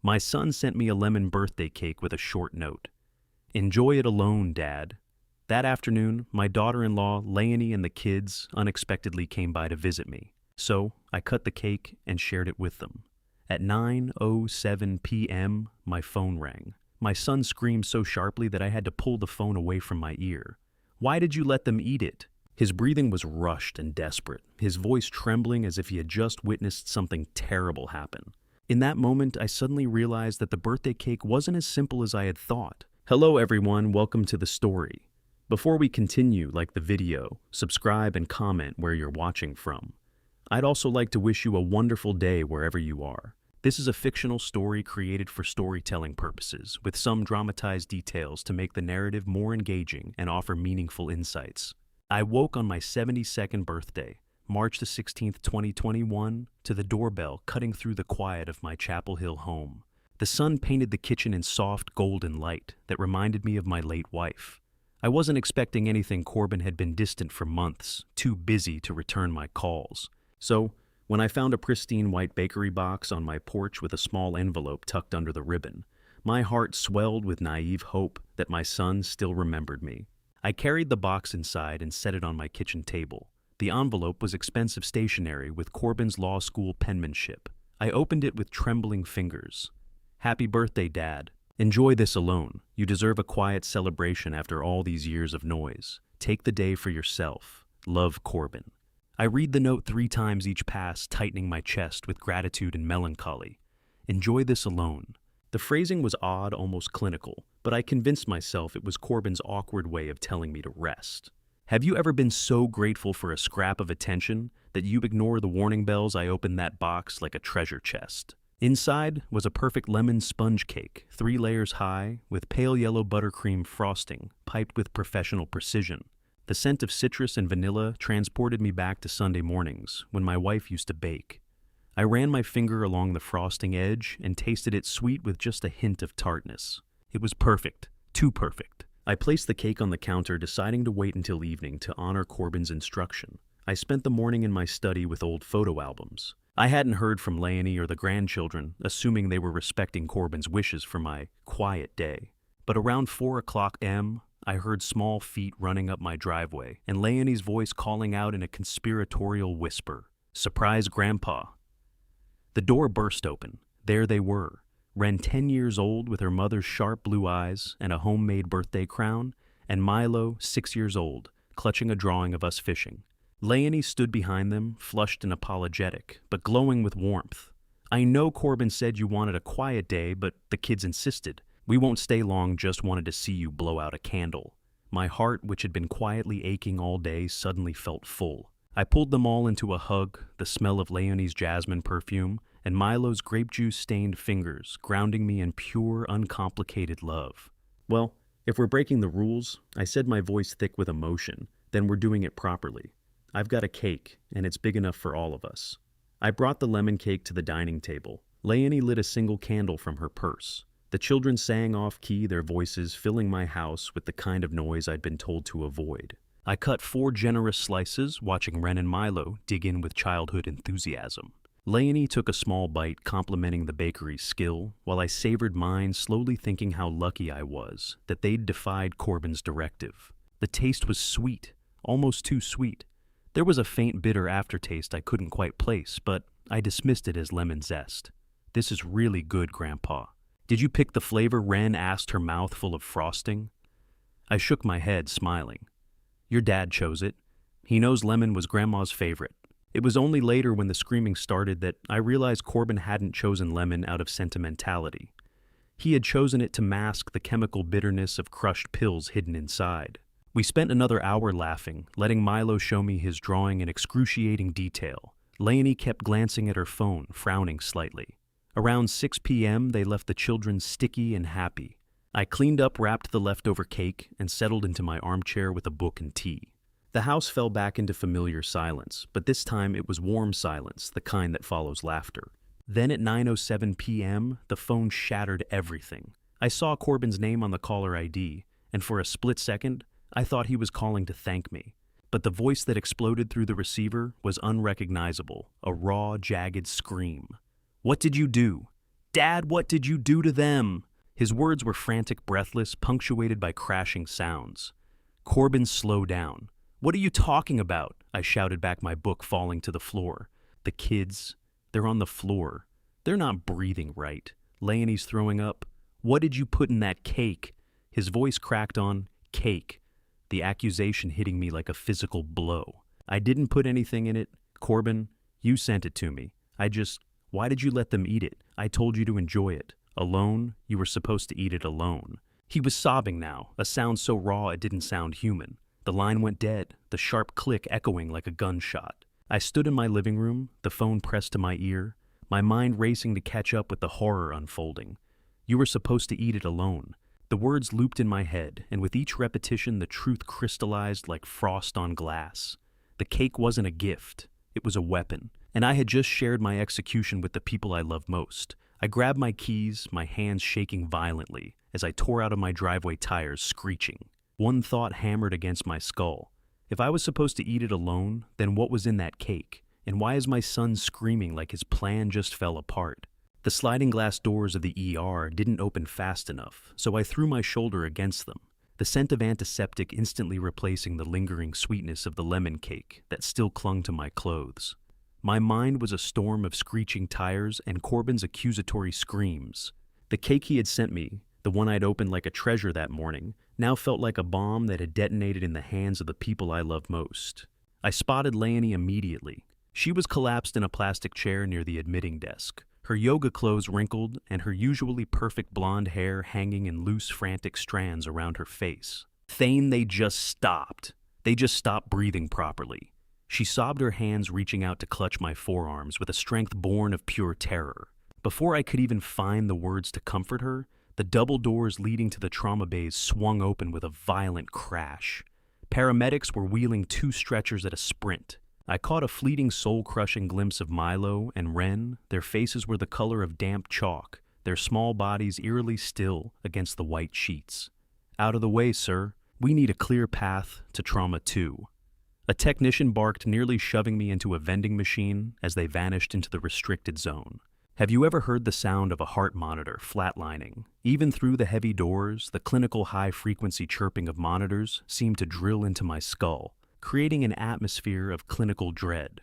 My son sent me a lemon birthday cake with a short note. Enjoy it alone, Dad. That afternoon, my daughter-in-law, Leonie, and the kids unexpectedly came by to visit me. So, I cut the cake and shared it with them. At 9:07 p.m., my phone rang. My son screamed so sharply that I had to pull the phone away from my ear. "Why did you let them eat it?" His breathing was rushed and desperate, his voice trembling as if he had just witnessed something terrible happen. In that moment, I suddenly realized that the birthday cake wasn't as simple as I had thought. Hello everyone, welcome to the story. Before we continue, like the video, subscribe and comment where you're watching from. I'd also like to wish you a wonderful day wherever you are. This is a fictional story created for storytelling purposes, with some dramatized details to make the narrative more engaging and offer meaningful insights. I woke on my 72nd birthday, March the 16th, 2021, to the doorbell cutting through the quiet of my Chapel Hill home. The sun painted the kitchen in soft golden light that reminded me of my late wife. I wasn't expecting anything. Corbin had been distant for months, too busy to return my calls. So, when I found a pristine white bakery box on my porch with a small envelope tucked under the ribbon, my heart swelled with naive hope that my son still remembered me. I carried the box inside and set it on my kitchen table. The envelope was expensive stationery with Corbin's law school penmanship. I opened it with trembling fingers. "Happy birthday, Dad. Enjoy this alone. You deserve a quiet celebration after all these years of noise. Take the day for yourself. Love, Corbin." I read the note 3 times each pass, tightening my chest with gratitude and melancholy. "Enjoy this alone." The phrasing was odd, almost clinical, but I convinced myself it was Corbin's awkward way of telling me to rest. Have you ever been so grateful for a scrap of attention that you ignore the warning bells? I opened that box like a treasure chest. Inside was a perfect lemon sponge cake, 3 layers high, with pale yellow buttercream frosting, piped with professional precision. The scent of citrus and vanilla transported me back to Sunday mornings, when my wife used to bake. I ran my finger along the frosting edge and tasted it sweet with just a hint of tartness. It was perfect, too perfect. I placed the cake on the counter, deciding to wait until evening to honor Corbin's instruction. I spent the morning in my study with old photo albums. I hadn't heard from Leonie or the grandchildren, assuming they were respecting Corbin's wishes for my quiet day. But around 4 a.m., I heard small feet running up my driveway, and Leonie's voice calling out in a conspiratorial whisper, "Surprise, Grandpa." The door burst open. There they were, Wren 10 years old with her mother's sharp blue eyes and a homemade birthday crown, and Milo, 6 years old, clutching a drawing of us fishing. Leonie stood behind them, flushed and apologetic, but glowing with warmth. "I know Corbin said you wanted a quiet day, but the kids insisted. We won't stay long, just wanted to see you blow out a candle." My heart, which had been quietly aching all day, suddenly felt full. I pulled them all into a hug, the smell of Leonie's jasmine perfume, and Milo's grape juice-stained fingers, grounding me in pure, uncomplicated love. "Well, if we're breaking the rules," I said, my voice thick with emotion, "then we're doing it properly. I've got a cake, and it's big enough for all of us." I brought the lemon cake to the dining table. Leonie lit a single candle from her purse. The children sang off-key, their voices filling my house with the kind of noise I'd been told to avoid. I cut 4 generous slices, watching Wren and Milo dig in with childhood enthusiasm. Leonie took a small bite, complimenting the bakery's skill, while I savored mine, slowly thinking how lucky I was that they'd defied Corbin's directive. The taste was sweet, almost too sweet. There was a faint bitter aftertaste I couldn't quite place, but I dismissed it as lemon zest. "This is really good, Grandpa." "Did you pick the flavor?" Wren asked, her mouth full of frosting. I shook my head, smiling. "Your dad chose it. He knows lemon was Grandma's favorite." It was only later, when the screaming started, that I realized Corbin hadn't chosen lemon out of sentimentality. He had chosen it to mask the chemical bitterness of crushed pills hidden inside. We spent another hour laughing, letting Milo show me his drawing in excruciating detail. Leonie kept glancing at her phone, frowning slightly. Around 6 p.m., they left the children sticky and happy. I cleaned up, wrapped the leftover cake, and settled into my armchair with a book and tea. The house fell back into familiar silence, but this time it was warm silence, the kind that follows laughter. Then at 9:07 p.m., the phone shattered everything. I saw Corbin's name on the caller ID, and for a split second, I thought he was calling to thank me. But the voice that exploded through the receiver was unrecognizable, a raw, jagged scream. "What did you do?" Dad, what did you do to them? His words were frantic, breathless, punctuated by crashing sounds. Corbin, slow down. What are you talking about? I shouted back, my book falling to the floor. The kids, they're on the floor. They're not breathing right. Leonie's throwing up. What did you put in that cake? His voice cracked on cake, the accusation hitting me like a physical blow. I didn't put anything in it. Corbin, you sent it to me. Why did you let them eat it? I told you to enjoy it. Alone, you were supposed to eat it alone. He was sobbing now, a sound so raw it didn't sound human. The line went dead, the sharp click echoing like a gunshot. I stood in my living room, the phone pressed to my ear, my mind racing to catch up with the horror unfolding. You were supposed to eat it alone. The words looped in my head, and with each repetition the truth crystallized like frost on glass. The cake wasn't a gift, it was a weapon, and I had just shared my execution with the people I love most. I grabbed my keys, my hands shaking violently, as I tore out of my driveway tires, screeching. One thought hammered against my skull. If I was supposed to eat it alone, then what was in that cake? And why is my son screaming like his plan just fell apart? The sliding glass doors of the ER didn't open fast enough, so I threw my shoulder against them, the scent of antiseptic instantly replacing the lingering sweetness of the lemon cake that still clung to my clothes. My mind was a storm of screeching tires and Corbin's accusatory screams. The cake he had sent me, the one I'd opened like a treasure that morning, now felt like a bomb that had detonated in the hands of the people I love most. I spotted Leonie immediately. She was collapsed in a plastic chair near the admitting desk, her yoga clothes wrinkled and her usually perfect blonde hair hanging in loose, frantic strands around her face. Thane, they just stopped. They just stopped breathing properly. She sobbed, her hands reaching out to clutch my forearms with a strength born of pure terror. Before I could even find the words to comfort her, the double doors leading to the trauma bays swung open with a violent crash. Paramedics were wheeling 2 stretchers at a sprint. I caught a fleeting soul-crushing glimpse of Milo and Ren. Their faces were the color of damp chalk, their small bodies eerily still against the white sheets. Out of the way, sir. We need a clear path to trauma 2. A technician barked, nearly shoving me into a vending machine as they vanished into the restricted zone. Have you ever heard the sound of a heart monitor flatlining? Even through the heavy doors, the clinical high-frequency chirping of monitors seemed to drill into my skull, creating an atmosphere of clinical dread.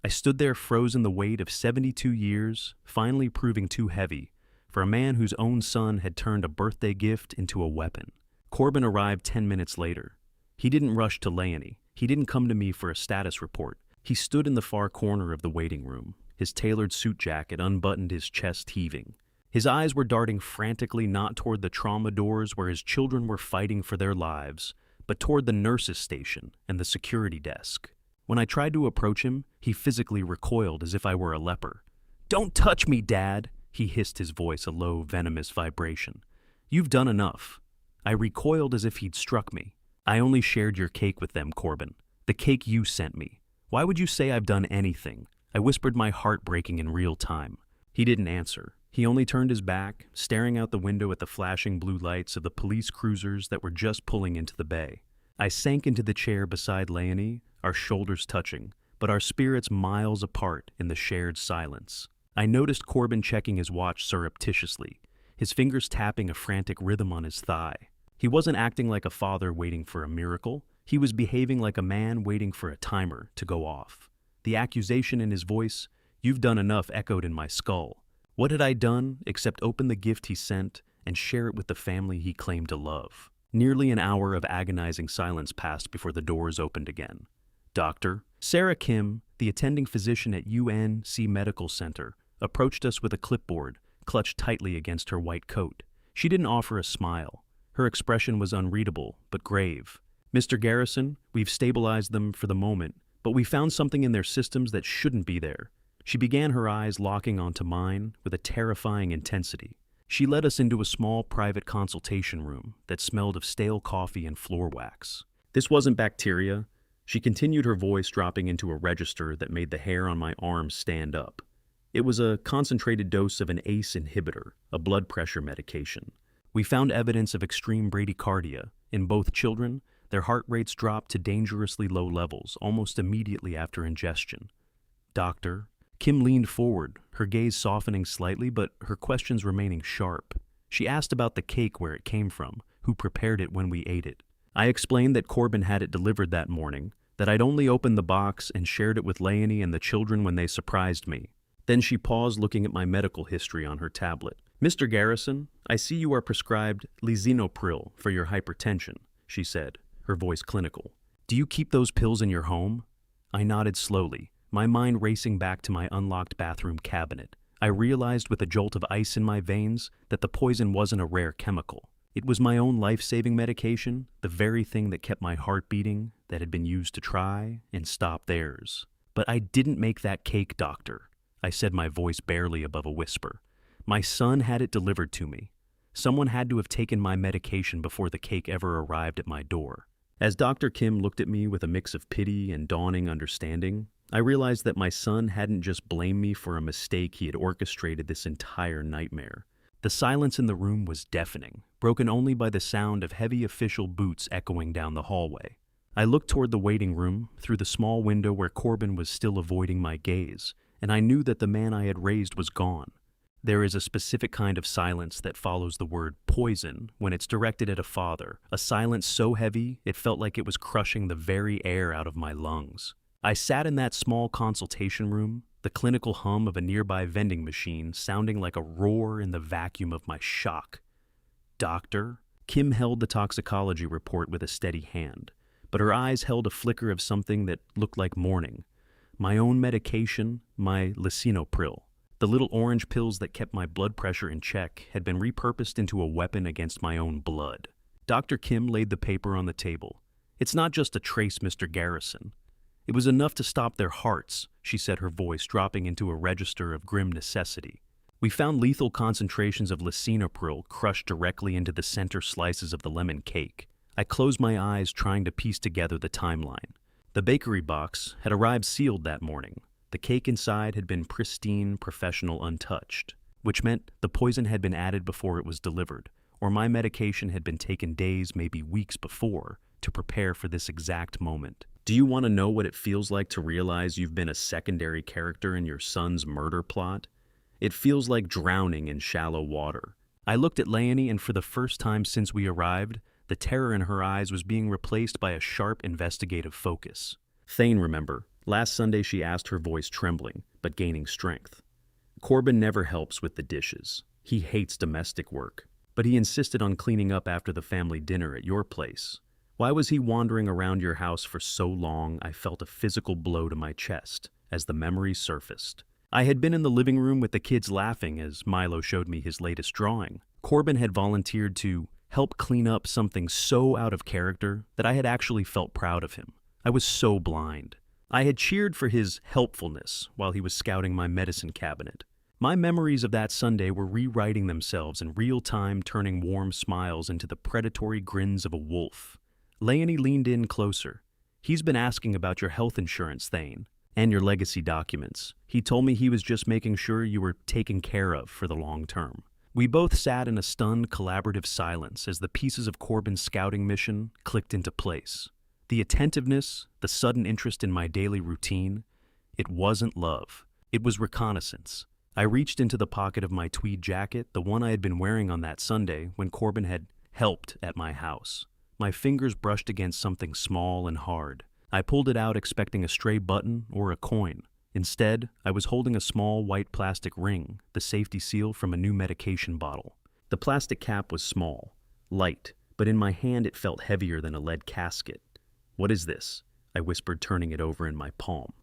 I stood there frozen, the weight of 72 years, finally proving too heavy for a man whose own son had turned a birthday gift into a weapon. Corbin arrived 10 minutes later. He didn't rush to Leonie. He didn't come to me for a status report. He stood in the far corner of the waiting room, his tailored suit jacket unbuttoned, his chest heaving. His eyes were darting frantically not toward the trauma doors where his children were fighting for their lives, but toward the nurse's station and the security desk. When I tried to approach him, he physically recoiled as if I were a leper. "Don't touch me, Dad," he hissed, his voice a low, venomous vibration. "You've done enough." I recoiled as if he'd struck me. "I only shared your cake with them, Corbin. The cake you sent me. Why would you say I've done anything?" I whispered, my heart breaking in real time. He didn't answer. He only turned his back, staring out the window at the flashing blue lights of the police cruisers that were just pulling into the bay. I sank into the chair beside Leonie, our shoulders touching, but our spirits miles apart in the shared silence. I noticed Corbin checking his watch surreptitiously, his fingers tapping a frantic rhythm on his thigh. He wasn't acting like a father waiting for a miracle. He was behaving like a man waiting for a timer to go off. The accusation in his voice, "You've done enough," echoed in my skull. What had I done except open the gift he sent and share it with the family he claimed to love? Nearly an hour of agonizing silence passed before the doors opened again. Dr. Sarah Kim, the attending physician at UNC Medical Center, approached us with a clipboard clutched tightly against her white coat. She didn't offer a smile. Her expression was unreadable, but grave. "Mr. Garrison, we've stabilized them for the moment, but we found something in their systems that shouldn't be there." She began, her eyes locking onto mine with a terrifying intensity. She led us into a small private consultation room that smelled of stale coffee and floor wax. "This wasn't bacteria," she continued, her voice dropping into a register that made the hair on my arms stand up. "It was a concentrated dose of an ACE inhibitor, a blood pressure medication. We found evidence of extreme bradycardia. In both children, their heart rates dropped to dangerously low levels almost immediately after ingestion. Doctor, Kim leaned forward, her gaze softening slightly, but her questions remaining sharp. She asked about the cake, where it came from, who prepared it when we ate it. I explained that Corbin had it delivered that morning, that I'd only opened the box and shared it with Leonie and the children when they surprised me. Then she paused, looking at my medical history on her tablet. "Mr. Garrison, I see you are prescribed lisinopril for your hypertension," she said, her voice clinical. "Do you keep those pills in your home?" I nodded slowly, my mind racing back to my unlocked bathroom cabinet. I realized with a jolt of ice in my veins that the poison wasn't a rare chemical. It was my own life-saving medication, the very thing that kept my heart beating, that had been used to try and stop theirs. "But I didn't make that cake, doctor," I said, my voice barely above a whisper. "My son had it delivered to me. Someone had to have taken my medication before the cake ever arrived at my door." As Dr. Kim looked at me with a mix of pity and dawning understanding, I realized that my son hadn't just blamed me for a mistake, he had orchestrated this entire nightmare. The silence in the room was deafening, broken only by the sound of heavy official boots echoing down the hallway. I looked toward the waiting room, through the small window where Corbin was still avoiding my gaze, and I knew that the man I had raised was gone. There is a specific kind of silence that follows the word poison when it's directed at a father, a silence so heavy it felt like it was crushing the very air out of my lungs. I sat in that small consultation room, the clinical hum of a nearby vending machine sounding like a roar in the vacuum of my shock. "Doctor?" Kim held the toxicology report with a steady hand, but her eyes held a flicker of something that looked like mourning. My own medication, my lisinopril. The little orange pills that kept my blood pressure in check had been repurposed into a weapon against my own blood. Dr. Kim laid the paper on the table. "It's not just a trace, Mr. Garrison. It was enough to stop their hearts," she said, her voice dropping into a register of grim necessity. "We found lethal concentrations of lisinopril crushed directly into the center slices of the lemon cake." I closed my eyes, trying to piece together the timeline. The bakery box had arrived sealed that morning. The cake inside had been pristine, professional, untouched, which meant the poison had been added before it was delivered, or my medication had been taken days, maybe weeks before, to prepare for this exact moment. Do you want to know what it feels like to realize you've been a secondary character in your son's murder plot? It feels like drowning in shallow water. I looked at Leonie, and for the first time since we arrived, the terror in her eyes was being replaced by a sharp investigative focus. "Thane, remember, last Sunday," she asked, her voice trembling, but gaining strength. "Corbin never helps with the dishes. He hates domestic work, but he insisted on cleaning up after the family dinner at your place. Why was he wandering around your house for so long?" I felt a physical blow to my chest as the memory surfaced. I had been in the living room with the kids laughing as Milo showed me his latest drawing. Corbin had volunteered to help clean up something so out of character that I had actually felt proud of him. I was so blind. I had cheered for his helpfulness while he was scouting my medicine cabinet. My memories of that Sunday were rewriting themselves in real time, turning warm smiles into the predatory grins of a wolf. Leonie leaned in closer. "He's been asking about your health insurance, Thane, and your legacy documents. He told me he was just making sure you were taken care of for the long term." We both sat in a stunned, collaborative silence as the pieces of Corbin's scouting mission clicked into place. The attentiveness, the sudden interest in my daily routine, it wasn't love. It was reconnaissance. I reached into the pocket of my tweed jacket, the one I had been wearing on that Sunday when Corbin had helped at my house. My fingers brushed against something small and hard. I pulled it out, expecting a stray button or a coin. Instead, I was holding a small white plastic ring, the safety seal from a new medication bottle. The plastic cap was small, light, but in my hand it felt heavier than a lead casket. "What is this?" I whispered, turning it over in my palm.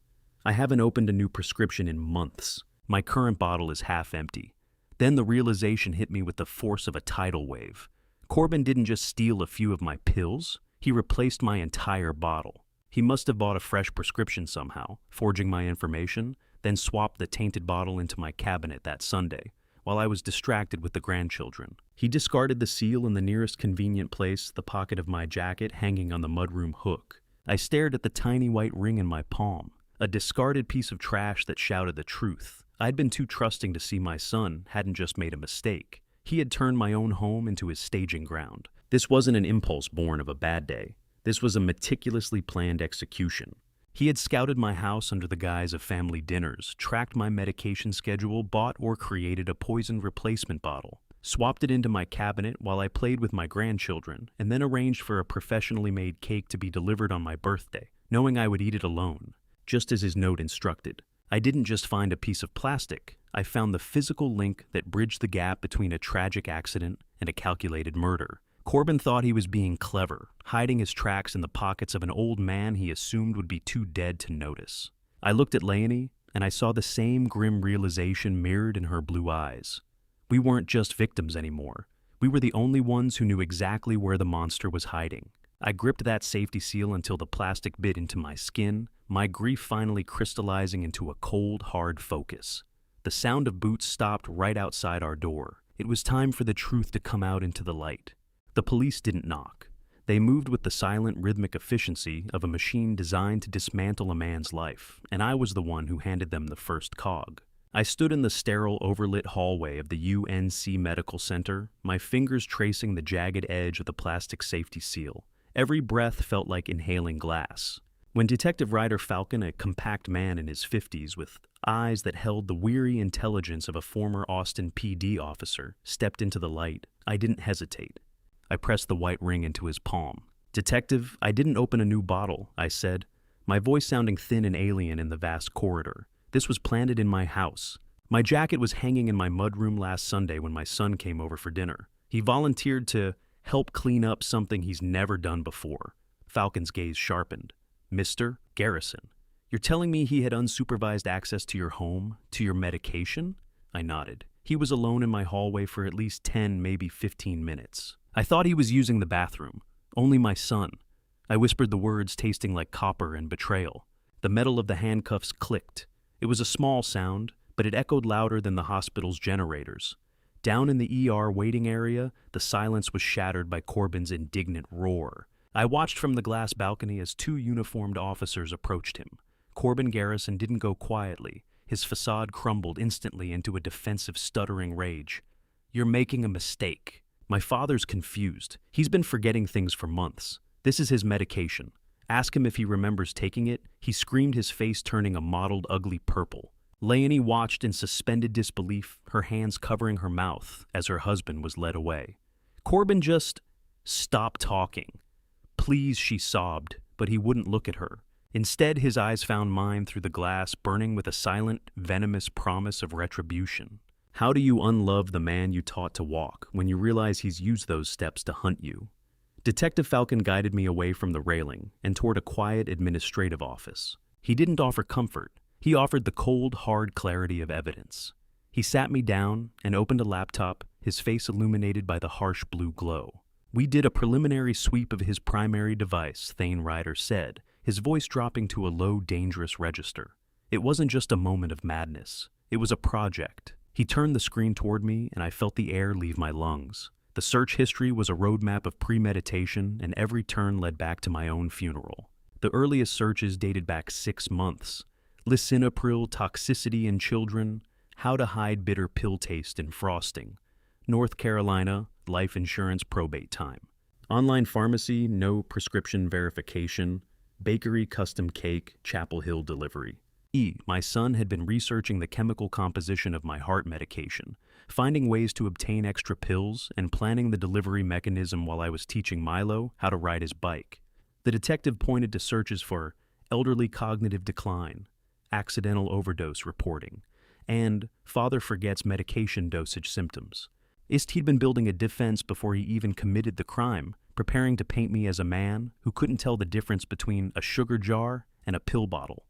"I haven't opened a new prescription in months. My current bottle is half empty." Then the realization hit me with the force of a tidal wave. Corbin didn't just steal a few of my pills, he replaced my entire bottle. He must have bought a fresh prescription somehow, forging my information, then swapped the tainted bottle into my cabinet that Sunday, while I was distracted with the grandchildren. He discarded the seal in the nearest convenient place, the pocket of my jacket hanging on the mudroom hook. I stared at the tiny white ring in my palm, a discarded piece of trash that shouted the truth. I'd been too trusting to see my son hadn't just made a mistake. He had turned my own home into his staging ground. This wasn't an impulse born of a bad day. This was a meticulously planned execution. He had scouted my house under the guise of family dinners, tracked my medication schedule, bought or created a poison replacement bottle, swapped it into my cabinet while I played with my grandchildren, and then arranged for a professionally made cake to be delivered on my birthday, knowing I would eat it alone, just as his note instructed. I didn't just find a piece of plastic, I found the physical link that bridged the gap between a tragic accident and a calculated murder. Corbin thought he was being clever, hiding his tracks in the pockets of an old man he assumed would be too dead to notice. I looked at Leonie, and I saw the same grim realization mirrored in her blue eyes. We weren't just victims anymore. We were the only ones who knew exactly where the monster was hiding. I gripped that safety seal until the plastic bit into my skin, my grief finally crystallizing into a cold, hard focus. The sound of boots stopped right outside our door. It was time for the truth to come out into the light. The police didn't knock. They moved with the silent, rhythmic efficiency of a machine designed to dismantle a man's life, and I was the one who handed them the first cog. I stood in the sterile, overlit hallway of the UNC Medical Center, my fingers tracing the jagged edge of the plastic safety seal. Every breath felt like inhaling glass. When Detective Ryder Falcon, a compact man in his 50s with eyes that held the weary intelligence of a former Austin PD officer, stepped into the light, I didn't hesitate. I pressed the white ring into his palm. "Detective, I didn't open a new bottle," I said, my voice sounding thin and alien in the vast corridor. "This was planted in my house. My jacket was hanging in my mudroom last Sunday when my son came over for dinner. He volunteered to help clean up something he's never done before." Falcon's gaze sharpened. "Mr. Garrison, you're telling me he had unsupervised access to your home, to your medication?" I nodded. "He was alone in my hallway for at least 10, maybe 15 minutes. I thought he was using the bathroom. Only my son." I whispered the words tasting like copper and betrayal. The metal of the handcuffs clicked. It was a small sound, but it echoed louder than the hospital's generators. Down in the ER waiting area, the silence was shattered by Corbin's indignant roar. I watched from the glass balcony as two uniformed officers approached him. Corbin Garrison didn't go quietly. His facade crumbled instantly into a defensive, stuttering rage. "You're making a mistake." "My father's confused. He's been forgetting things for months. This is his medication. Ask him if he remembers taking it." He screamed, his face turning a mottled, ugly purple. Leonie watched in suspended disbelief, her hands covering her mouth as her husband was led away. "Corbin, just stop talking. Please," she sobbed, but he wouldn't look at her. Instead, his eyes found mine through the glass, burning with a silent, venomous promise of retribution. How do you unlove the man you taught to walk when you realize he's used those steps to hunt you? Detective Falcon guided me away from the railing and toward a quiet administrative office. He didn't offer comfort. He offered the cold, hard clarity of evidence. He sat me down and opened a laptop, his face illuminated by the harsh blue glow. "We did a preliminary sweep of his primary device," Thane Ryder said, his voice dropping to a low, dangerous register. "It wasn't just a moment of madness. It was a project." He turned the screen toward me, and I felt the air leave my lungs. The search history was a roadmap of premeditation, and every turn led back to my own funeral. The earliest searches dated back 6 months. Lisinopril toxicity in children, how to hide bitter pill taste in frosting. North Carolina, life insurance probate time. Online pharmacy, no prescription verification. Bakery custom cake, Chapel Hill delivery. My son had been researching the chemical composition of my heart medication, finding ways to obtain extra pills, and planning the delivery mechanism while I was teaching Milo how to ride his bike. The detective pointed to searches for elderly cognitive decline, accidental overdose reporting, and father forgets medication dosage symptoms. He'd been building a defense before he even committed the crime, preparing to paint me as a man who couldn't tell the difference between a sugar jar and a pill bottle.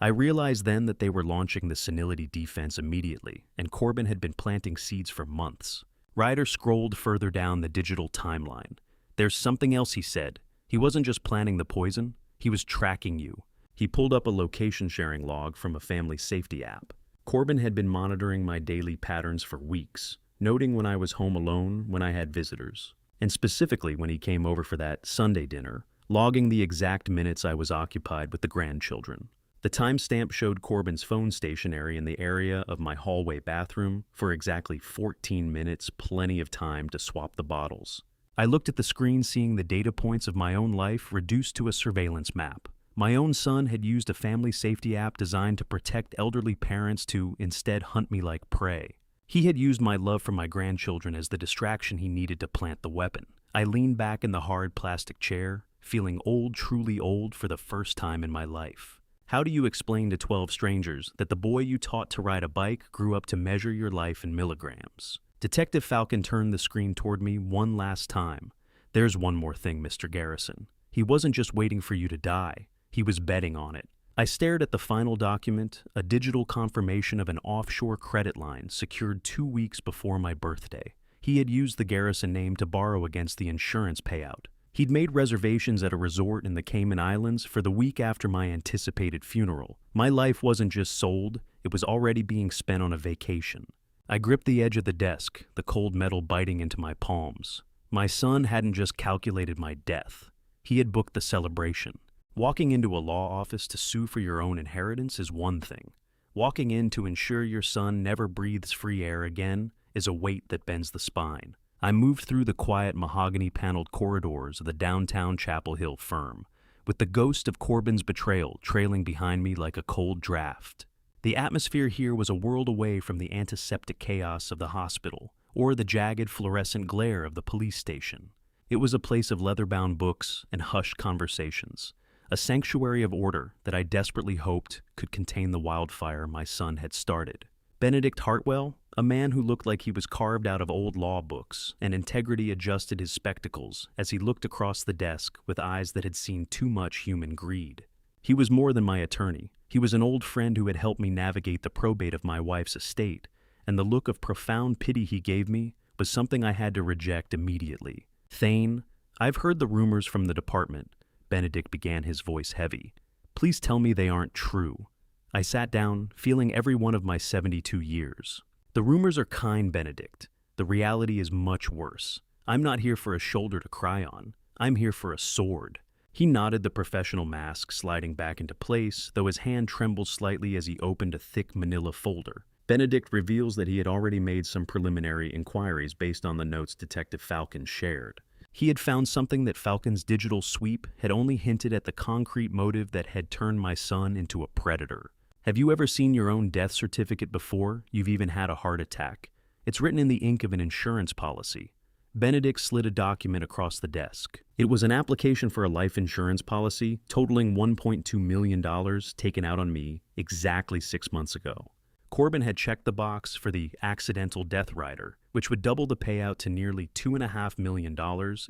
I realized then that they were launching the senility defense immediately, and Corbin had been planting seeds for months. Ryder scrolled further down the digital timeline. "There's something else," he said. "He wasn't just planning the poison, he was tracking you." He pulled up a location-sharing log from a family safety app. Corbin had been monitoring my daily patterns for weeks, noting when I was home alone, when I had visitors, and specifically when he came over for that Sunday dinner, logging the exact minutes I was occupied with the grandchildren. The timestamp showed Corbin's phone stationary in the area of my hallway bathroom for exactly 14 minutes, plenty of time to swap the bottles. I looked at the screen, seeing the data points of my own life reduced to a surveillance map. My own son had used a family safety app designed to protect elderly parents to instead hunt me like prey. He had used my love for my grandchildren as the distraction he needed to plant the weapon. I leaned back in the hard plastic chair, feeling old, truly old for the first time in my life. How do you explain to 12 strangers that the boy you taught to ride a bike grew up to measure your life in milligrams? Detective Falcon turned the screen toward me one last time. There's one more thing, Mr. Garrison. He wasn't just waiting for you to die. He was betting on it. I stared at the final document, a digital confirmation of an offshore credit line secured 2 weeks before my birthday. He had used the Garrison name to borrow against the insurance payout. He'd made reservations at a resort in the Cayman Islands for the week after my anticipated funeral. My life wasn't just sold, it was already being spent on a vacation. I gripped the edge of the desk, the cold metal biting into my palms. My son hadn't just calculated my death. He had booked the celebration. Walking into a law office to sue for your own inheritance is one thing. Walking in to ensure your son never breathes free air again is a weight that bends the spine. I moved through the quiet mahogany-paneled corridors of the downtown Chapel Hill firm, with the ghost of Corbin's betrayal trailing behind me like a cold draft. The atmosphere here was a world away from the antiseptic chaos of the hospital or the jagged fluorescent glare of the police station. It was a place of leather-bound books and hushed conversations, a sanctuary of order that I desperately hoped could contain the wildfire my son had started. Benedict Hartwell, a man who looked like he was carved out of old law books, and integrity adjusted his spectacles as he looked across the desk with eyes that had seen too much human greed. He was more than my attorney. He was an old friend who had helped me navigate the probate of my wife's estate, and the look of profound pity he gave me was something I had to reject immediately. Thane, I've heard the rumors from the department. Benedict began, his voice heavy. Please tell me they aren't true. I sat down, feeling every one of my 72 years. The rumors are kind, Benedict. The reality is much worse. I'm not here for a shoulder to cry on. I'm here for a sword. He nodded, the professional mask sliding back into place, though his hand trembled slightly as he opened a thick manila folder. Benedict reveals that he had already made some preliminary inquiries based on the notes Detective Falcon shared. He had found something that Falcon's digital sweep had only hinted at, the concrete motive that had turned my son into a predator. Have you ever seen your own death certificate before you've even had a heart attack? It's written in the ink of an insurance policy. Benedict slid a document across the desk. It was an application for a life insurance policy totaling $1.2 million taken out on me exactly 6 months ago. Corbin had checked the box for the accidental death rider, which would double the payout to nearly $2.5 million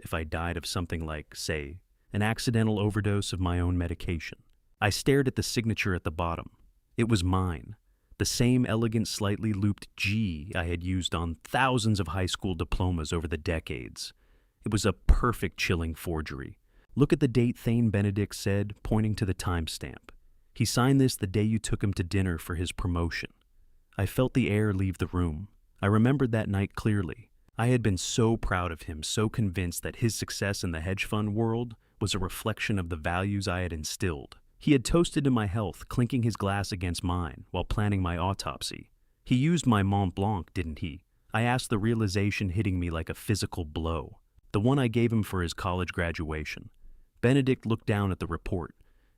if I died of something like, say, an accidental overdose of my own medication. I stared at the signature at the bottom. It was mine. The same elegant, slightly looped G I had used on thousands of high school diplomas over the decades. It was a perfect, chilling forgery. Look at the date, Thane, Benedict said, pointing to the timestamp. He signed this the day you took him to dinner for his promotion. I felt the air leave the room. I remembered that night clearly. I had been so proud of him, so convinced that his success in the hedge fund world was a reflection of the values I had instilled. He had toasted to my health, clinking his glass against mine while planning my autopsy. He used my Mont Blanc, didn't he? I asked, the realization hitting me like a physical blow. The one I gave him for his college graduation. Benedict looked down at the report.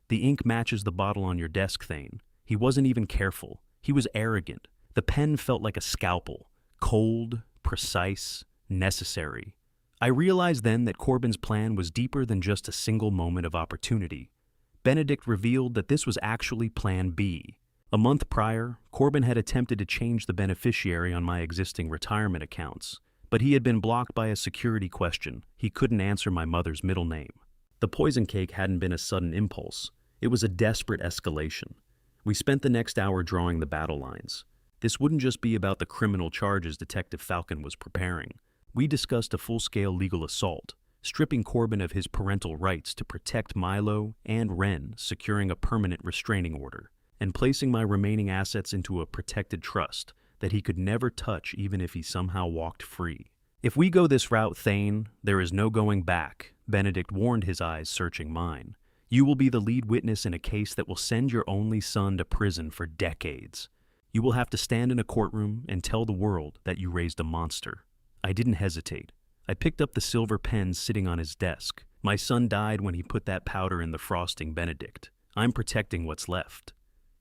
The ink matches the bottle on your desk, Thane. He wasn't even careful. He was arrogant. The pen felt like a scalpel. Cold, precise, necessary. I realized then that Corbin's plan was deeper than just a single moment of opportunity. Benedict revealed that this was actually Plan B. A month prior, Corbin had attempted to change the beneficiary on my existing retirement accounts, but he had been blocked by a security question. He couldn't answer my mother's middle name. The poison cake hadn't been a sudden impulse. It was a desperate escalation. We spent the next hour drawing the battle lines. This wouldn't just be about the criminal charges Detective Falcon was preparing. We discussed a full-scale legal assault, stripping Corbin of his parental rights to protect Milo and Ren, securing a permanent restraining order, and placing my remaining assets into a protected trust that he could never touch even if he somehow walked free. If we go this route, Thane, there is no going back, Benedict warned, his eyes searching mine. You will be the lead witness in a case that will send your only son to prison for decades. You will have to stand in a courtroom and tell the world that you raised a monster. I didn't hesitate. I picked up the silver pen sitting on his desk. My son died when he put that powder in the frosting, Benedict. I'm protecting what's left.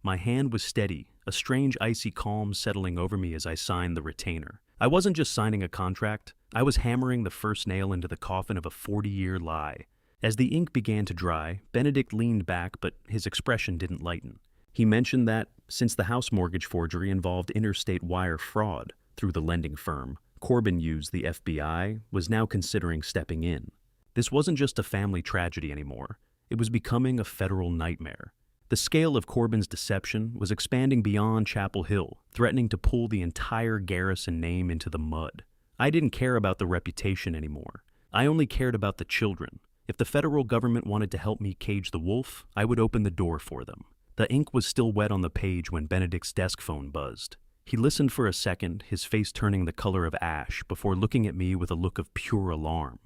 My hand was steady, a strange icy calm settling over me as I signed the retainer. I wasn't just signing a contract, I was hammering the first nail into the coffin of a 40-year lie. As the ink began to dry, Benedict leaned back, but his expression didn't lighten. He mentioned that, since the house mortgage forgery involved interstate wire fraud through the lending firm Corbin used, the FBI was now considering stepping in. This wasn't just a family tragedy anymore. It was becoming a federal nightmare. The scale of Corbin's deception was expanding beyond Chapel Hill, threatening to pull the entire Garrison name into the mud. I didn't care about the reputation anymore. I only cared about the children. If the federal government wanted to help me cage the wolf, I would open the door for them. The ink was still wet on the page when Benedict's desk phone buzzed. He listened for a second, his face turning the color of ash, before looking at me with a look of pure alarm.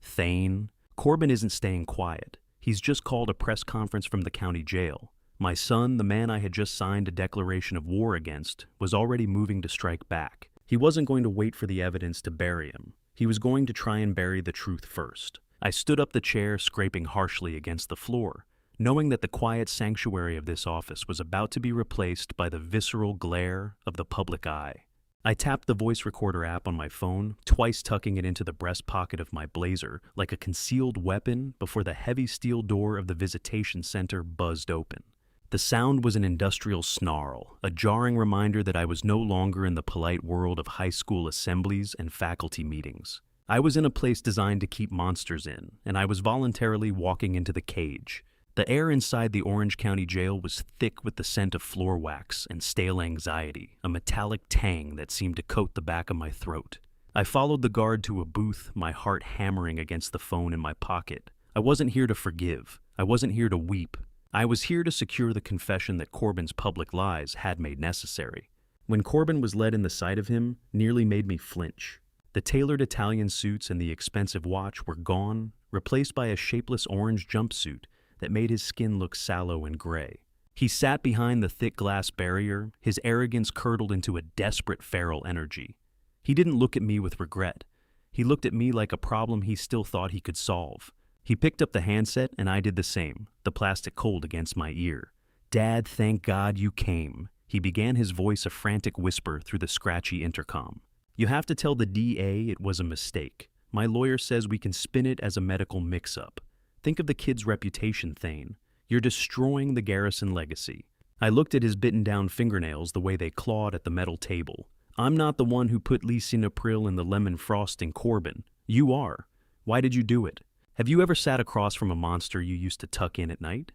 Thane, Corbin isn't staying quiet. He's just called a press conference from the county jail. My son, the man I had just signed a declaration of war against, was already moving to strike back. He wasn't going to wait for the evidence to bury him. He was going to try and bury the truth first. I stood up the chair, scraping harshly against the floor, knowing that the quiet sanctuary of this office was about to be replaced by the visceral glare of the public eye. I tapped the voice recorder app on my phone, twice tucking it into the breast pocket of my blazer like a concealed weapon before the heavy steel door of the visitation center buzzed open. The sound was an industrial snarl, a jarring reminder that I was no longer in the polite world of high school assemblies and faculty meetings. I was in a place designed to keep monsters in, and I was voluntarily walking into the cage. The air inside the Orange County Jail was thick with the scent of floor wax and stale anxiety, a metallic tang that seemed to coat the back of my throat. I followed the guard to a booth, my heart hammering against the phone in my pocket. I wasn't here to forgive. I wasn't here to weep. I was here to secure the confession that Corbin's public lies had made necessary. When Corbin was led in the sight of him, nearly made me flinch. The tailored Italian suits and the expensive watch were gone, replaced by a shapeless orange jumpsuit that made his skin look sallow and gray. He sat behind the thick glass barrier, his arrogance curdled into a desperate feral energy. He didn't look at me with regret. He looked at me like a problem he still thought he could solve. He picked up the handset and I did the same, the plastic cold against my ear. "Dad, thank God you came." He began, his voice a frantic whisper through the scratchy intercom. "You have to tell the DA it was a mistake. My lawyer says we can spin it as a medical mix-up. Think of the kid's reputation, Thane. You're destroying the Garrison legacy." I looked at his bitten-down fingernails the way they clawed at the metal table. "I'm not the one who put Lysin-April in the lemon frosting, Corbin. You are. Why did you do it? Have you ever sat across from a monster you used to tuck in at night?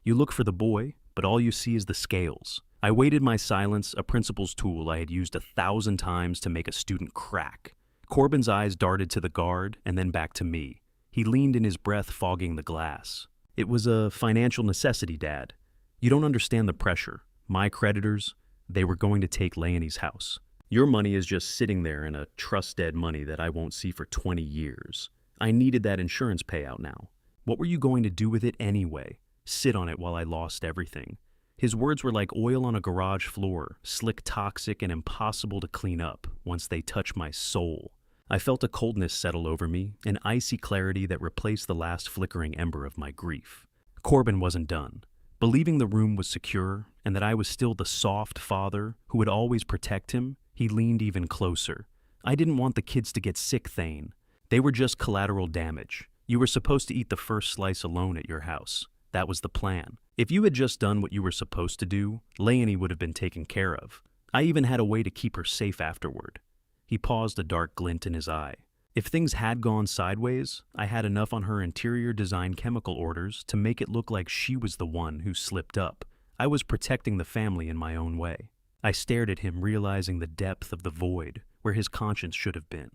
You look for the boy, but all you see is the scales." I weighted my silence, a principal's tool I had used 1,000 times to make a student crack. Corbin's eyes darted to the guard and then back to me. He leaned in, his breath fogging the glass. "It was a financial necessity, Dad. You don't understand the pressure. My creditors, they were going to take Leonie's house. Your money is just sitting there in a trust-dead money that I won't see for 20 years. I needed that insurance payout now. What were you going to do with it anyway? Sit on it while I lost everything?" His words were like oil on a garage floor, slick, toxic, and impossible to clean up once they touched my soul. I felt a coldness settle over me, an icy clarity that replaced the last flickering ember of my grief. Corbin wasn't done. Believing the room was secure, and that I was still the soft father who would always protect him, he leaned even closer. "I didn't want the kids to get sick, Thane. They were just collateral damage. You were supposed to eat the first slice alone at your house. That was the plan. If you had just done what you were supposed to do, Leonie would have been taken care of. I even had a way to keep her safe afterward." He paused, a dark glint in his eye. "If things had gone sideways, I had enough on her interior design chemical orders to make it look like she was the one who slipped up. I was protecting the family in my own way." I stared at him, realizing the depth of the void where his conscience should have been.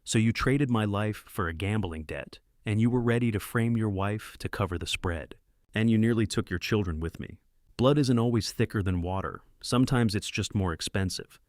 "So you traded my life for a gambling debt, and you were ready to frame your wife to cover the spread. And you nearly took your children with me. Blood isn't always thicker than water. Sometimes it's just more expensive."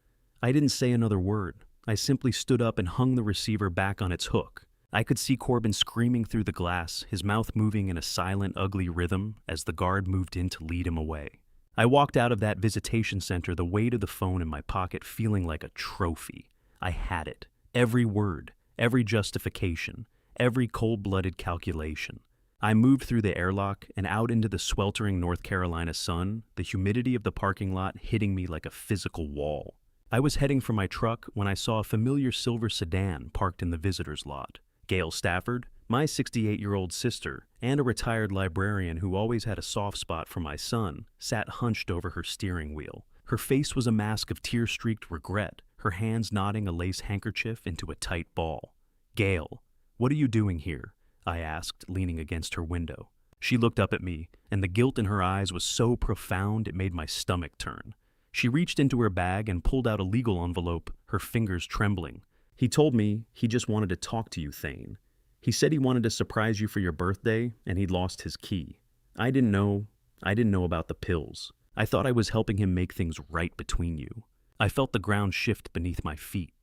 I didn't say another word. I simply stood up and hung the receiver back on its hook. I could see Corbin screaming through the glass, his mouth moving in a silent, ugly rhythm as the guard moved in to lead him away. I walked out of that visitation center, the weight of the phone in my pocket feeling like a trophy. I had it. Every word, every justification, every cold-blooded calculation. I moved through the airlock and out into the sweltering North Carolina sun, the humidity of the parking lot hitting me like a physical wall. I was heading for my truck when I saw a familiar silver sedan parked in the visitor's lot. Gail Stafford, my 68-year-old sister, and a retired librarian who always had a soft spot for my son, sat hunched over her steering wheel. Her face was a mask of tear-streaked regret, her hands knotting a lace handkerchief into a tight ball. "Gail, what are you doing here?" I asked, leaning against her window. She looked up at me, and the guilt in her eyes was so profound it made my stomach turn. She reached into her bag and pulled out a legal envelope, her fingers trembling. "He told me he just wanted to talk to you, Thane. He said he wanted to surprise you for your birthday, and he'd lost his key. I didn't know about the pills. I thought I was helping him make things right between you." I felt the ground shift beneath my feet.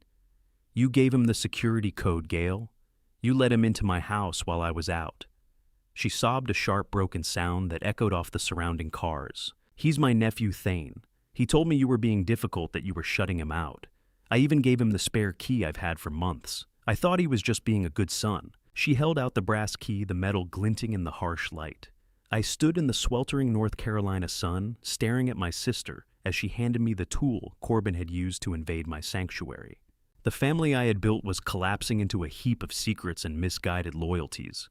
"You gave him the security code, Gail. You let him into my house while I was out." She sobbed a sharp, broken sound that echoed off the surrounding cars. "He's my nephew, Thane. He told me you were being difficult, that you were shutting him out. I even gave him the spare key I've had for months. I thought he was just being a good son." She held out the brass key, the metal glinting in the harsh light. I stood in the sweltering North Carolina sun, staring at my sister as she handed me the tool Corbin had used to invade my sanctuary. The family I had built was collapsing into a heap of secrets and misguided loyalties.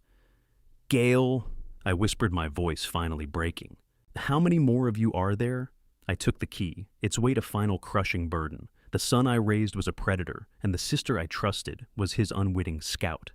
"Gail," I whispered, my voice finally breaking. "How many more of you are there?" I took the key, its weight a final crushing burden. The son I raised was a predator, and the sister I trusted was his unwitting scout.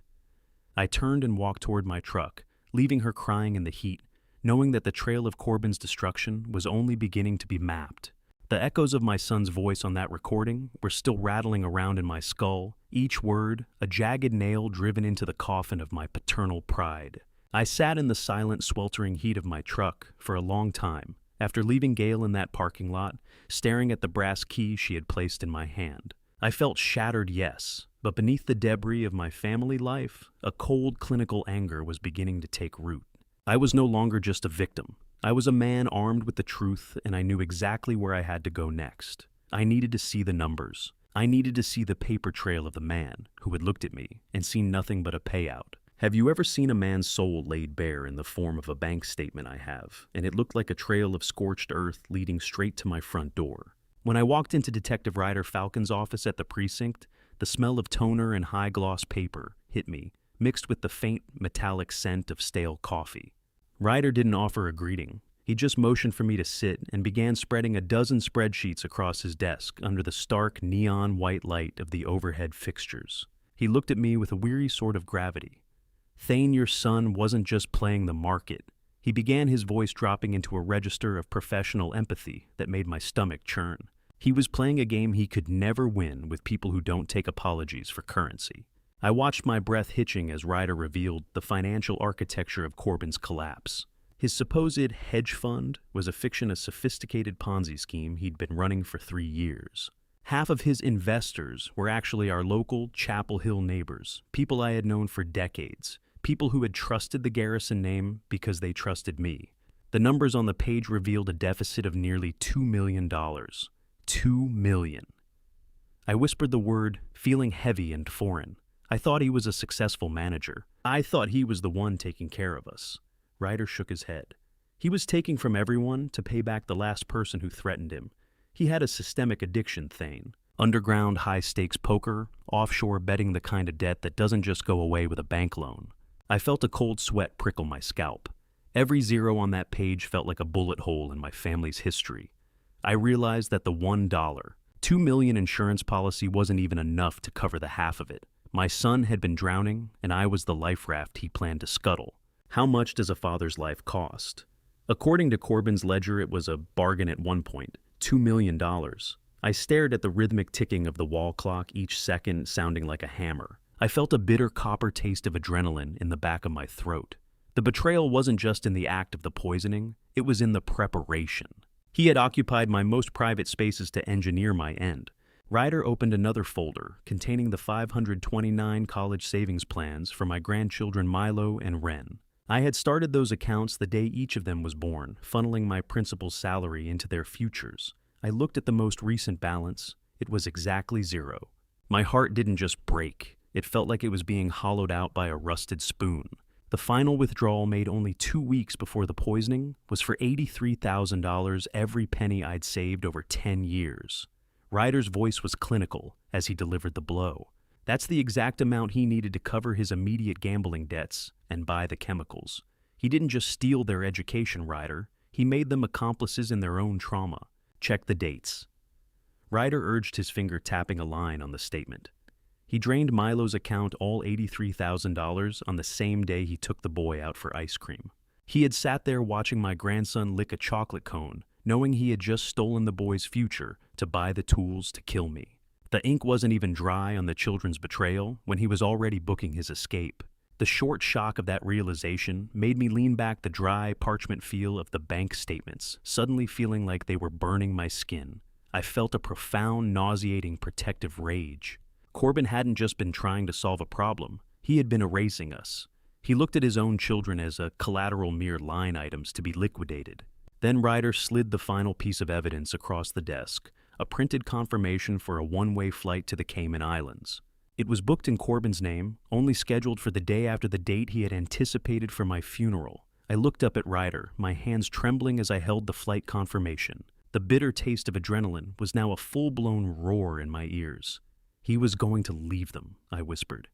I turned and walked toward my truck, leaving her crying in the heat, knowing that the trail of Corbin's destruction was only beginning to be mapped. The echoes of my son's voice on that recording were still rattling around in my skull, each word a jagged nail driven into the coffin of my paternal pride. I sat in the silent, sweltering heat of my truck for a long time, after leaving Gail in that parking lot, staring at the brass key she had placed in my hand. I felt shattered, yes, but beneath the debris of my family life, a cold, clinical anger was beginning to take root. I was no longer just a victim. I was a man armed with the truth, and I knew exactly where I had to go next. I needed to see the numbers. I needed to see the paper trail of the man who had looked at me and seen nothing but a payout. Have you ever seen a man's soul laid bare in the form of a bank statement? I have, and it looked like a trail of scorched earth leading straight to my front door. When I walked into Detective Ryder Falcon's office at the precinct, the smell of toner and high-gloss paper hit me, mixed with the faint, metallic scent of stale coffee. Ryder didn't offer a greeting. He just motioned for me to sit and began spreading a dozen spreadsheets across his desk under the stark neon white light of the overhead fixtures. He looked at me with a weary sort of gravity. "Thane, your son wasn't just playing the market." He began, his voice dropping into a register of professional empathy that made my stomach churn. "He was playing a game he could never win with people who don't take apologies for currency." I watched my breath hitching as Ryder revealed the financial architecture of Corbin's collapse. His supposed hedge fund was a sophisticated Ponzi scheme he'd been running for 3 years. Half of his investors were actually our local Chapel Hill neighbors, people I had known for decades, people who had trusted the Garrison name because they trusted me. The numbers on the page revealed a deficit of nearly $2 million. $2 million. I whispered the word, feeling heavy and foreign. I thought he was a successful manager. I thought he was the one taking care of us. Ryder shook his head. He was taking from everyone to pay back the last person who threatened him. He had a systemic addiction, Thane. Underground high-stakes poker, offshore betting, the kind of debt that doesn't just go away with a bank loan. I felt a cold sweat prickle my scalp. Every zero on that page felt like a bullet hole in my family's history. I realized that the $1, $2 million insurance policy wasn't even enough to cover the half of it. My son had been drowning, and I was the life raft he planned to scuttle. How much does a father's life cost? According to Corbin's ledger, it was a bargain at one point, $2 million. I stared at the rhythmic ticking of the wall clock, each second sounding like a hammer. I felt a bitter copper taste of adrenaline in the back of my throat. The betrayal wasn't just in the act of the poisoning, it was in the preparation. He had occupied my most private spaces to engineer my end. Ryder opened another folder containing the 529 college savings plans for my grandchildren Milo and Ren. I had started those accounts the day each of them was born, funneling my principal's salary into their futures. I looked at the most recent balance. It was exactly zero. My heart didn't just break. It felt like it was being hollowed out by a rusted spoon. The final withdrawal, made only 2 weeks before the poisoning, was for $83,000, every penny I'd saved over 10 years. Ryder's voice was clinical as he delivered the blow. That's the exact amount he needed to cover his immediate gambling debts and buy the chemicals. He didn't just steal their education, Ryder. He made them accomplices in their own trauma. Check the dates. Ryder urged, his finger tapping a line on the statement. He drained Milo's account all $83,000 on the same day he took the boy out for ice cream. He had sat there watching my grandson lick a chocolate cone, knowing he had just stolen the boy's future to buy the tools to kill me. The ink wasn't even dry on the children's betrayal when he was already booking his escape. The short shock of that realization made me lean back, the dry parchment feel of the bank statements suddenly feeling like they were burning my skin. I felt a profound, nauseating, protective rage. Corbin hadn't just been trying to solve a problem, he had been erasing us. He looked at his own children as a collateral, mere line items to be liquidated. Then Ryder slid the final piece of evidence across the desk, a printed confirmation for a one-way flight to the Cayman Islands. It was booked in Corbin's name, only scheduled for the day after the date he had anticipated for my funeral. I looked up at Ryder, my hands trembling as I held the flight confirmation. The bitter taste of adrenaline was now a full-blown roar in my ears. He was going to leave them, I whispered.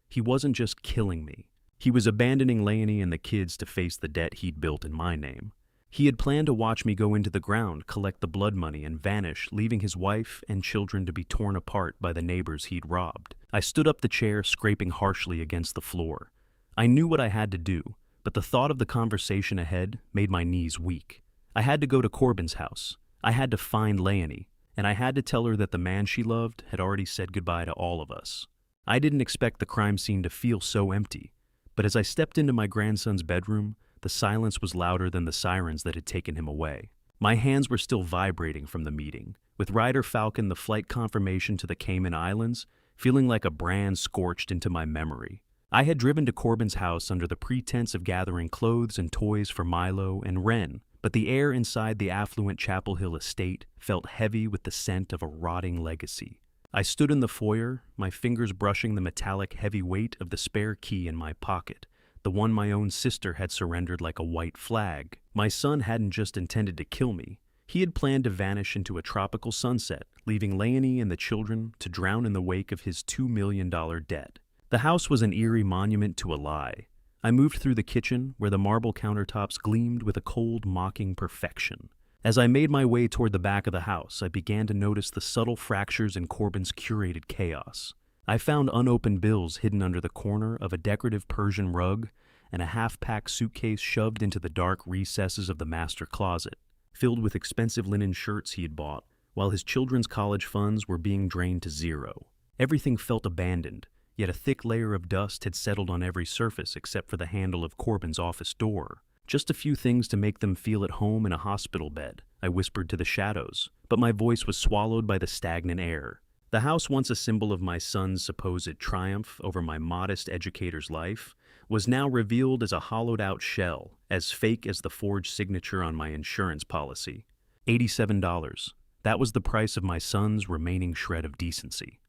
He wasn't just killing me. He was abandoning Leonie and the kids to face the debt he'd built in my name. He had planned to watch me go into the ground, collect the blood money, and vanish, leaving his wife and children to be torn apart by the neighbors he'd robbed. I stood up, the chair scraping harshly against the floor. I knew what I had to do, but the thought of the conversation ahead made my knees weak. I had to go to Corbin's house. I had to find Leonie, and I had to tell her that the man she loved had already said goodbye to all of us. I didn't expect the crime scene to feel so empty, but as I stepped into my grandson's bedroom, the silence was louder than the sirens that had taken him away. My hands were still vibrating from the meeting, with Ryder Falcon, the flight confirmation to the Cayman Islands, feeling like a brand scorched into my memory. I had driven to Corbin's house under the pretense of gathering clothes and toys for Milo and Ren, but the air inside the affluent Chapel Hill estate felt heavy with the scent of a rotting legacy. I stood in the foyer, my fingers brushing the metallic heavy weight of the spare key in my pocket, the one my own sister had surrendered like a white flag. My son hadn't just intended to kill me. He had planned to vanish into a tropical sunset, leaving Leonie and the children to drown in the wake of his $2 million debt. The house was an eerie monument to a lie. I moved through the kitchen, where the marble countertops gleamed with a cold, mocking perfection. As I made my way toward the back of the house, I began to notice the subtle fractures in Corbin's curated chaos. I found unopened bills hidden under the corner of a decorative Persian rug and a half-packed suitcase shoved into the dark recesses of the master closet, filled with expensive linen shirts he had bought, while his children's college funds were being drained to zero. Everything felt abandoned, yet a thick layer of dust had settled on every surface except for the handle of Corbin's office door. Just a few things to make them feel at home in a hospital bed, I whispered to the shadows, but my voice was swallowed by the stagnant air. The house, once a symbol of my son's supposed triumph over my modest educator's life, was now revealed as a hollowed-out shell, as fake as the forged signature on my insurance policy. $87. That was the price of my son's remaining shred of decency.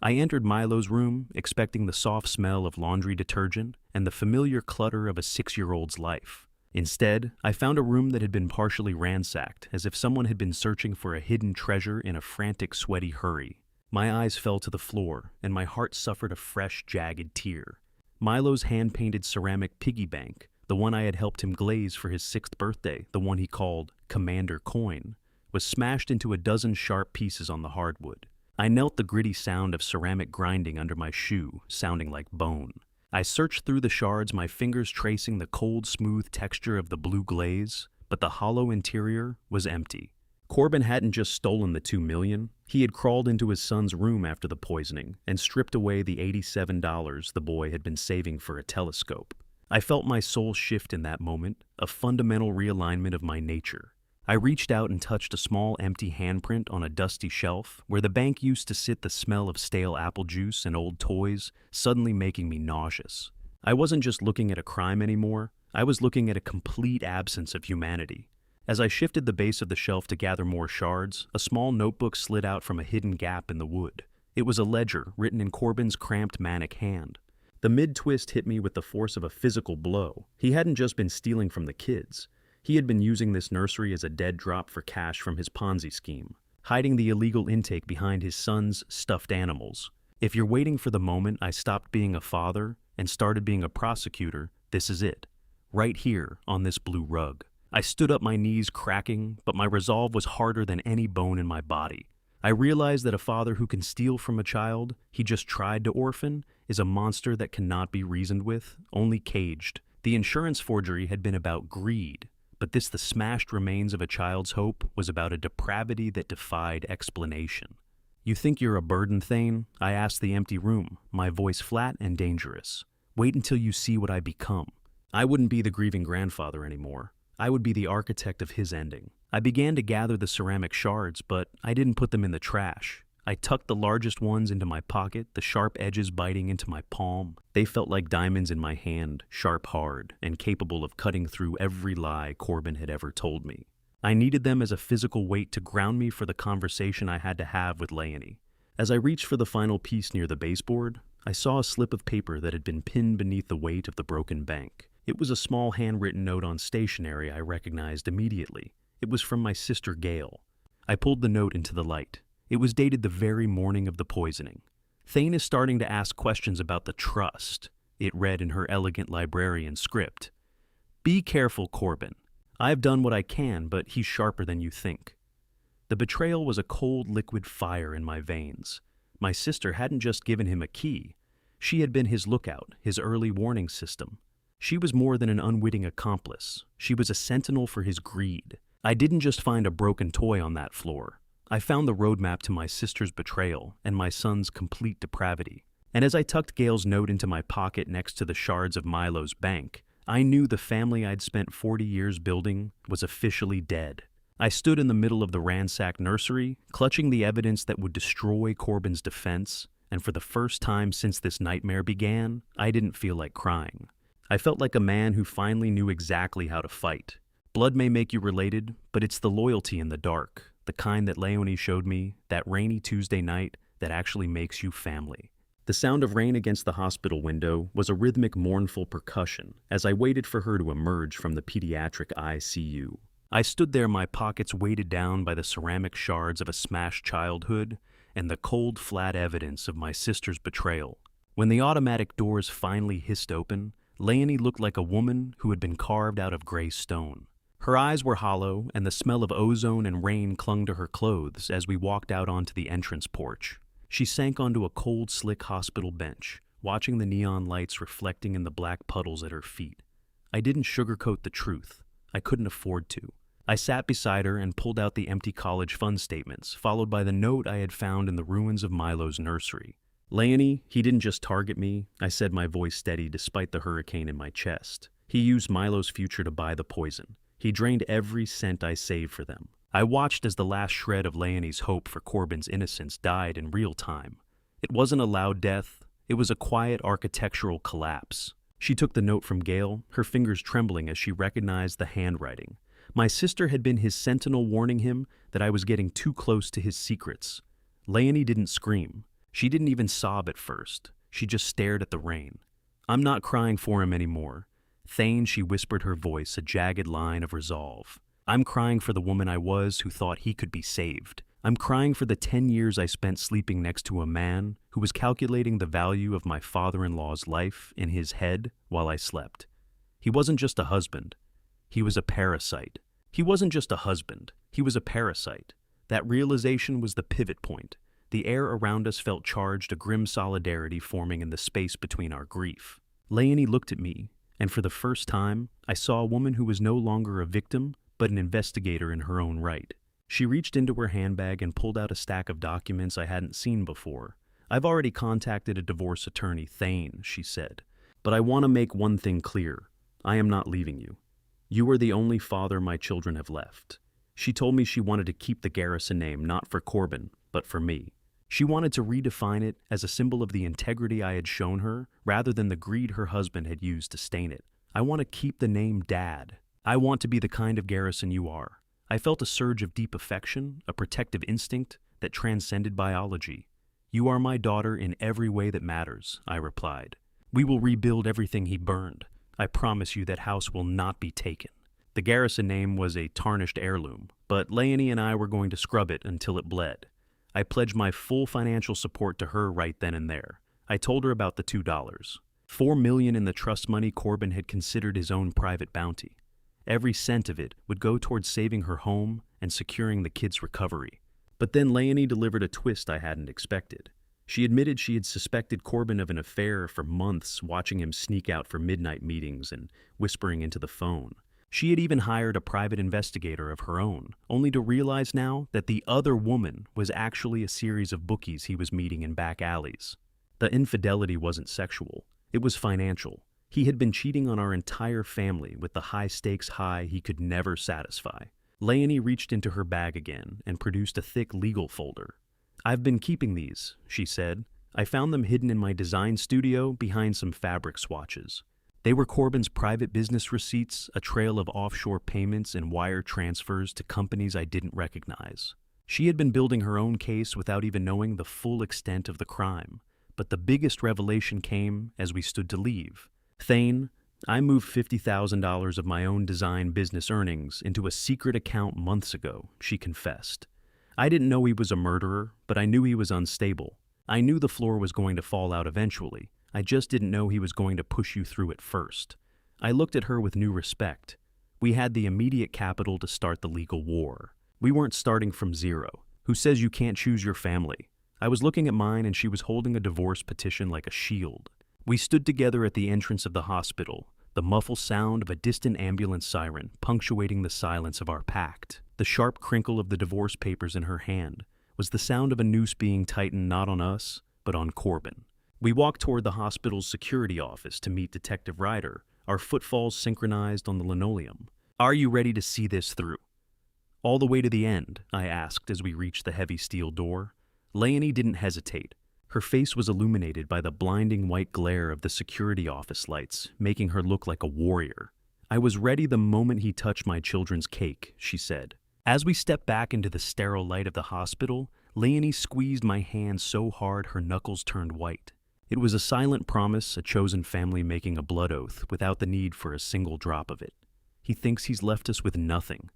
I entered Milo's room, expecting the soft smell of laundry detergent and the familiar clutter of a 6-year-old's life. Instead, I found a room that had been partially ransacked, as if someone had been searching for a hidden treasure in a frantic, sweaty hurry. My eyes fell to the floor, and my heart suffered a fresh, jagged tear. Milo's hand-painted ceramic piggy bank, the one I had helped him glaze for his 6th birthday, the one he called Commander Coin, was smashed into a dozen sharp pieces on the hardwood. I knelt, the gritty sound of ceramic grinding under my shoe, sounding like bone. I searched through the shards, my fingers tracing the cold, smooth texture of the blue glaze, but the hollow interior was empty. Corbin hadn't just stolen the $2 million. He had crawled into his son's room after the poisoning and stripped away the $87 the boy had been saving for a telescope. I felt my soul shift in that moment, a fundamental realignment of my nature. I reached out and touched a small empty handprint on a dusty shelf where the bank used to sit, the smell of stale apple juice and old toys suddenly making me nauseous. I wasn't just looking at a crime anymore, I was looking at a complete absence of humanity. As I shifted the base of the shelf to gather more shards, a small notebook slid out from a hidden gap in the wood. It was a ledger written in Corbin's cramped, manic hand. The mid-twist hit me with the force of a physical blow. He hadn't just been stealing from the kids. He had been using this nursery as a dead drop for cash from his Ponzi scheme, hiding the illegal intake behind his son's stuffed animals. If you're waiting for the moment I stopped being a father and started being a prosecutor, this is it. Right here on this blue rug. I stood up, my knees cracking, but my resolve was harder than any bone in my body. I realized that a father who can steal from a child he just tried to orphan is a monster that cannot be reasoned with, only caged. The insurance forgery had been about greed, but this, the smashed remains of a child's hope, was about a depravity that defied explanation. "You think you're a burden, Thane?" I asked the empty room, my voice flat and dangerous. "Wait until you see what I become." I wouldn't be the grieving grandfather anymore. I would be the architect of his ending. I began to gather the ceramic shards, but I didn't put them in the trash. I tucked the largest ones into my pocket, the sharp edges biting into my palm. They felt like diamonds in my hand, sharp, hard, and capable of cutting through every lie Corbin had ever told me. I needed them as a physical weight to ground me for the conversation I had to have with Leonie. As I reached for the final piece near the baseboard, I saw a slip of paper that had been pinned beneath the weight of the broken bank. It was a small handwritten note on stationery I recognized immediately. It was from my sister Gail. I pulled the note into the light. It was dated the very morning of the poisoning. "Thane is starting to ask questions about the trust," it read in her elegant librarian script. "Be careful, Corbin. I've done what I can, but he's sharper than you think." The betrayal was a cold liquid fire in my veins. My sister hadn't just given him a key. She had been his lookout, his early warning system. She was more than an unwitting accomplice. She was a sentinel for his greed. I didn't just find a broken toy on that floor. I found the roadmap to my sister's betrayal and my son's complete depravity. And as I tucked Gail's note into my pocket next to the shards of Milo's bank, I knew the family I'd spent 40 years building was officially dead. I stood in the middle of the ransacked nursery, clutching the evidence that would destroy Corbin's defense, and for the first time since this nightmare began, I didn't feel like crying. I felt like a man who finally knew exactly how to fight. Blood may make you related, but it's the loyalty in the dark, the kind that Leonie showed me that rainy Tuesday night, that actually makes you family. The sound of rain against the hospital window was a rhythmic, mournful percussion as I waited for her to emerge from the pediatric ICU. I stood there, my pockets weighted down by the ceramic shards of a smashed childhood and the cold, flat evidence of my sister's betrayal. When the automatic doors finally hissed open, Leonie looked like a woman who had been carved out of gray stone. Her eyes were hollow, and the smell of ozone and rain clung to her clothes as we walked out onto the entrance porch. She sank onto a cold, slick hospital bench, watching the neon lights reflecting in the black puddles at her feet. I didn't sugarcoat the truth. I couldn't afford to. I sat beside her and pulled out the empty college fund statements, followed by the note I had found in the ruins of Milo's nursery. "Leonie, he didn't just target me," I said, my voice steady despite the hurricane in my chest. "He used Milo's future to buy the poison. He drained every cent I saved for them." I watched as the last shred of Leonie's hope for Corbin's innocence died in real time. It wasn't a loud death. It was a quiet architectural collapse. She took the note from Gail, her fingers trembling as she recognized the handwriting. My sister had been his sentinel, warning him that I was getting too close to his secrets. Leonie didn't scream. She didn't even sob at first. She just stared at the rain. "I'm not crying for him anymore. Thane," she whispered, her voice a jagged line of resolve. "I'm crying for the woman I was who thought he could be saved. I'm crying for the 10 years I spent sleeping next to a man who was calculating the value of my father-in-law's life in his head while I slept. He wasn't just a husband. He was a parasite. He wasn't just a husband. He was a parasite. That realization was the pivot point. The air around us felt charged, a grim solidarity forming in the space between our grief. Leonie looked at me, and for the first time, I saw a woman who was no longer a victim, but an investigator in her own right. She reached into her handbag and pulled out a stack of documents I hadn't seen before. "I've already contacted a divorce attorney, Thane," she said. "But I want to make one thing clear. I am not leaving you. You are the only father my children have left." She told me she wanted to keep the Garrison name, not for Corbin, but for me. She wanted to redefine it as a symbol of the integrity I had shown her, rather than the greed her husband had used to stain it. "I want to keep the name Dad. I want to be the kind of Garrison you are." I felt a surge of deep affection, a protective instinct that transcended biology. "You are my daughter in every way that matters," I replied. We will rebuild everything he burned. I promise you that house will not be taken. The garrison name was a tarnished heirloom, but Leonie and I were going to scrub it until it bled. I pledged my full financial support to her right then and there. I told her about the $2. $4 million in the trust money Corbin had considered his own private bounty. Every cent of it would go towards saving her home and securing the kids' recovery. But then Leonie delivered a twist I hadn't expected. She admitted she had suspected Corbin of an affair for months, watching him sneak out for midnight meetings and whispering into the phone. She had even hired a private investigator of her own, only to realize now that the other woman was actually a series of bookies he was meeting in back alleys. The infidelity wasn't sexual, it was financial. He had been cheating on our entire family with the high-stakes high he could never satisfy. Leonie reached into her bag again and produced a thick legal folder. "I've been keeping these," she said. "I found them hidden in my design studio behind some fabric swatches. They were Corbin's private business receipts, a trail of offshore payments and wire transfers to companies I didn't recognize." She had been building her own case without even knowing the full extent of the crime. But the biggest revelation came as we stood to leave. "Thane, I moved $50,000 of my own design business earnings into a secret account months ago," she confessed. "I didn't know he was a murderer, but I knew he was unstable. I knew the floor was going to fall out eventually. I just didn't know he was going to push you through it first." I looked at her with new respect. We had the immediate capital to start the legal war. We weren't starting from zero. Who says you can't choose your family? I was looking at mine and she was holding a divorce petition like a shield. We stood together at the entrance of the hospital, the muffled sound of a distant ambulance siren punctuating the silence of our pact. The sharp crinkle of the divorce papers in her hand was the sound of a noose being tightened not on us, but on Corbin. We walked toward the hospital's security office to meet Detective Ryder, our footfalls synchronized on the linoleum. "Are you ready to see this through?" "All the way to the end?" I asked as we reached the heavy steel door. Leonie didn't hesitate. Her face was illuminated by the blinding white glare of the security office lights, making her look like a warrior. "I was ready the moment he touched my children's cake," she said. As we stepped back into the sterile light of the hospital, Leonie squeezed my hand so hard her knuckles turned white. It was a silent promise, a chosen family making a blood oath without the need for a single drop of it. "He thinks he's left us with nothing.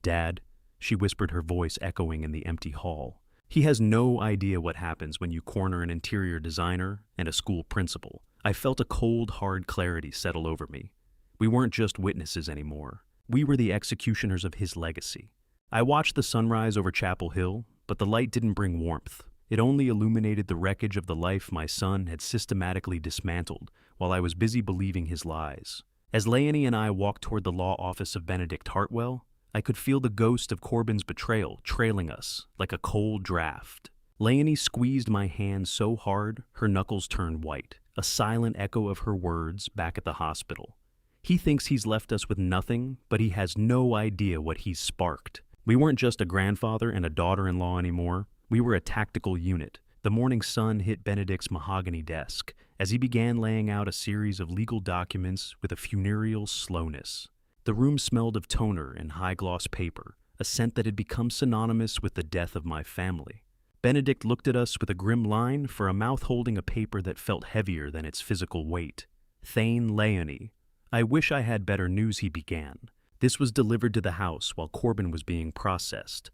Dad," she whispered, her voice echoing in the empty hall. "He has no idea what happens when you corner an interior designer and a school principal." I felt a cold, hard clarity settle over me. We weren't just witnesses anymore. We were the executioners of his legacy. I watched the sunrise over Chapel Hill, but the light didn't bring warmth. It only illuminated the wreckage of the life my son had systematically dismantled while I was busy believing his lies. As Leonie and I walked toward the law office of Benedict Hartwell, I could feel the ghost of Corbin's betrayal trailing us like a cold draft. Leonie squeezed my hand so hard her knuckles turned white, a silent echo of her words back at the hospital. "He thinks he's left us with nothing, but he has no idea what he's sparked." We weren't just a grandfather and a daughter-in-law anymore. We were a tactical unit. The morning sun hit Benedict's mahogany desk as he began laying out a series of legal documents with a funereal slowness. The room smelled of toner and high-gloss paper, a scent that had become synonymous with the death of my family. Benedict looked at us with a grim line for a mouth holding a paper that felt heavier than its physical weight. "Thane Leonie. I wish I had better news," he began. This was delivered to the house while Corbin was being processed.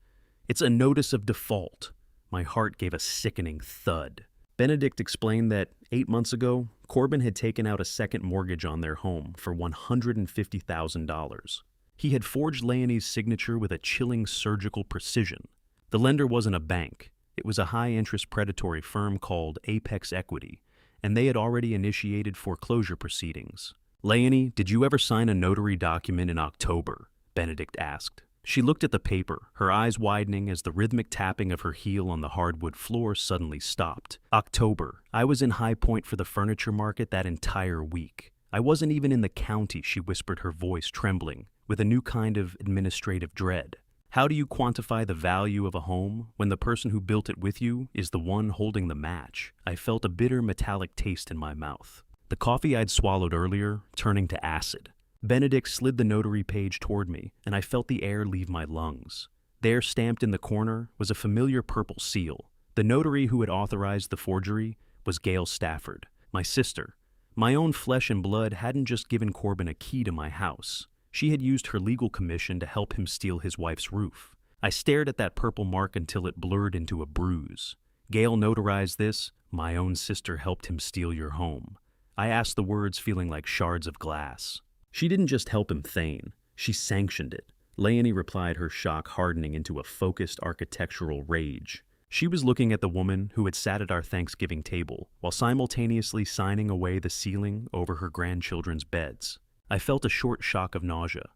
"It's a notice of default." My heart gave a sickening thud. Benedict explained that 8 months ago, Corbin had taken out a second mortgage on their home for $150,000. He had forged Leonie's signature with a chilling surgical precision. The lender wasn't a bank. It was a high-interest predatory firm called Apex Equity, and they had already initiated foreclosure proceedings. "Leonie, did you ever sign a notary document in October?" Benedict asked. She looked at the paper, her eyes widening as the rhythmic tapping of her heel on the hardwood floor suddenly stopped. "October. I was in High Point for the furniture market that entire week. I wasn't even in the county," she whispered, her voice trembling with a new kind of administrative dread. "How do you quantify the value of a home when the person who built it with you is the one holding the match?" I felt a bitter metallic taste in my mouth. The coffee I'd swallowed earlier turning to acid. Benedict slid the notary page toward me, and I felt the air leave my lungs. There, stamped in the corner, was a familiar purple seal. The notary who had authorized the forgery was Gail Stafford, my sister, My own flesh and blood hadn't just given Corbin a key to my house. She had used her legal commission to help him steal his wife's roof. I stared at that purple mark until it blurred into a bruise. Gail notarized this. My own sister helped him steal your home. I asked the words feeling like shards of glass. She didn't just help him, Thane. She sanctioned it. Leonie replied, her shock hardening into a focused architectural rage. She was looking at the woman who had sat at our Thanksgiving table, while simultaneously signing away the ceiling over her grandchildren's beds. I felt a short shock of nausea.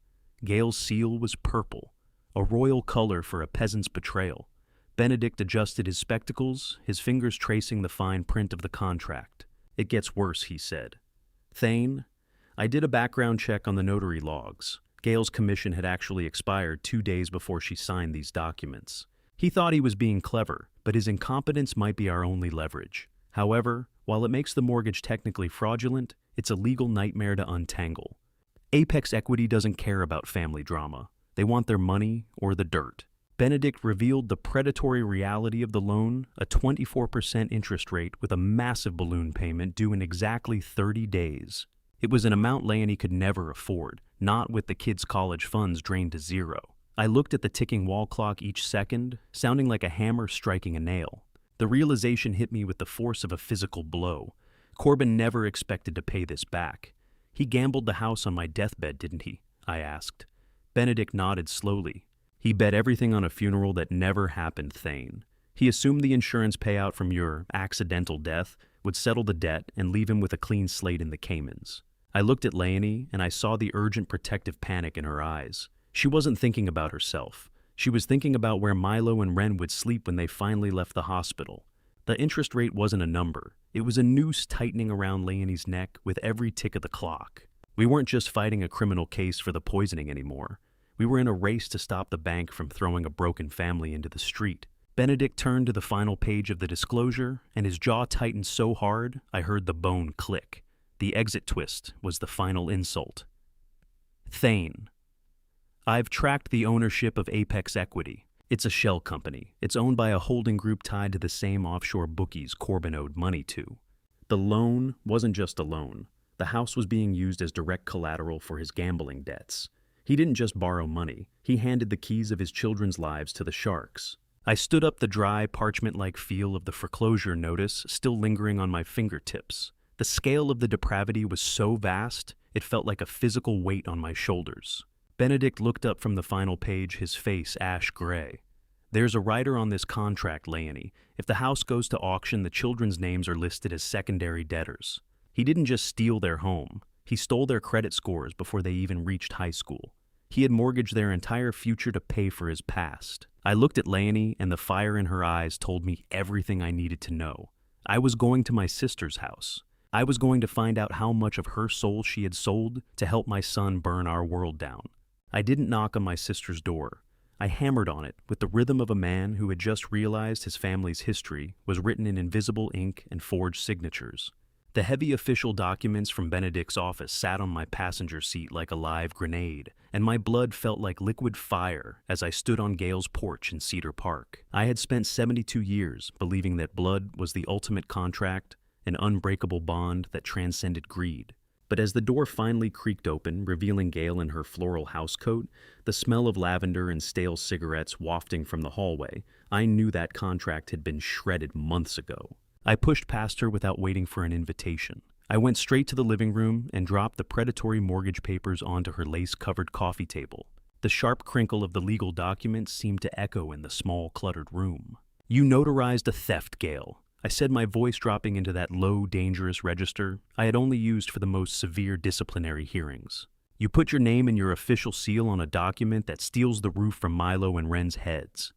Gail's seal was purple, a royal color for a peasant's betrayal. Benedict adjusted his spectacles, his fingers tracing the fine print of the contract. It gets worse, he said. Thane, I did a background check on the notary logs. Gail's commission had actually expired 2 days before she signed these documents. He thought he was being clever, but his incompetence might be our only leverage. However, while it makes the mortgage technically fraudulent, it's a legal nightmare to untangle. Apex Equity doesn't care about family drama. They want their money or the dirt. Benedict revealed the predatory reality of the loan, a 24% interest rate with a massive balloon payment due in exactly 30 days. It was an amount Leonie could never afford, not with the kids' college funds drained to zero. I looked at the ticking wall clock each second, sounding like a hammer striking a nail. The realization hit me with the force of a physical blow. Corbin never expected to pay this back. He gambled the house on my deathbed, didn't he? I asked. Benedict nodded slowly. He bet everything on a funeral that never happened, Thane. He assumed the insurance payout from your accidental death would settle the debt and leave him with a clean slate in the Caymans. I looked at Leonie, and I saw the urgent protective panic in her eyes. She wasn't thinking about herself. She was thinking about where Milo and Ren would sleep when they finally left the hospital. The interest rate wasn't a number. It was a noose tightening around Leonie's neck with every tick of the clock. We weren't just fighting a criminal case for the poisoning anymore. We were in a race to stop the bank from throwing a broken family into the street. Benedict turned to the final page of the disclosure, and his jaw tightened so hard I heard the bone click. The exit twist was the final insult. Thane. I've tracked the ownership of Apex Equity. It's a shell company. It's owned by a holding group tied to the same offshore bookies Corbin owed money to. The loan wasn't just a loan. The house was being used as direct collateral for his gambling debts. He didn't just borrow money. He handed the keys of his children's lives to the sharks. I stood up, the dry, parchment-like feel of the foreclosure notice still lingering on my fingertips. The scale of the depravity was so vast, it felt like a physical weight on my shoulders. Benedict looked up from the final page, his face ash gray. There's a rider on this contract, Leonie. If the house goes to auction, the children's names are listed as secondary debtors. He didn't just steal their home. He stole their credit scores before they even reached high school. He had mortgaged their entire future to pay for his past. I looked at Leonie, and the fire in her eyes told me everything I needed to know. I was going to my sister's house. I was going to find out how much of her soul she had sold to help my son burn our world down. I didn't knock on my sister's door. I hammered on it with the rhythm of a man who had just realized his family's history was written in invisible ink and forged signatures. The heavy official documents from Benedict's office sat on my passenger seat like a live grenade, and my blood felt like liquid fire as I stood on Gail's porch in Cedar Park. I had spent 72 years believing that blood was the ultimate contract, an unbreakable bond that transcended greed. But as the door finally creaked open, revealing Gail in her floral housecoat, the smell of lavender and stale cigarettes wafting from the hallway, I knew that contract had been shredded months ago. I pushed past her without waiting for an invitation. I went straight to the living room and dropped the predatory mortgage papers onto her lace-covered coffee table. The sharp crinkle of the legal documents seemed to echo in the small, cluttered room. You notarized a theft, Gail. I said, my voice dropping into that low, dangerous register I had only used for the most severe disciplinary hearings. You put your name and your official seal on a document that steals the roof from Milo and Ren's heads.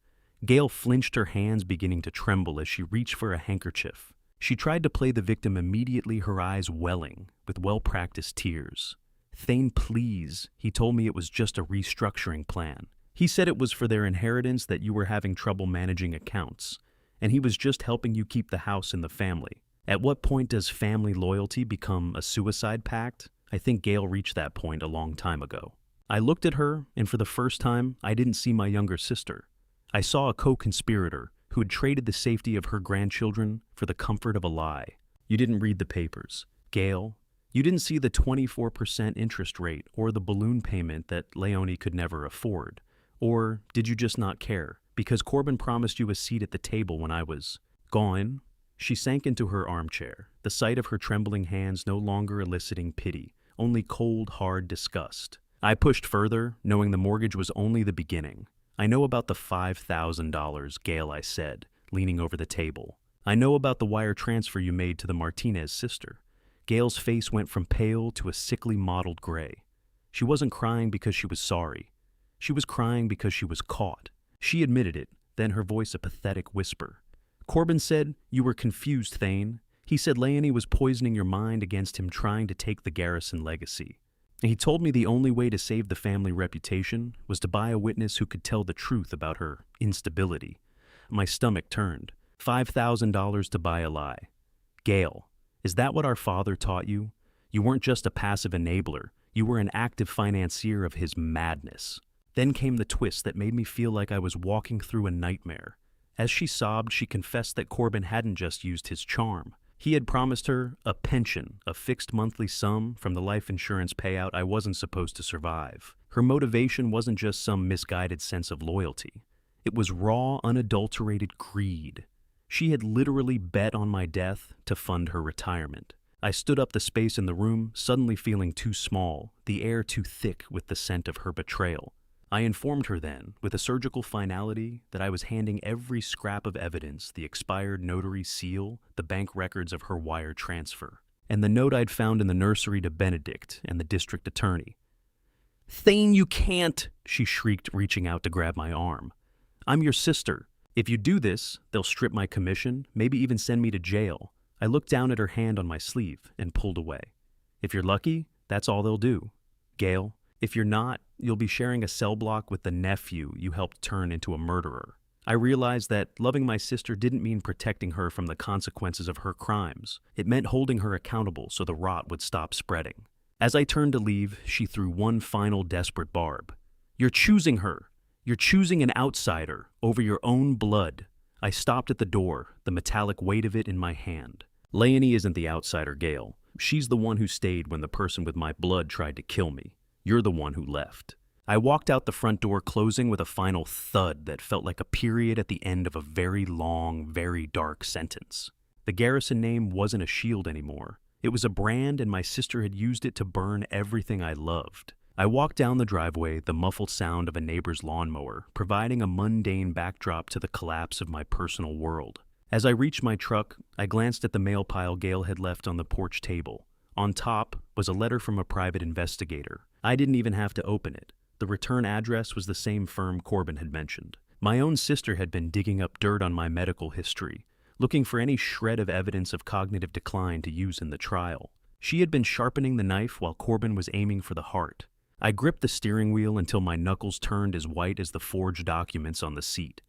Gail flinched, her hands beginning to tremble as she reached for a handkerchief. She tried to play the victim immediately, her eyes welling with well-practiced tears. Thane, please. He told me it was just a restructuring plan. He said it was for their inheritance, that you were having trouble managing accounts, and he was just helping you keep the house in the family. At what point does family loyalty become a suicide pact? I think Gail reached that point a long time ago. I looked at her, and for the first time, I didn't see my younger sister. I saw a co-conspirator who had traded the safety of her grandchildren for the comfort of a lie. You didn't read the papers. Gail, You didn't see the 24% interest rate or the balloon payment that Leonie could never afford. Or did you just not care? Because Corbin promised you a seat at the table when I was gone. She sank into her armchair, the sight of her trembling hands no longer eliciting pity, only cold, hard disgust. I pushed further, knowing the mortgage was only the beginning. I know about the $5,000, Gail, I said, leaning over the table. I know about the wire transfer you made to the Martinez sister. Gail's face went from pale to a sickly mottled gray. She wasn't crying because she was sorry. She was crying because she was caught. She admitted it, then her voice a pathetic whisper. Corbin said, "You were confused, Thane. He said Leonie was poisoning your mind against him trying to take the Garrison legacy. And he told me the only way to save the family reputation was to buy a witness who could tell the truth about her instability." My stomach turned. $5,000 to buy a lie. Gail, is that what our father taught you? You weren't just a passive enabler. You were an active financier of his madness. Then came the twist that made me feel like I was walking through a nightmare. As she sobbed, she confessed that Corbin hadn't just used his charm. He had promised her a pension, a fixed monthly sum from the life insurance payout I wasn't supposed to survive. Her motivation wasn't just some misguided sense of loyalty. It was raw, unadulterated greed. She had literally bet on my death to fund her retirement. I stood up the space in the room, suddenly feeling too small, the air too thick with the scent of her betrayal. I informed her then, with a surgical finality, that I was handing every scrap of evidence, the expired notary seal, the bank records of her wire transfer, and the note I'd found in the nursery to Benedict and the district attorney. "Thane, you can't!" she shrieked, reaching out to grab my arm. "I'm your sister. If you do this, they'll strip my commission, maybe even send me to jail." I looked down at her hand on my sleeve and pulled away. "If you're lucky, that's all they'll do. Gail, if you're not, you'll be sharing a cell block with the nephew you helped turn into a murderer." I realized that loving my sister didn't mean protecting her from the consequences of her crimes. It meant holding her accountable so the rot would stop spreading. As I turned to leave, she threw one final desperate barb. "You're choosing her. You're choosing an outsider over your own blood." I stopped at the door, the metallic weight of it in my hand. "Leonie isn't the outsider, Gail. She's the one who stayed when the person with my blood tried to kill me. You're the one who left." I walked out the front door, closing with a final thud that felt like a period at the end of a very long, very dark sentence. The Garrison name wasn't a shield anymore. It was a brand, and my sister had used it to burn everything I loved. I walked down the driveway, the muffled sound of a neighbor's lawnmower, providing a mundane backdrop to the collapse of my personal world. As I reached my truck, I glanced at the mail pile Gail had left on the porch table. On top was a letter from a private investigator. I didn't even have to open it. The return address was the same firm Corbin had mentioned. My own sister had been digging up dirt on my medical history, looking for any shred of evidence of cognitive decline to use in the trial. She had been sharpening the knife while Corbin was aiming for the heart. I gripped the steering wheel until my knuckles turned as white as the forged documents on the seat.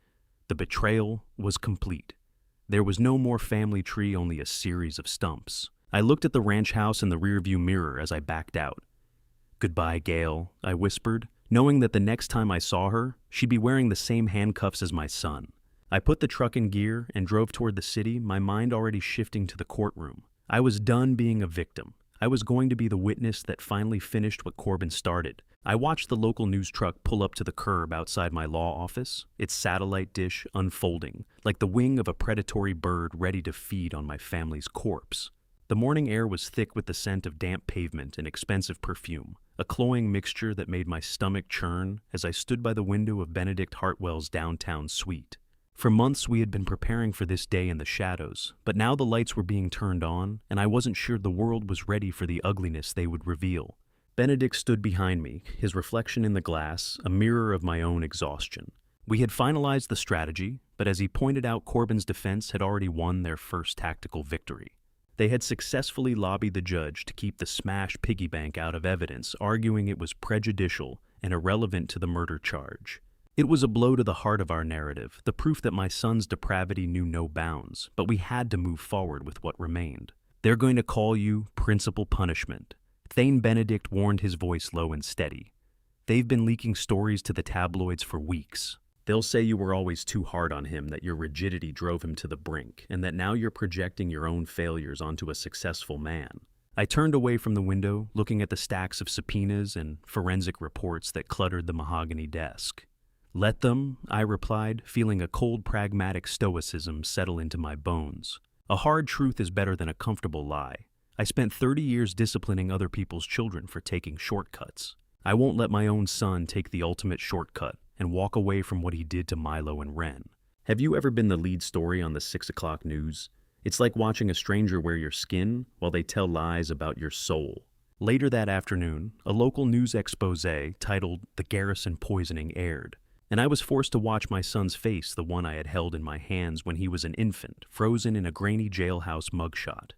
The betrayal was complete. There was no more family tree, only a series of stumps. I looked at the ranch house in the rearview mirror as I backed out. "Goodbye, Gail," I whispered, knowing that the next time I saw her, she'd be wearing the same handcuffs as my son. I put the truck in gear and drove toward the city, my mind already shifting to the courtroom. I was done being a victim. I was going to be the witness that finally finished what Corbin started. I watched the local news truck pull up to the curb outside my law office, its satellite dish unfolding, like the wing of a predatory bird ready to feed on my family's corpse. The morning air was thick with the scent of damp pavement and expensive perfume, a cloying mixture that made my stomach churn as I stood by the window of Benedict Hartwell's downtown suite. For months we had been preparing for this day in the shadows, but now the lights were being turned on, and I wasn't sure the world was ready for the ugliness they would reveal. Benedict stood behind me, his reflection in the glass, a mirror of my own exhaustion. We had finalized the strategy, but as he pointed out, Corbin's defense had already won their first tactical victory. They had successfully lobbied the judge to keep the smash piggy bank out of evidence, arguing it was prejudicial and irrelevant to the murder charge. It was a blow to the heart of our narrative, the proof that my son's depravity knew no bounds, but we had to move forward with what remained. "They're going to call you principal punishment." Thane Benedict warned, his voice low and steady. "They've been leaking stories to the tabloids for weeks. They'll say you were always too hard on him, that your rigidity drove him to the brink, and that now you're projecting your own failures onto a successful man." I turned away from the window, looking at the stacks of subpoenas and forensic reports that cluttered the mahogany desk. Let them, I replied, feeling a cold pragmatic stoicism settle into my bones. A hard truth is better than a comfortable lie. I spent 30 years disciplining other people's children for taking shortcuts. I won't let my own son take the ultimate shortcut and walk away from what he did to Milo and Ren. Have you ever been the lead story on the 6 o'clock news? It's like watching a stranger wear your skin while they tell lies about your soul. Later that afternoon, a local news expose titled "The Garrison Poisoning" aired, and I was forced to watch my son's face, the one I had held in my hands when he was an infant, frozen in a grainy jailhouse mugshot.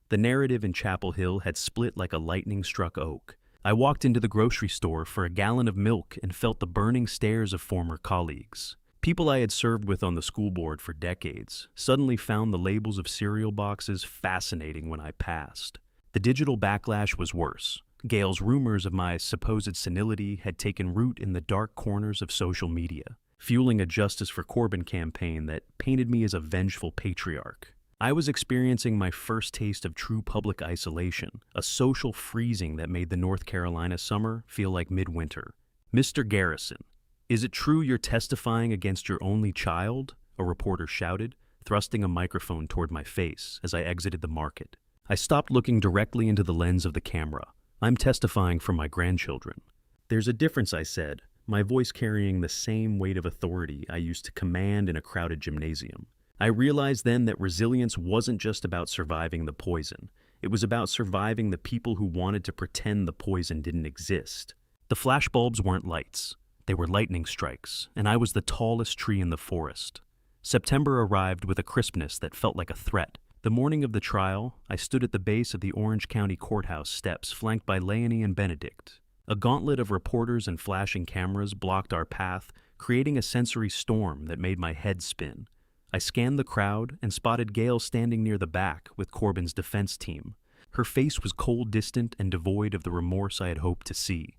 The narrative in Chapel Hill had split like a lightning-struck oak. I walked into the grocery store for a gallon of milk and felt the burning stares of former colleagues. People I had served with on the school board for decades suddenly found the labels of cereal boxes fascinating when I passed. The digital backlash was worse. Gail's rumors of my supposed senility had taken root in the dark corners of social media, fueling a Justice for Corbyn campaign that painted me as a vengeful patriarch. I was experiencing my first taste of true public isolation, a social freezing that made the North Carolina summer feel like midwinter. "Mr. Garrison, is it true you're testifying against your only child?" a reporter shouted, thrusting a microphone toward my face as I exited the market. I stopped looking directly into the lens of the camera. "I'm testifying for my grandchildren." "There's a difference," I said, my voice carrying the same weight of authority I used to command in a crowded gymnasium. I realized then that resilience wasn't just about surviving the poison. It was about surviving the people who wanted to pretend the poison didn't exist. The flashbulbs weren't lights. They were lightning strikes, and I was the tallest tree in the forest. September arrived with a crispness that felt like a threat. The morning of the trial, I stood at the base of the Orange County Courthouse steps flanked by Leonie and Benedict. A gauntlet of reporters and flashing cameras blocked our path, creating a sensory storm that made my head spin. I scanned the crowd and spotted Gail standing near the back with Corbyn's defense team. Her face was cold, distant, and devoid of the remorse I had hoped to see.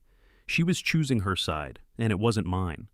She was choosing her side, and it wasn't mine.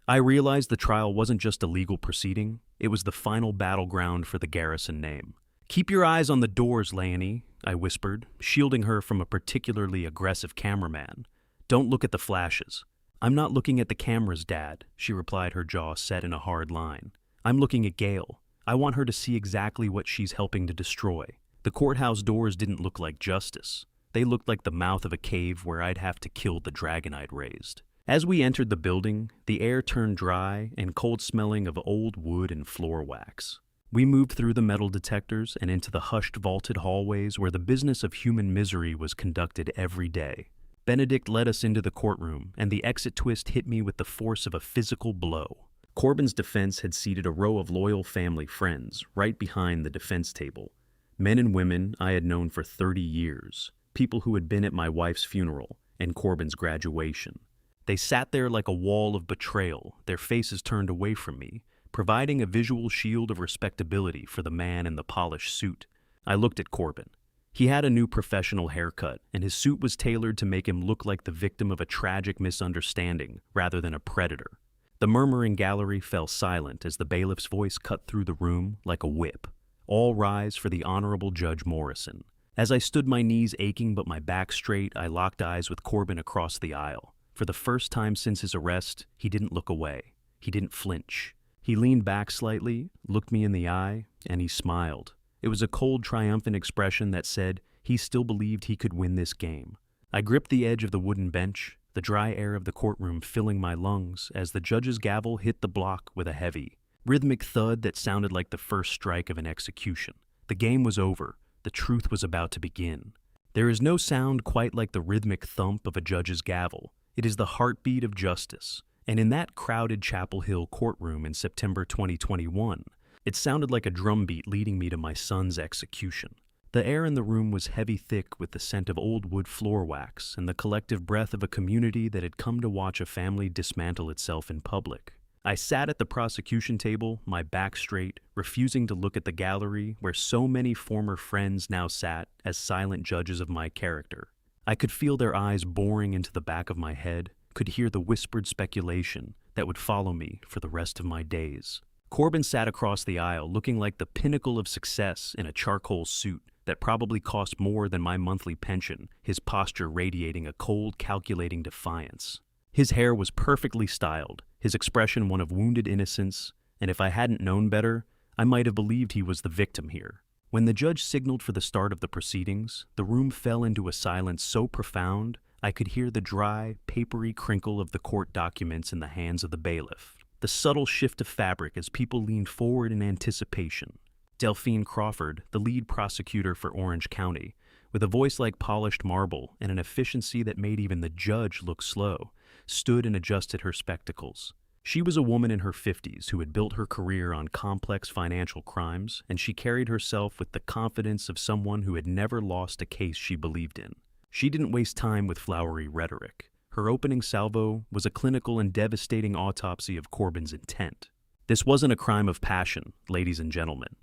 I realized the trial wasn't just a legal proceeding, it was the final battleground for the Garrison name. "Keep your eyes on the doors, Leonie," I whispered, shielding her from a particularly aggressive cameraman. "Don't look at the flashes." "I'm not looking at the cameras, Dad," she replied, her jaw set in a hard line. "I'm looking at Gail. I want her to see exactly what she's helping to destroy." The courthouse doors didn't look like justice. They looked like the mouth of a cave where I'd have to kill the dragon I'd raised. As we entered the building, the air turned dry and cold-smelling of old wood and floor wax. We moved through the metal detectors and into the hushed vaulted hallways where the business of human misery was conducted every day. Benedict led us into the courtroom, and the exit twist hit me with the force of a physical blow. Corbyn's defense had seated a row of loyal family friends right behind the defense table. Men and women I had known for 30 years, people who had been at my wife's funeral and Corbyn's graduation. They sat there like a wall of betrayal, their faces turned away from me, providing a visual shield of respectability for the man in the polished suit. I looked at Corbyn. He had a new professional haircut, and his suit was tailored to make him look like the victim of a tragic misunderstanding rather than a predator. The murmuring gallery fell silent as the bailiff's voice cut through the room like a whip. "All rise for the Honorable Judge Morrison." As I stood, my knees aching but my back straight, I locked eyes with Corbyn across the aisle. For the first time since his arrest, he didn't look away. He didn't flinch. He leaned back slightly, looked me in the eye, and he smiled. It was a cold, triumphant expression that said he still believed he could win this game. I gripped the edge of the wooden bench, the dry air of the courtroom filling my lungs as the judge's gavel hit the block with a heavy, rhythmic thud that sounded like the first strike of an execution. The game was over. The truth was about to begin. There is no sound quite like the rhythmic thump of a judge's gavel. It is the heartbeat of justice. And in that crowded Chapel Hill courtroom in September 2021, it sounded like a drumbeat leading me to my son's execution. The air in the room was heavy thick with the scent of old wood floor wax and the collective breath of a community that had come to watch a family dismantle itself in public. I sat at the prosecution table, my back straight, refusing to look at the gallery where so many former friends now sat as silent judges of my character. I could feel their eyes boring into the back of my head, could hear the whispered speculation that would follow me for the rest of my days. Corbyn sat across the aisle looking like the pinnacle of success in a charcoal suit, that probably cost more than my monthly pension, his posture radiating a cold, calculating defiance. His hair was perfectly styled, his expression one of wounded innocence, and if I hadn't known better, I might have believed he was the victim here. When the judge signaled for the start of the proceedings, the room fell into a silence so profound I could hear the dry, papery crinkle of the court documents in the hands of the bailiff, the subtle shift of fabric as people leaned forward in anticipation. Delphine Crawford, the lead prosecutor for Orange County, with a voice like polished marble and an efficiency that made even the judge look slow, stood and adjusted her spectacles. She was a woman in her 50s who had built her career on complex financial crimes, and she carried herself with the confidence of someone who had never lost a case she believed in. She didn't waste time with flowery rhetoric. Her opening salvo was a clinical and devastating autopsy of Corbin's intent. This wasn't a crime of passion, ladies and gentlemen.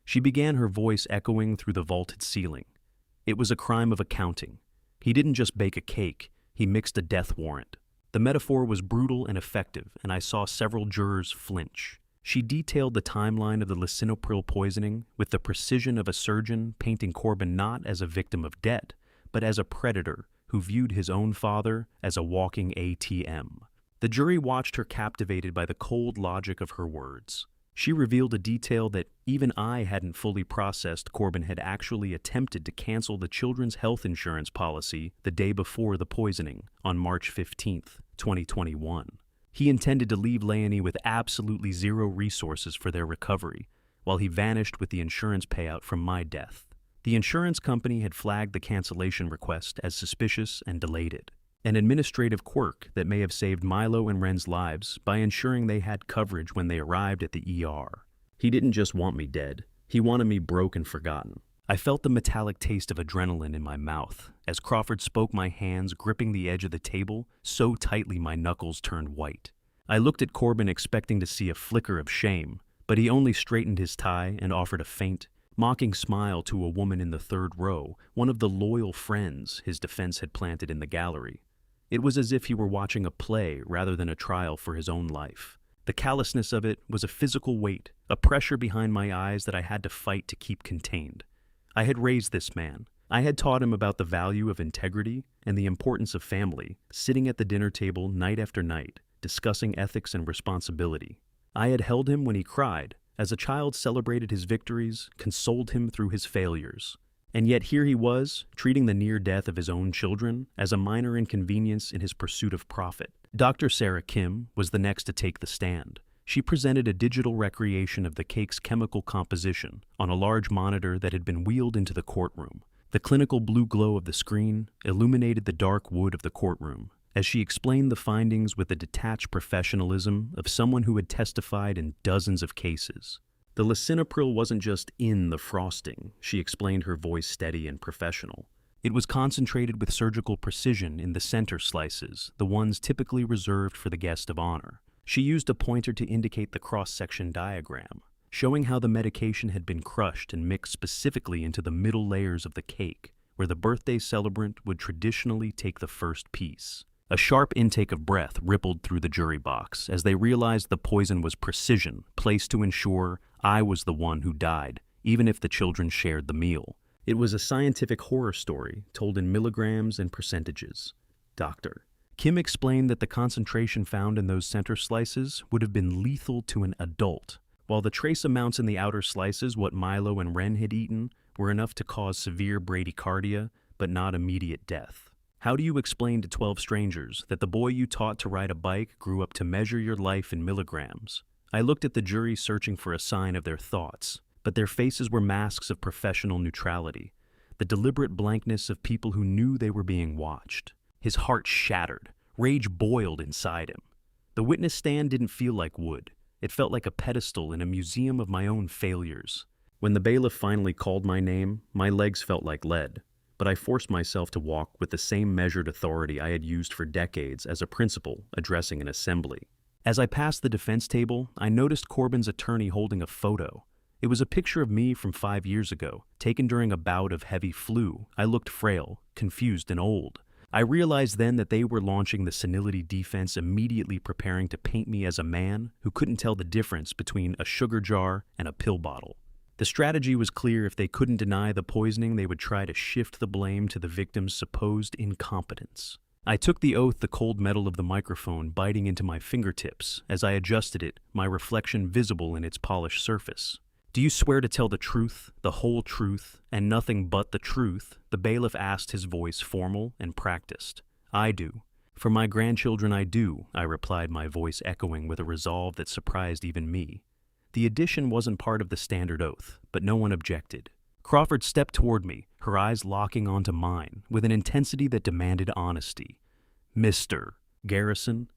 She began, her voice echoing through the vaulted ceiling. It was a crime of accounting. He didn't just bake a cake, he mixed a death warrant. The metaphor was brutal and effective, and I saw several jurors flinch. She detailed the timeline of the lisinopril poisoning with the precision of a surgeon, painting Corbin not as a victim of debt, but as a predator who viewed his own father as a walking ATM. The jury watched her, captivated by the cold logic of her words. She revealed a detail that even I hadn't fully processed. Corbin had actually attempted to cancel the children's health insurance policy the day before the poisoning, on March 15, 2021. He intended to leave Leonie with absolutely zero resources for their recovery, while he vanished with the insurance payout from my death. The insurance company had flagged the cancellation request as suspicious and delayed it. An administrative quirk that may have saved Milo and Ren's lives by ensuring they had coverage when they arrived at the ER. He didn't just want me dead, he wanted me broke and forgotten. I felt the metallic taste of adrenaline in my mouth as Crawford spoke, my hands gripping the edge of the table so tightly my knuckles turned white. I looked at Corbin expecting to see a flicker of shame, but he only straightened his tie and offered a faint, mocking smile to a woman in the third row, one of the loyal friends his defense had planted in the gallery. It was as if he were watching a play rather than a trial for his own life. The callousness of it was a physical weight, a pressure behind my eyes that I had to fight to keep contained. I had raised this man. I had taught him about the value of integrity and the importance of family, sitting at the dinner table night after night, discussing ethics and responsibility. I had held him when he cried, as a child celebrated his victories, consoled him through his failures. And yet here he was, treating the near death of his own children as a minor inconvenience in his pursuit of profit. Dr. Sarah Kim was the next to take the stand. She presented a digital recreation of the cake's chemical composition on a large monitor that had been wheeled into the courtroom. The clinical blue glow of the screen illuminated the dark wood of the courtroom as she explained the findings with the detached professionalism of someone who had testified in dozens of cases. The lisinopril wasn't just in the frosting, she explained, her voice steady and professional. It was concentrated with surgical precision in the center slices, the ones typically reserved for the guest of honor. She used a pointer to indicate the cross-section diagram, showing how the medication had been crushed and mixed specifically into the middle layers of the cake, where the birthday celebrant would traditionally take the first piece. A sharp intake of breath rippled through the jury box as they realized the poison was precision, placed to ensure I was the one who died, even if the children shared the meal. It was a scientific horror story told in milligrams and percentages. Doctor Kim explained that the concentration found in those center slices would have been lethal to an adult, while the trace amounts in the outer slices, what Milo and Ren had eaten, were enough to cause severe bradycardia, but not immediate death. How do you explain to 12 strangers that the boy you taught to ride a bike grew up to measure your life in milligrams? I looked at the jury, searching for a sign of their thoughts, but their faces were masks of professional neutrality, the deliberate blankness of people who knew they were being watched. His heart shattered. Rage boiled inside him. The witness stand didn't feel like wood. It felt like a pedestal in a museum of my own failures. When the bailiff finally called my name, my legs felt like lead, but I forced myself to walk with the same measured authority I had used for decades as a principal addressing an assembly. As I passed the defense table, I noticed Corbin's attorney holding a photo. It was a picture of me from 5 years ago, taken during a bout of heavy flu. I looked frail, confused, and old. I realized then that they were launching the senility defense, immediately preparing to paint me as a man who couldn't tell the difference between a sugar jar and a pill bottle. The strategy was clear: if they couldn't deny the poisoning, they would try to shift the blame to the victim's supposed incompetence. I took the oath, the cold metal of the microphone biting into my fingertips as I adjusted it, my reflection visible in its polished surface. "Do you swear to tell the truth, the whole truth, and nothing but the truth?" the bailiff asked, his voice formal and practiced. "I do. For my grandchildren I do," I replied, my voice echoing with a resolve that surprised even me. The addition wasn't part of the standard oath, but no one objected. Crawford stepped toward me, her eyes locking onto mine, with an intensity that demanded honesty. "Mr. Garrison?"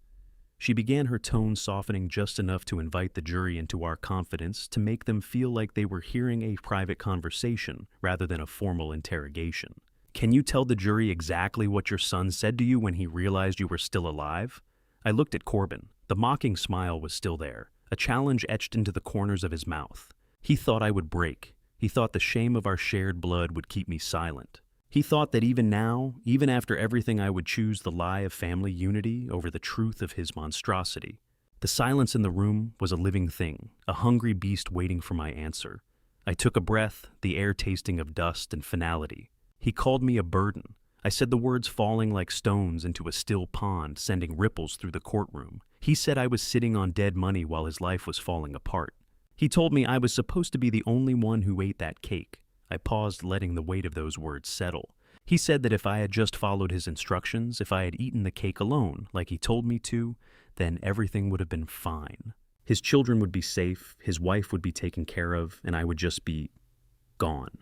She began, her tone softening just enough to invite the jury into our confidence, to make them feel like they were hearing a private conversation rather than a formal interrogation. "Can you tell the jury exactly what your son said to you when he realized you were still alive?" I looked at Corbin. The mocking smile was still there, a challenge etched into the corners of his mouth. He thought I would break. He thought the shame of our shared blood would keep me silent. He thought that even now, even after everything, I would choose the lie of family unity over the truth of his monstrosity. The silence in the room was a living thing, a hungry beast waiting for my answer. I took a breath, the air tasting of dust and finality. "He called me a burden." I said, the words falling like stones into a still pond, sending ripples through the courtroom. "He said I was sitting on dead money while his life was falling apart. He told me I was supposed to be the only one who ate that cake." I paused, letting the weight of those words settle. "He said that if I had just followed his instructions, if I had eaten the cake alone, like he told me to, then everything would have been fine. His children would be safe, his wife would be taken care of, and I would just be gone.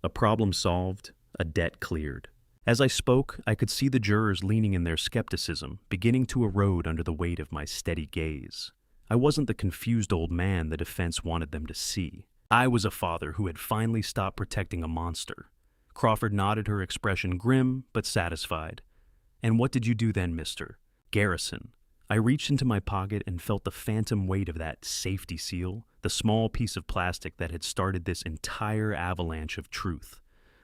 A problem solved, a debt cleared." As I spoke, I could see the jurors leaning in their skepticism, beginning to erode under the weight of my steady gaze. I wasn't the confused old man the defense wanted them to see. I was a father who had finally stopped protecting a monster. Crawford nodded, her expression grim but satisfied. "And what did you do then, Mr. Garrison?" I reached into my pocket and felt the phantom weight of that safety seal, the small piece of plastic that had started this entire avalanche of truth.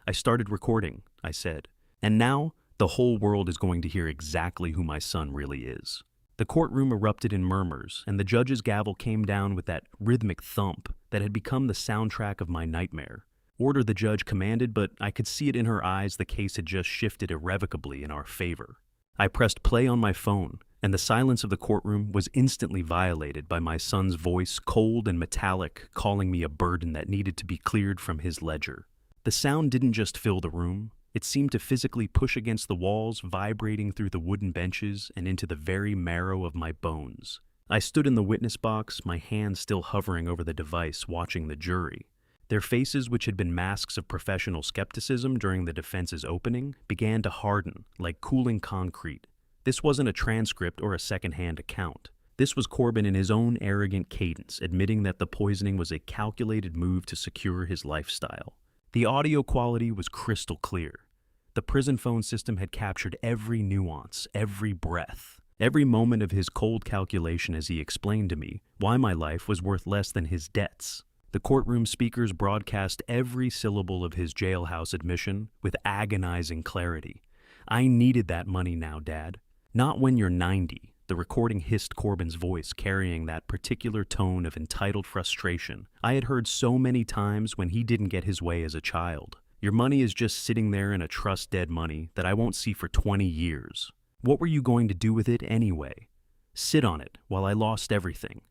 "I started recording," I said. "And now, the whole world is going to hear exactly who my son really is." The courtroom erupted in murmurs, and the judge's gavel came down with that rhythmic thump that had become the soundtrack of my nightmare. "Order," the judge commanded, but I could see it in her eyes. The case had just shifted irrevocably in our favor. I pressed play on my phone, and the silence of the courtroom was instantly violated by my son's voice, cold and metallic, calling me a burden that needed to be cleared from his ledger. The sound didn't just fill the room. It seemed to physically push against the walls, vibrating through the wooden benches and into the very marrow of my bones. I stood in the witness box, my hand still hovering over the device, watching the jury. Their faces, which had been masks of professional skepticism during the defense's opening, began to harden like cooling concrete. This wasn't a transcript or a second-hand account. This was Corbin in his own arrogant cadence, admitting that the poisoning was a calculated move to secure his lifestyle. The audio quality was crystal clear. The prison phone system had captured every nuance, every breath, every moment of his cold calculation as he explained to me why my life was worth less than his debts. The courtroom speakers broadcast every syllable of his jailhouse admission with agonizing clarity. "I needed that money now, Dad. Not when you're 90. The recording hissed Corbin's voice, carrying that particular tone of entitled frustration I had heard so many times when he didn't get his way as a child. "Your money is just sitting there in a trust, dead money that I won't see for 20 years. What were you going to do with it anyway? Sit on it while I lost everything."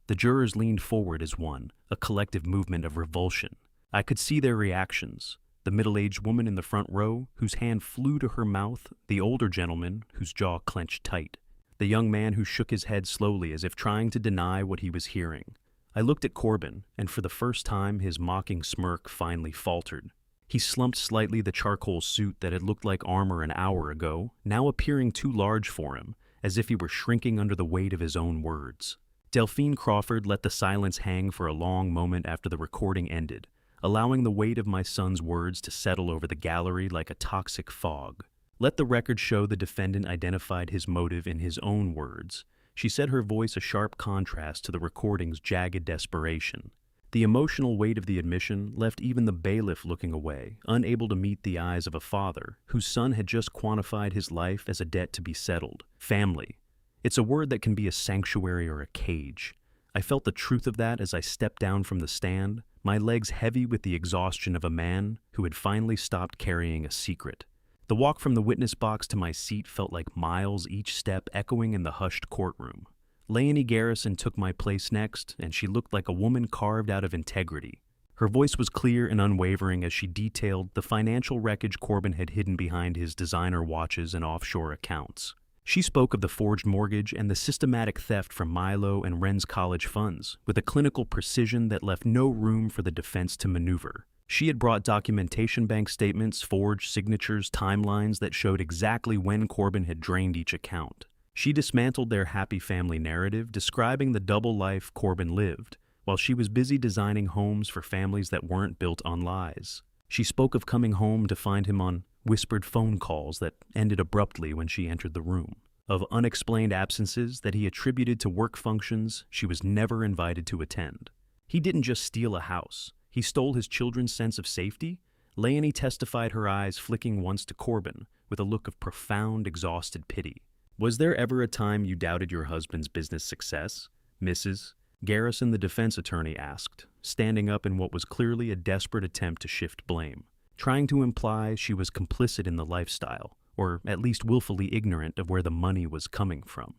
The jurors leaned forward as one, a collective movement of revulsion. I could see their reactions. The middle-aged woman in the front row, whose hand flew to her mouth, the older gentleman, whose jaw clenched tight. The young man who shook his head slowly as if trying to deny what he was hearing. I looked at Corbin, and for the first time his mocking smirk finally faltered. He slumped slightly, the charcoal suit that had looked like armor an hour ago, now appearing too large for him, as if he were shrinking under the weight of his own words. Delphine Crawford let the silence hang for a long moment after the recording ended, allowing the weight of my son's words to settle over the gallery like a toxic fog. Let the record show the defendant identified his motive in his own words. She said, her voice a sharp contrast to the recording's jagged desperation. The emotional weight of the admission left even the bailiff looking away, unable to meet the eyes of a father whose son had just quantified his life as a debt to be settled. Family. It's a word that can be a sanctuary or a cage. I felt the truth of that as I stepped down from the stand, my legs heavy with the exhaustion of a man who had finally stopped carrying a secret. The walk from the witness box to my seat felt like miles, each step echoing in the hushed courtroom. Leonie Garrison took my place next, and she looked like a woman carved out of integrity. Her voice was clear and unwavering as she detailed the financial wreckage Corbin had hidden behind his designer watches and offshore accounts. She spoke of the forged mortgage and the systematic theft from Milo and Wren's college funds, with a clinical precision that left no room for the defense to maneuver. She had brought documentation, bank statements, forged signatures, timelines that showed exactly when Corbin had drained each account. She dismantled their happy family narrative, describing the double life Corbin lived, while she was busy designing homes for families that weren't built on lies. She spoke of coming home to find him on whispered phone calls that ended abruptly when she entered the room, of unexplained absences that he attributed to work functions she was never invited to attend. He didn't just steal a house. He stole his children's sense of safety. Leonie testified, her eyes flicking once to Corbin with a look of profound, exhausted pity. "Was there ever a time you doubted your husband's business success, Mrs. Garrison?" the defense attorney asked, standing up in what was clearly a desperate attempt to shift blame, trying to imply she was complicit in the lifestyle, or at least willfully ignorant of where the money was coming from.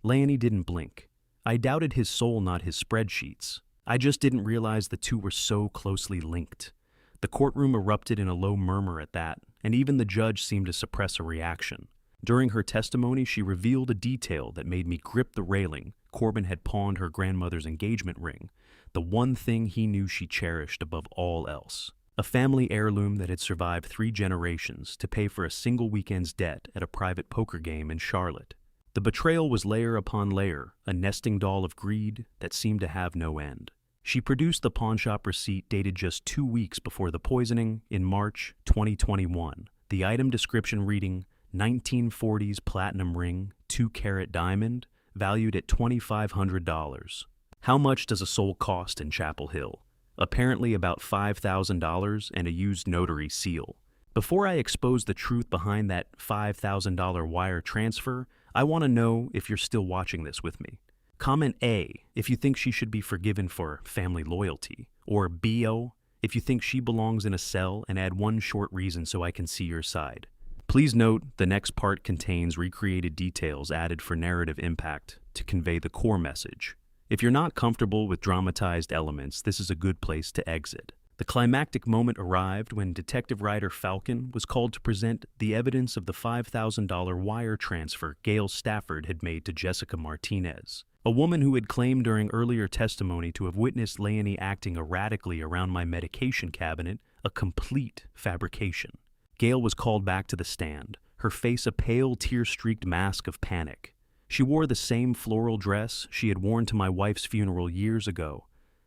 Leonie didn't blink. "I doubted his soul, not his spreadsheets. I just didn't realize the two were so closely linked." The courtroom erupted in a low murmur at that, and even the judge seemed to suppress a reaction. During her testimony, she revealed a detail that made me grip the railing. Corbin had pawned her grandmother's engagement ring, the one thing he knew she cherished above all else. A family heirloom that had survived 3 generations, to pay for a single weekend's debt at a private poker game in Charlotte. The betrayal was layer upon layer, a nesting doll of greed that seemed to have no end. She produced the pawnshop receipt dated just 2 weeks before the poisoning in March 2021, the item description reading 1940s platinum ring, 2-carat diamond, valued at $2,500. How much does a soul cost in Chapel Hill? Apparently about $5,000 and a used notary seal. Before I expose the truth behind that $5,000 wire transfer, I want to know if you're still watching this with me. Comment A if you think she should be forgiven for family loyalty, or BO if you think she belongs in a cell, and add one short reason so I can see your side. Please note the next part contains recreated details added for narrative impact to convey the core message. If you're not comfortable with dramatized elements, this is a good place to exit. The climactic moment arrived when Detective Ryder Falcon was called to present the evidence of the $5,000 wire transfer Gail Stafford had made to Jessica Martinez, a woman who had claimed during earlier testimony to have witnessed Leonie acting erratically around my medication cabinet, a complete fabrication. Gail was called back to the stand, her face a pale, tear-streaked mask of panic. She wore the same floral dress she had worn to my wife's funeral years ago,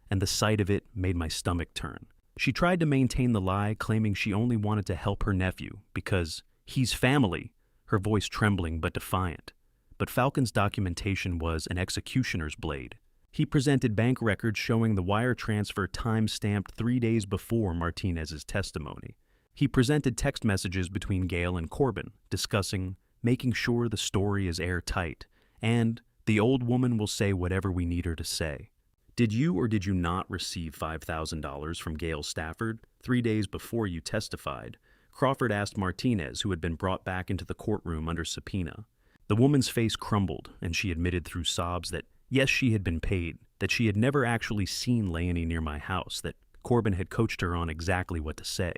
and the sight of it made my stomach turn. She tried to maintain the lie, claiming she only wanted to help her nephew because he's family, her voice trembling but defiant. But Falcon's documentation was an executioner's blade. He presented bank records showing the wire transfer time-stamped 3 days before Martinez's testimony. He presented text messages between Gail and Corbin, discussing making sure the story is airtight, and the old woman will say whatever we need her to say. Did you or did you not receive $5,000 from Gail Stafford 3 days before you testified? Crawford asked Martinez, who had been brought back into the courtroom under subpoena. The woman's face crumbled, and she admitted through sobs that yes, she had been paid, that she had never actually seen Leonie near my house, that Corbin had coached her on exactly what to say.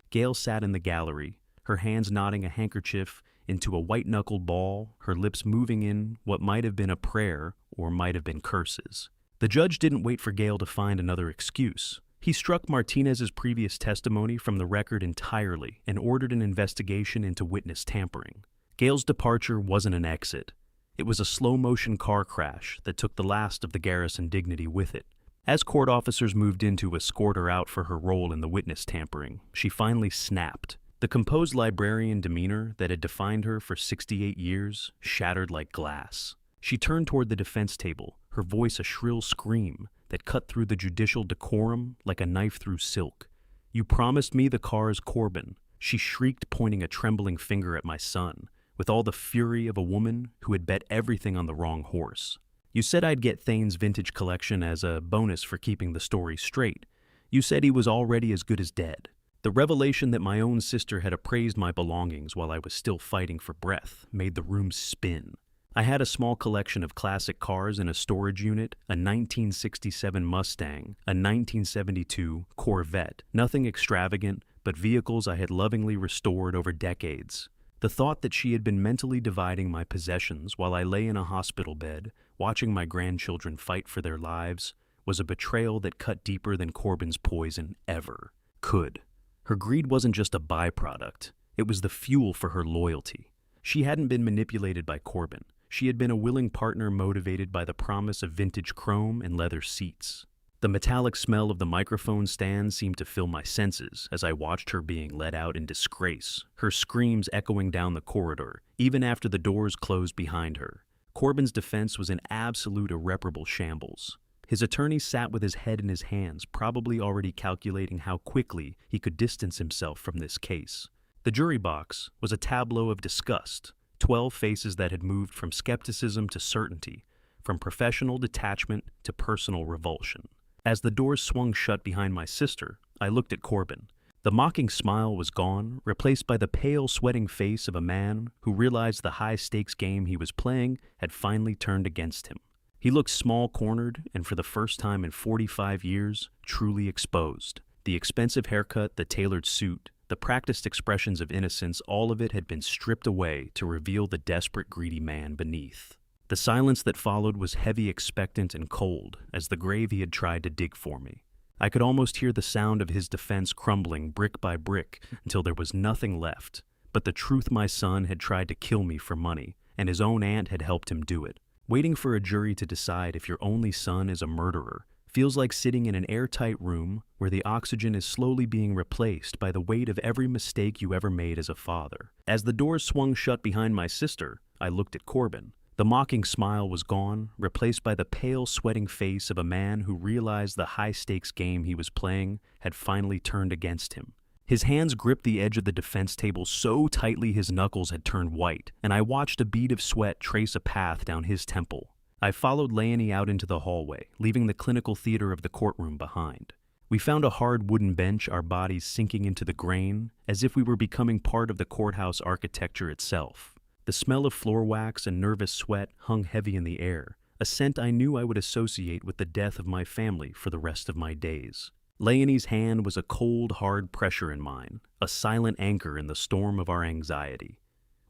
Gail sat in the gallery, her hands knotting a handkerchief into a white-knuckled ball, her lips moving in what might have been a prayer or might have been curses. The judge didn't wait for Gail to find another excuse. He struck Martinez's previous testimony from the record entirely and ordered an investigation into witness tampering. Gail's departure wasn't an exit. It was a slow-motion car crash that took the last of the Garrison dignity with it. As court officers moved in to escort her out for her role in the witness tampering, she finally snapped. The composed librarian demeanor that had defined her for 68 years shattered like glass. She turned toward the defense table, her voice a shrill scream that cut through the judicial decorum like a knife through silk. "You promised me the car's Corbin," she shrieked, pointing a trembling finger at my son, with all the fury of a woman who had bet everything on the wrong horse. "You said I'd get Thane's vintage collection as a bonus for keeping the story straight. You said he was already as good as dead. The revelation that my own sister had appraised my belongings while I was still fighting for breath made the room spin. I had a small collection of classic cars in a storage unit, a 1967 Mustang, a 1972 Corvette, nothing extravagant, but vehicles I had lovingly restored over decades. The thought that she had been mentally dividing my possessions while I lay in a hospital bed, watching my grandchildren fight for their lives, was a betrayal that cut deeper than Corbin's poison ever could. Her greed wasn't just a byproduct, it was the fuel for her loyalty. She hadn't been manipulated by Corbin. She had been a willing partner motivated by the promise of vintage chrome and leather seats. The metallic smell of the microphone stand seemed to fill my senses as I watched her being led out in disgrace, her screams echoing down the corridor, even after the doors closed behind her. Corbin's defense was an absolute irreparable shambles. His attorney sat with his head in his hands, probably already calculating how quickly he could distance himself from this case. The jury box was a tableau of disgust, 12 faces that had moved from skepticism to certainty, from professional detachment to personal revulsion. As the doors swung shut behind my sister, I looked at Corbin. The mocking smile was gone, replaced by the pale, sweating face of a man who realized the high-stakes game he was playing had finally turned against him. He looked small-cornered and, for the first time in 45 years, truly exposed. The expensive haircut, the tailored suit, the practiced expressions of innocence, all of it had been stripped away to reveal the desperate, greedy man beneath. The silence that followed was heavy, expectant, and cold, as the grave he had tried to dig for me. I could almost hear the sound of his defense crumbling brick by brick until there was nothing left. But the truth: my son had tried to kill me for money, and his own aunt had helped him do it. Waiting for a jury to decide if your only son is a murderer feels like sitting in an airtight room where the oxygen is slowly being replaced by the weight of every mistake you ever made as a father. As the doors swung shut behind my sister, I looked at Corbin. The mocking smile was gone, replaced by the pale, sweating face of a man who realized the high-stakes game he was playing had finally turned against him. His hands gripped the edge of the defense table so tightly his knuckles had turned white, and I watched a bead of sweat trace a path down his temple. I followed Leonie out into the hallway, leaving the clinical theater of the courtroom behind. We found a hard wooden bench, our bodies sinking into the grain, as if we were becoming part of the courthouse architecture itself. The smell of floor wax and nervous sweat hung heavy in the air, a scent I knew I would associate with the death of my family for the rest of my days. Leonie's hand was a cold, hard pressure in mine, a silent anchor in the storm of our anxiety.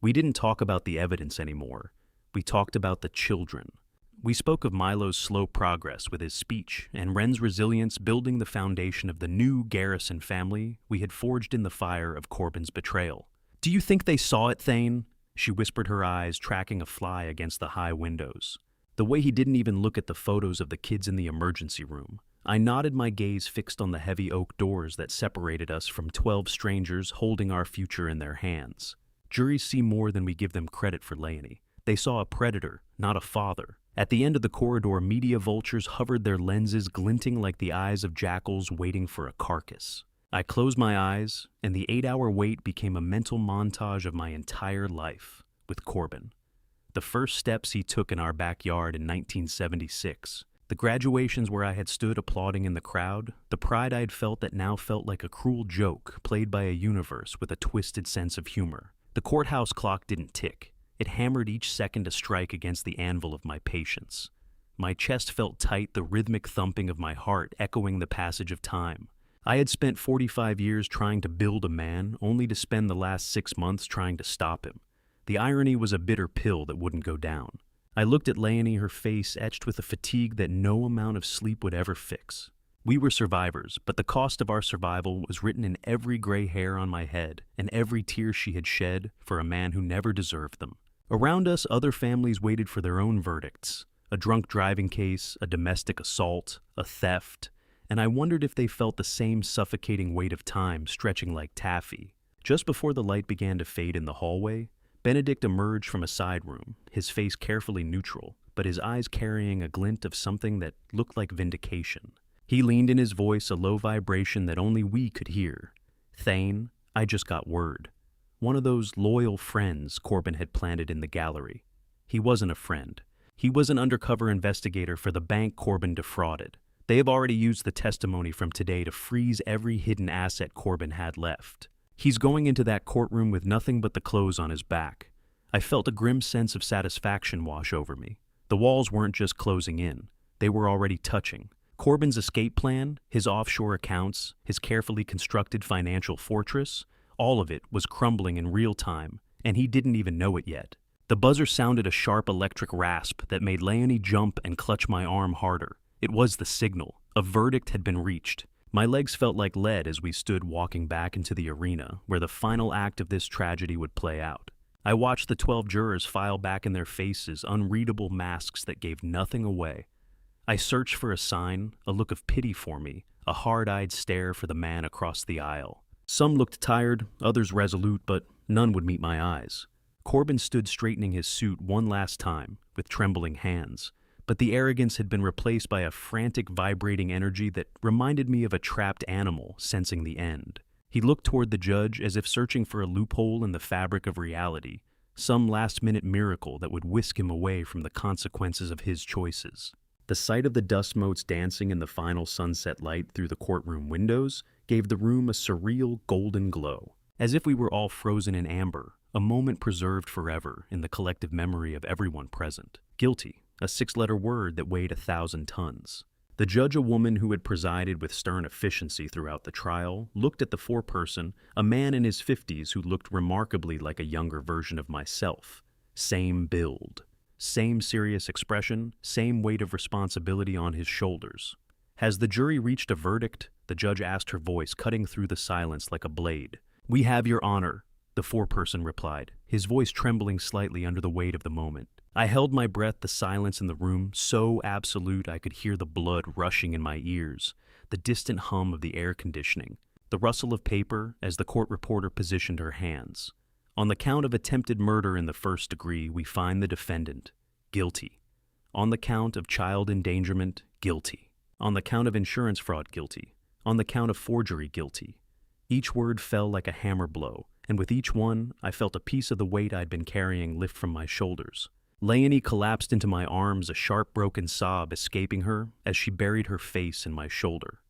We didn't talk about the evidence anymore. We talked about the children. We spoke of Milo's slow progress with his speech and Wren's resilience building the foundation of the new Garrison family we had forged in the fire of Corbin's betrayal. "Do you think they saw it, Thane?" She whispered, her eyes tracking a fly against the high windows. The way he didn't even look at the photos of the kids in the emergency room. I nodded, my gaze fixed on the heavy oak doors that separated us from 12 strangers holding our future in their hands. Juries see more than we give them credit for, Leonie. They saw a predator, not a father. At the end of the corridor, media vultures hovered, their lenses glinting like the eyes of jackals waiting for a carcass. I closed my eyes, and the 8-hour wait became a mental montage of my entire life with Corbin. The first steps he took in our backyard in 1976, the graduations where I had stood applauding in the crowd, the pride I had felt that now felt like a cruel joke played by a universe with a twisted sense of humor. The courthouse clock didn't tick. It hammered each second a strike against the anvil of my patience. My chest felt tight, the rhythmic thumping of my heart echoing the passage of time. I had spent 45 years trying to build a man, only to spend the last 6 months trying to stop him. The irony was a bitter pill that wouldn't go down. I looked at Leonie, her face etched with a fatigue that no amount of sleep would ever fix. We were survivors, but the cost of our survival was written in every gray hair on my head and every tear she had shed for a man who never deserved them. Around us, other families waited for their own verdicts. A drunk driving case, a domestic assault, a theft, and I wondered if they felt the same suffocating weight of time stretching like taffy. Just before the light began to fade in the hallway, Benedict emerged from a side room, his face carefully neutral, but his eyes carrying a glint of something that looked like vindication. He leaned in, his voice a low vibration that only we could hear. "Thane, I just got word." One of those loyal friends Corbin had planted in the gallery. He wasn't a friend. He was an undercover investigator for the bank Corbin defrauded, They have already used the testimony from today to freeze every hidden asset Corbin had left. He's going into that courtroom with nothing but the clothes on his back. I felt a grim sense of satisfaction wash over me. The walls weren't just closing in. They were already touching. Corbin's escape plan, his offshore accounts, his carefully constructed financial fortress, all of it was crumbling in real time, and he didn't even know it yet. The buzzer sounded a sharp electric rasp that made Leonie jump and clutch my arm harder. It was the signal. A verdict had been reached. My legs felt like lead as we stood walking back into the arena where the final act of this tragedy would play out. I watched the 12 jurors file back in their faces, unreadable masks that gave nothing away. I searched for a sign, a look of pity for me, a hard-eyed stare for the man across the aisle. Some looked tired, others resolute, but none would meet my eyes. Corbin stood straightening his suit one last time, with trembling hands, but the arrogance had been replaced by a frantic, vibrating energy that reminded me of a trapped animal sensing the end. He looked toward the judge as if searching for a loophole in the fabric of reality, some last-minute miracle that would whisk him away from the consequences of his choices. The sight of the dust motes dancing in the final sunset light through the courtroom windows gave the room a surreal golden glow, as if we were all frozen in amber, a moment preserved forever in the collective memory of everyone present. Guilty, a 6-letter word that weighed 1,000 tons. The judge, a woman who had presided with stern efficiency throughout the trial, looked at the foreperson, a man in his 50s who looked remarkably like a younger version of myself. Same build. Same serious expression, same weight of responsibility on his shoulders. Has the jury reached a verdict? The judge asked, her voice cutting through the silence like a blade. We have, Your Honor, the foreperson replied, his voice trembling slightly under the weight of the moment. I held my breath, the silence in the room so absolute I could hear the blood rushing in my ears, the distant hum of the air conditioning, the rustle of paper as the court reporter positioned her hands. On the count of attempted murder in the first degree, we find the defendant guilty. On the count of child endangerment, guilty. On the count of insurance fraud, guilty. On the count of forgery, guilty. Each word fell like a hammer blow, and with each one, I felt a piece of the weight I'd been carrying lift from my shoulders. Leonie collapsed into my arms, a sharp broken sob escaping her as she buried her face in my shoulder.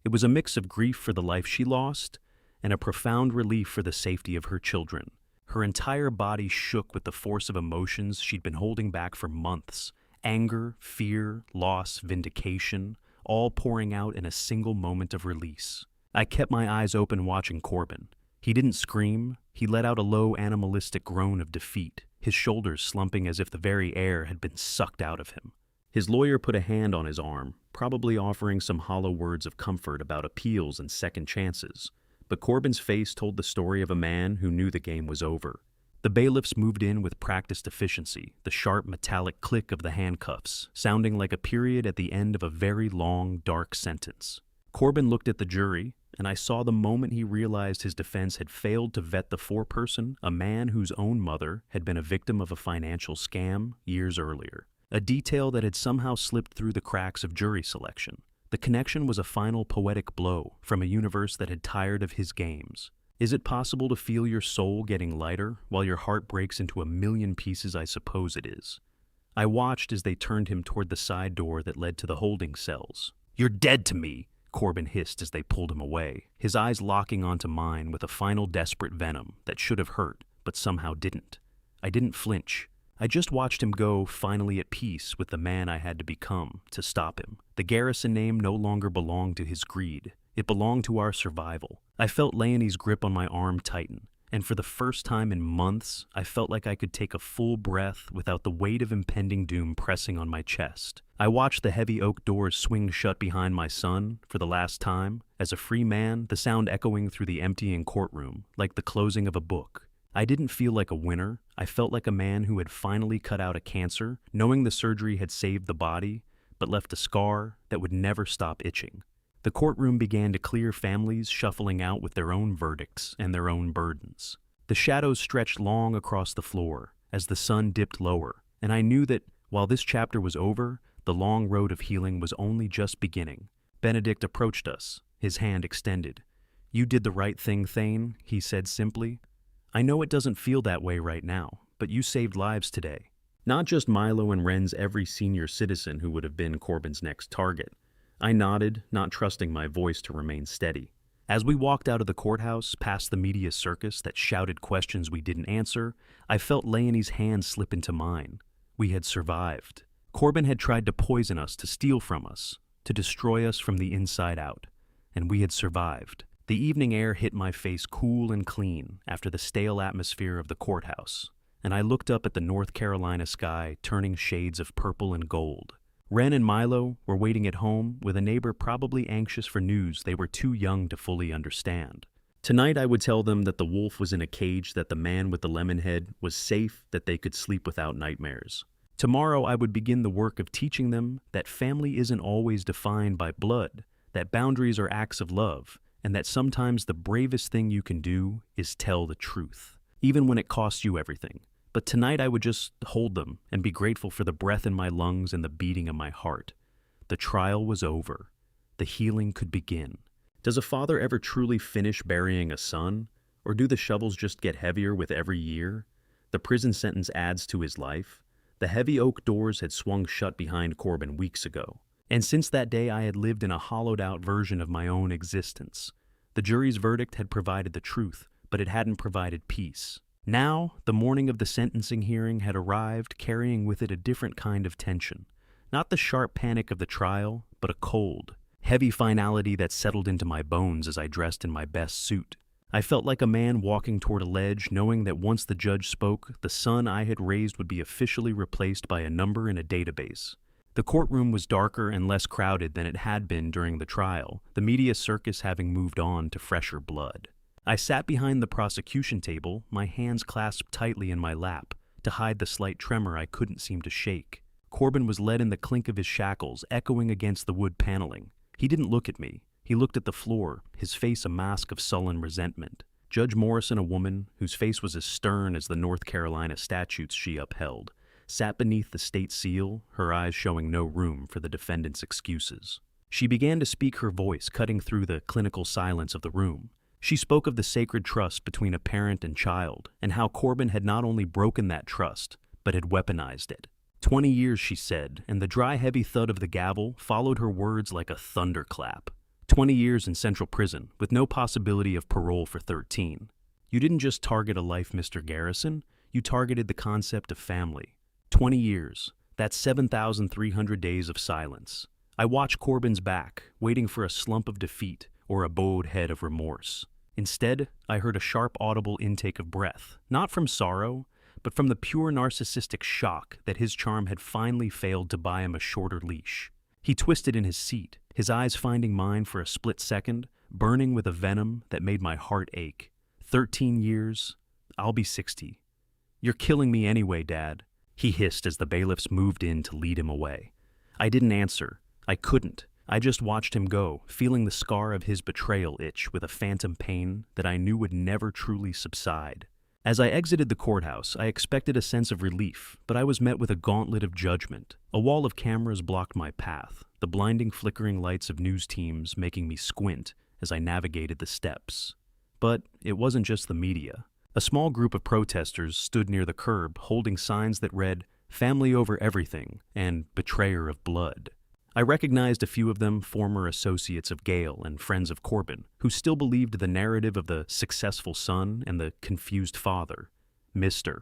It was a mix of grief for the life she lost and a profound relief for the safety of her children. Her entire body shook with the force of emotions she'd been holding back for months. Anger, fear, loss, vindication, all pouring out in a single moment of release. I kept my eyes open watching Corbin. He didn't scream. He let out a low animalistic groan of defeat, his shoulders slumping as if the very air had been sucked out of him. His lawyer put a hand on his arm, probably offering some hollow words of comfort about appeals and second chances. But Corbin's face told the story of a man who knew the game was over. The bailiffs moved in with practiced efficiency, the sharp metallic click of the handcuffs, sounding like a period at the end of a very long, dark sentence. Corbin looked at the jury, and I saw the moment he realized his defense had failed to vet the foreperson, a man whose own mother had been a victim of a financial scam years earlier. A detail that had somehow slipped through the cracks of jury selection. The connection was a final poetic blow from a universe that had tired of his games. Is it possible to feel your soul getting lighter while your heart breaks into a million pieces? I suppose it is. I watched as they turned him toward the side door that led to the holding cells. You're dead to me, Corbin hissed as they pulled him away, his eyes locking onto mine with a final desperate venom that should have hurt, but somehow didn't. I didn't flinch. I just watched him go, finally at peace with the man I had to become, to stop him. The Garrison name no longer belonged to his greed. It belonged to our survival. I felt Leonie's grip on my arm tighten, and for the first time in months, I felt like I could take a full breath without the weight of impending doom pressing on my chest. I watched the heavy oak doors swing shut behind my son for the last time, as a free man, the sound echoing through the emptying courtroom, like the closing of a book. I didn't feel like a winner. I felt like a man who had finally cut out a cancer, knowing the surgery had saved the body, but left a scar that would never stop itching. The courtroom began to clear, families shuffling out with their own verdicts and their own burdens. The shadows stretched long across the floor as the sun dipped lower, and I knew that, while this chapter was over, the long road of healing was only just beginning. Benedict approached us, his hand extended. You did the right thing, Thane, he said simply. I know it doesn't feel that way right now, but you saved lives today. Not just Milo and Ren's every senior citizen who would have been Corbin's next target. I nodded, not trusting my voice to remain steady. As we walked out of the courthouse, past the media circus that shouted questions we didn't answer, I felt Leonie's hand slip into mine. We had survived. Corbin had tried to poison us, to steal from us, to destroy us from the inside out. And we had survived. The evening air hit my face cool and clean after the stale atmosphere of the courthouse, and I looked up at the North Carolina sky turning shades of purple and gold. Ren and Milo were waiting at home with a neighbor probably anxious for news they were too young to fully understand. Tonight I would tell them that the wolf was in a cage, that the man with the lemon head was safe, that they could sleep without nightmares. Tomorrow I would begin the work of teaching them that family isn't always defined by blood, that boundaries are acts of love, and that sometimes the bravest thing you can do is tell the truth, even when it costs you everything. But tonight I would just hold them and be grateful for the breath in my lungs and the beating of my heart. The trial was over. The healing could begin. Does a father ever truly finish burying a son? Or do the shovels just get heavier with every year? The prison sentence adds to his life. The heavy oak doors had swung shut behind Corbin weeks ago. And since that day I had lived in a hollowed-out version of my own existence. The jury's verdict had provided the truth, but it hadn't provided peace. Now, the morning of the sentencing hearing had arrived, carrying with it a different kind of tension. Not the sharp panic of the trial, but a cold, heavy finality that settled into my bones as I dressed in my best suit. I felt like a man walking toward a ledge, knowing that once the judge spoke, the son I had raised would be officially replaced by a number in a database. The courtroom was darker and less crowded than it had been during the trial, the media circus having moved on to fresher blood. I sat behind the prosecution table, my hands clasped tightly in my lap, to hide the slight tremor I couldn't seem to shake. Corbin was led in the clink of his shackles, echoing against the wood paneling. He didn't look at me. He looked at the floor, his face a mask of sullen resentment. Judge Morrison, a woman whose face was as stern as the North Carolina statutes she upheld, sat beneath the state seal, her eyes showing no room for the defendant's excuses. She began to speak, her voice cutting through the clinical silence of the room. She spoke of the sacred trust between a parent and child, and how Corbin had not only broken that trust, but had weaponized it. 20 years, she said, and the dry, heavy thud of the gavel followed her words like a thunderclap. 20 years in central prison, with no possibility of parole for 13. You didn't just target a life, Mr. Garrison, you targeted the concept of family. 20 years, that's 7,300 days of silence. I watched Corbin's back, waiting for a slump of defeat or a bowed head of remorse. Instead, I heard a sharp, audible intake of breath, not from sorrow, but from the pure narcissistic shock that his charm had finally failed to buy him a shorter leash. He twisted in his seat, his eyes finding mine for a split second, burning with a venom that made my heart ache. 13 years, I'll be 60. You're killing me anyway, Dad, he hissed as the bailiffs moved in to lead him away. I didn't answer. I couldn't. I just watched him go, feeling the scar of his betrayal itch with a phantom pain that I knew would never truly subside. As I exited the courthouse, I expected a sense of relief, but I was met with a gauntlet of judgment. A wall of cameras blocked my path, the blinding flickering lights of news teams making me squint as I navigated the steps. But it wasn't just the media. A small group of protesters stood near the curb, holding signs that read, "Family over everything," and "Betrayer of blood." I recognized a few of them, former associates of Gale and friends of Corbin, who still believed the narrative of the successful son and the confused father. Mr.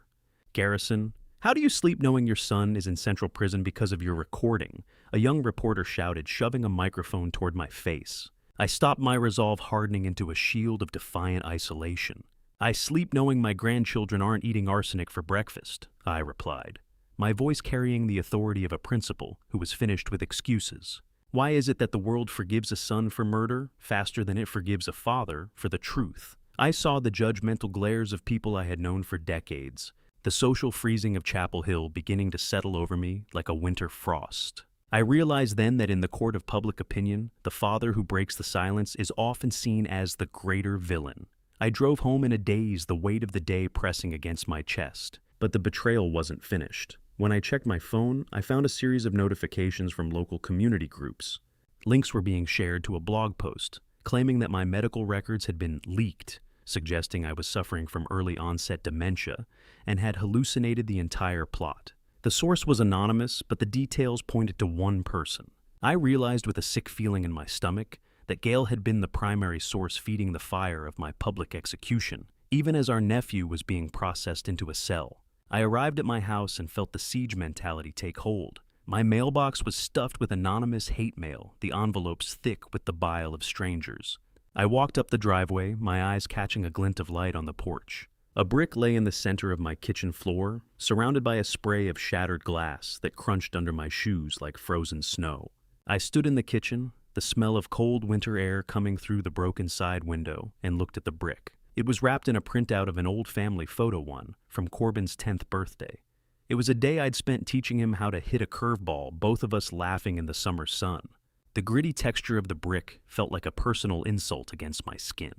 Garrison, how do you sleep knowing your son is in central prison because of your recording? A young reporter shouted, shoving a microphone toward my face. I stopped, my resolve hardening into a shield of defiant isolation. I sleep knowing my grandchildren aren't eating arsenic for breakfast, I replied, my voice carrying the authority of a principal who was finished with excuses. Why is it that the world forgives a son for murder faster than it forgives a father for the truth? I saw the judgmental glares of people I had known for decades, the social freezing of Chapel Hill beginning to settle over me like a winter frost. I realized then that in the court of public opinion, the father who breaks the silence is often seen as the greater villain. I drove home in a daze, the weight of the day pressing against my chest. But the betrayal wasn't finished. When I checked my phone, I found a series of notifications from local community groups. Links were being shared to a blog post, claiming that my medical records had been leaked, suggesting I was suffering from early onset dementia, and had hallucinated the entire plot. The source was anonymous, but the details pointed to one person, I realized with a sick feeling in my stomach that Gail had been the primary source feeding the fire of my public execution, even as our nephew was being processed into a cell. I arrived at my house and felt the siege mentality take hold. My mailbox was stuffed with anonymous hate mail, the envelopes thick with the bile of strangers. I walked up the driveway, my eyes catching a glint of light on the porch. A brick lay in the center of my kitchen floor, surrounded by a spray of shattered glass that crunched under my shoes like frozen snow. I stood in the kitchen, the smell of cold winter air coming through the broken side window, and looked at the brick. It was wrapped in a printout of an old family photo one from Corbin's 10th birthday. It was a day I'd spent teaching him how to hit a curveball, both of us laughing in the summer sun. The gritty texture of the brick felt like a personal insult against my skin.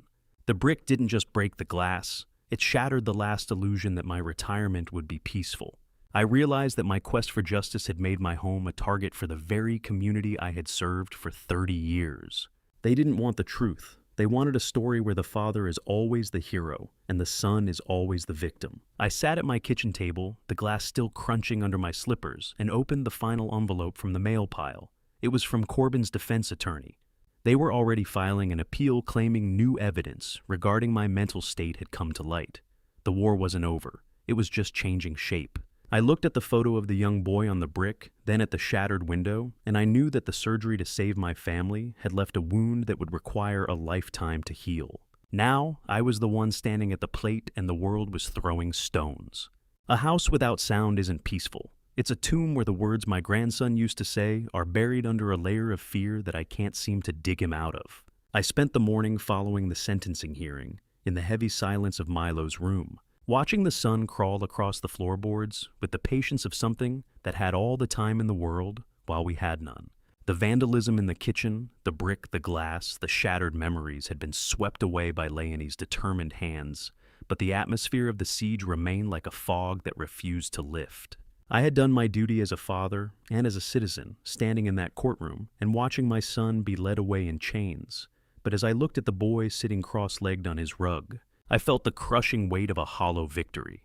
The brick didn't just break the glass, it shattered the last illusion that my retirement would be peaceful. I realized that my quest for justice had made my home a target for the very community I had served for 30 years. They didn't want the truth. They wanted a story where the father is always the hero and the son is always the victim. I sat at my kitchen table, the glass still crunching under my slippers, and opened the final envelope from the mail pile. It was from Corbin's defense attorney. They were already filing an appeal claiming new evidence regarding my mental state had come to light. The war wasn't over. It was just changing shape. I looked at the photo of the young boy on the brick, then at the shattered window, and I knew that the surgery to save my family had left a wound that would require a lifetime to heal. Now, I was the one standing at the plate and the world was throwing stones. A house without sound isn't peaceful. It's a tomb where the words my grandson used to say are buried under a layer of fear that I can't seem to dig him out of. I spent the morning following the sentencing hearing, in the heavy silence of Milo's room, watching the sun crawl across the floorboards with the patience of something that had all the time in the world while we had none. The vandalism in the kitchen, the brick, the glass, the shattered memories had been swept away by Leonie's determined hands, but the atmosphere of the siege remained like a fog that refused to lift. I had done my duty as a father and as a citizen, standing in that courtroom and watching my son be led away in chains. But as I looked at the boy sitting cross-legged on his rug, I felt the crushing weight of a hollow victory.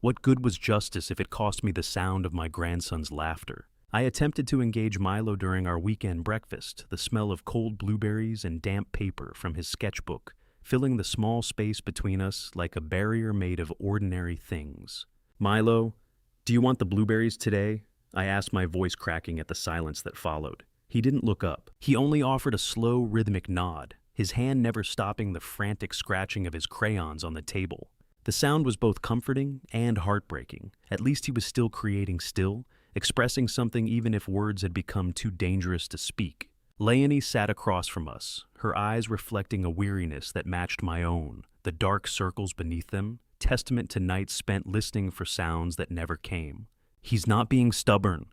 What good was justice if it cost me the sound of my grandson's laughter? I attempted to engage Milo during our weekend breakfast, the smell of cold blueberries and damp paper from his sketchbook, filling the small space between us like a barrier made of ordinary things. "Milo, do you want the blueberries today?" I asked, my voice cracking at the silence that followed. He didn't look up. He only offered a slow, rhythmic nod, his hand never stopping the frantic scratching of his crayons on the table. The sound was both comforting and heartbreaking. At least he was still creating still, expressing something even if words had become too dangerous to speak. Leonie sat across from us, her eyes reflecting a weariness that matched my own, the dark circles beneath them, testament to nights spent listening for sounds that never came. "He's not being stubborn.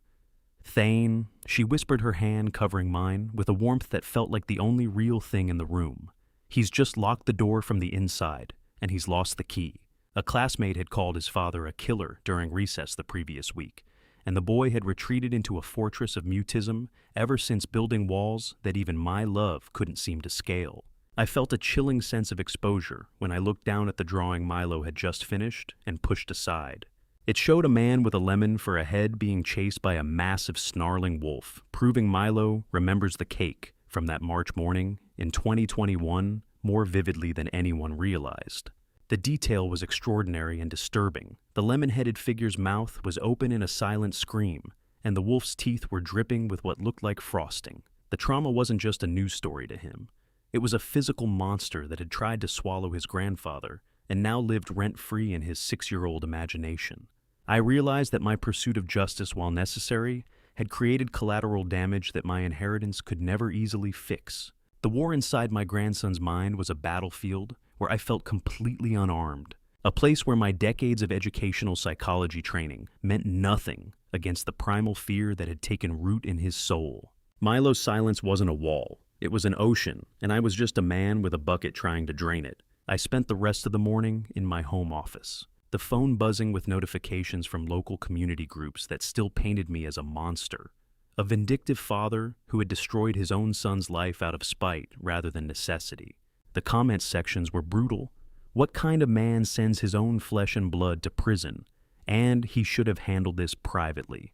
Thane," she whispered, her hand covering mine with a warmth that felt like the only real thing in the room. "He's just locked the door from the inside, and he's lost the key." A classmate had called his father a killer during recess the previous week, and the boy had retreated into a fortress of mutism ever since building walls that even my love couldn't seem to scale. I felt a chilling sense of exposure when I looked down at the drawing Milo had just finished and pushed aside. It showed a man with a lemon for a head being chased by a massive snarling wolf, proving Milo remembers the cake from that March morning in 2021 more vividly than anyone realized. The detail was extraordinary and disturbing. The lemon-headed figure's mouth was open in a silent scream, and the wolf's teeth were dripping with what looked like frosting. The trauma wasn't just a news story to him. It was a physical monster that had tried to swallow his grandfather and now lived rent-free in his 6-year-old imagination. I realized that my pursuit of justice, while necessary, had created collateral damage that my inheritance could never easily fix. The war inside my grandson's mind was a battlefield where I felt completely unarmed, a place where my decades of educational psychology training meant nothing against the primal fear that had taken root in his soul. Milo's silence wasn't a wall. It was an ocean, and I was just a man with a bucket trying to drain it. I spent the rest of the morning in my home office, the phone buzzing with notifications from local community groups that still painted me as a monster, a vindictive father who had destroyed his own son's life out of spite rather than necessity. The comment sections were brutal. What kind of man sends his own flesh and blood to prison? And he should have handled this privately.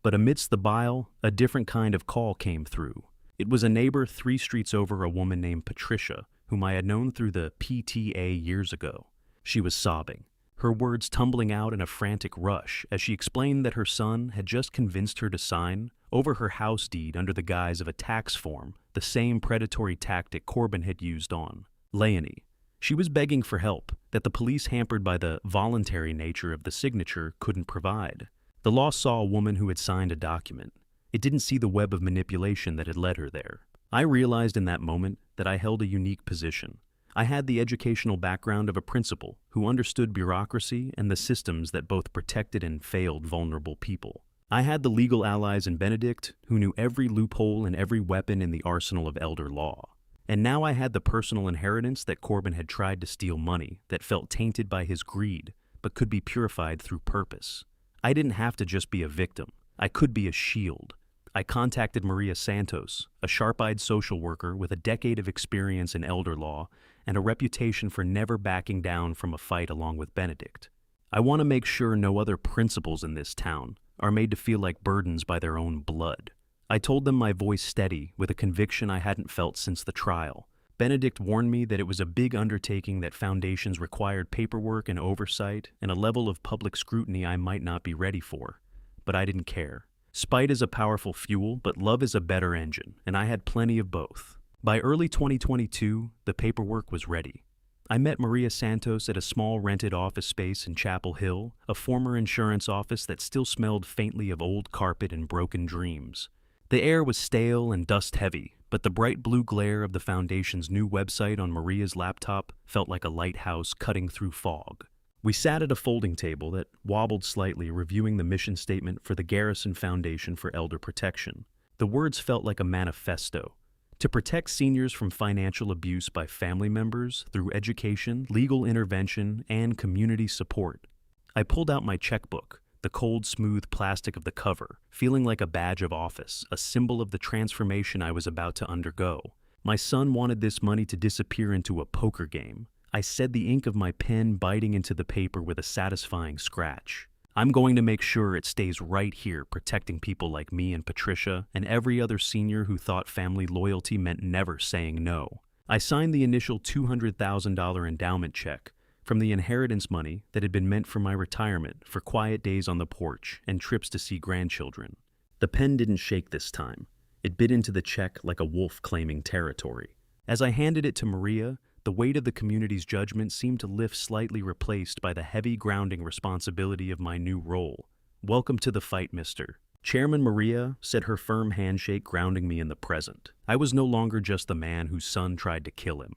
But amidst the bile, a different kind of call came through. It was a neighbor 3 streets over, a woman named Patricia, whom I had known through the PTA years ago. She was sobbing, her words tumbling out in a frantic rush as she explained that her son had just convinced her to sign over her house deed under the guise of a tax form, the same predatory tactic Corbin had used on Leonie. She was begging for help that the police, hampered by the voluntary nature of the signature, couldn't provide. The law saw a woman who had signed a document. It didn't see the web of manipulation that had led her there. I realized in that moment that I held a unique position. I had the educational background of a principal who understood bureaucracy and the systems that both protected and failed vulnerable people. I had the legal allies in Benedict who knew every loophole and every weapon in the arsenal of elder law. And now I had the personal inheritance that Corbin had tried to steal, money that felt tainted by his greed but could be purified through purpose. I didn't have to just be a victim. I could be a shield. I contacted Maria Santos, a sharp-eyed social worker with a decade of experience in elder law and a reputation for never backing down from a fight along with Benedict. I want to make sure no other principals in this town are made to feel like burdens by their own blood. I told them, my voice steady, with a conviction I hadn't felt since the trial. Benedict warned me that it was a big undertaking, that foundations required paperwork and oversight and a level of public scrutiny I might not be ready for. But I didn't care. Spite is a powerful fuel, but love is a better engine, and I had plenty of both. By early 2022, the paperwork was ready. I met Maria Santos at a small rented office space in Chapel Hill, a former insurance office that still smelled faintly of old carpet and broken dreams. The air was stale and dust-heavy, but the bright blue glare of the Foundation's new website on Maria's laptop felt like a lighthouse cutting through fog. We sat at a folding table that wobbled slightly, reviewing the mission statement for the Garrison Foundation for Elder Protection. The words felt like a manifesto. To protect seniors from financial abuse by family members through education, legal intervention, and community support. I pulled out my checkbook, the cold, smooth plastic of the cover, feeling like a badge of office, a symbol of the transformation I was about to undergo. My son wanted this money to disappear into a poker game. I said, the ink of my pen biting into the paper with a satisfying scratch. I'm going to make sure it stays right here, protecting people like me and Patricia and every other senior who thought family loyalty meant never saying no. I signed the initial $200,000 endowment check from the inheritance money that had been meant for my retirement, for quiet days on the porch and trips to see grandchildren. The pen didn't shake this time. It bit into the check like a wolf claiming territory. As I handed it to Maria, the weight of the community's judgment seemed to lift, slightly replaced by the heavy, grounding responsibility of my new role. Welcome to the fight, mister. Chairman Maria said, her firm handshake grounding me in the present. I was no longer just the man whose son tried to kill him.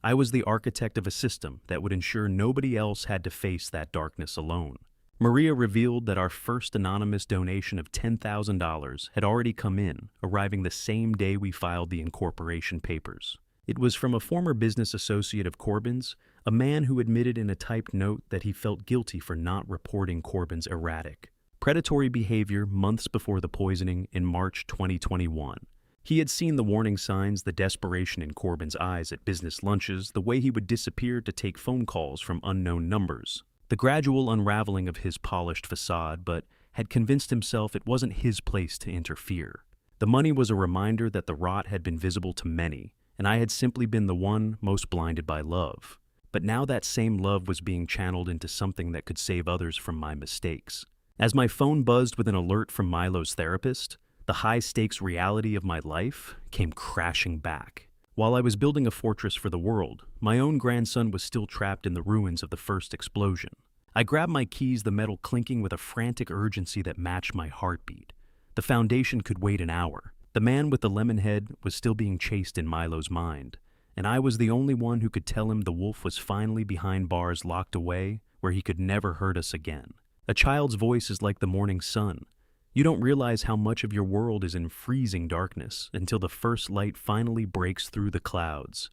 I was the architect of a system that would ensure nobody else had to face that darkness alone. Maria revealed that our first anonymous donation of $10,000 had already come in, arriving the same day we filed the incorporation papers. It was from a former business associate of Corbin's, a man who admitted in a typed note that he felt guilty for not reporting Corbin's erratic, predatory behavior months before the poisoning in March 2021. He had seen the warning signs, the desperation in Corbin's eyes at business lunches, the way he would disappear to take phone calls from unknown numbers, the gradual unraveling of his polished facade, but had convinced himself it wasn't his place to interfere. The money was a reminder that the rot had been visible to many, and I had simply been the one most blinded by love. But now that same love was being channeled into something that could save others from my mistakes. As my phone buzzed with an alert from Milo's therapist, the high-stakes reality of my life came crashing back. While I was building a fortress for the world, my own grandson was still trapped in the ruins of the first explosion. I grabbed my keys, the metal clinking with a frantic urgency that matched my heartbeat. The Foundation could wait an hour. The man with the lemon head was still being chased in Milo's mind, and I was the only one who could tell him the wolf was finally behind bars, locked away where he could never hurt us again. A child's voice is like the morning sun. You don't realize how much of your world is in freezing darkness until the first light finally breaks through the clouds.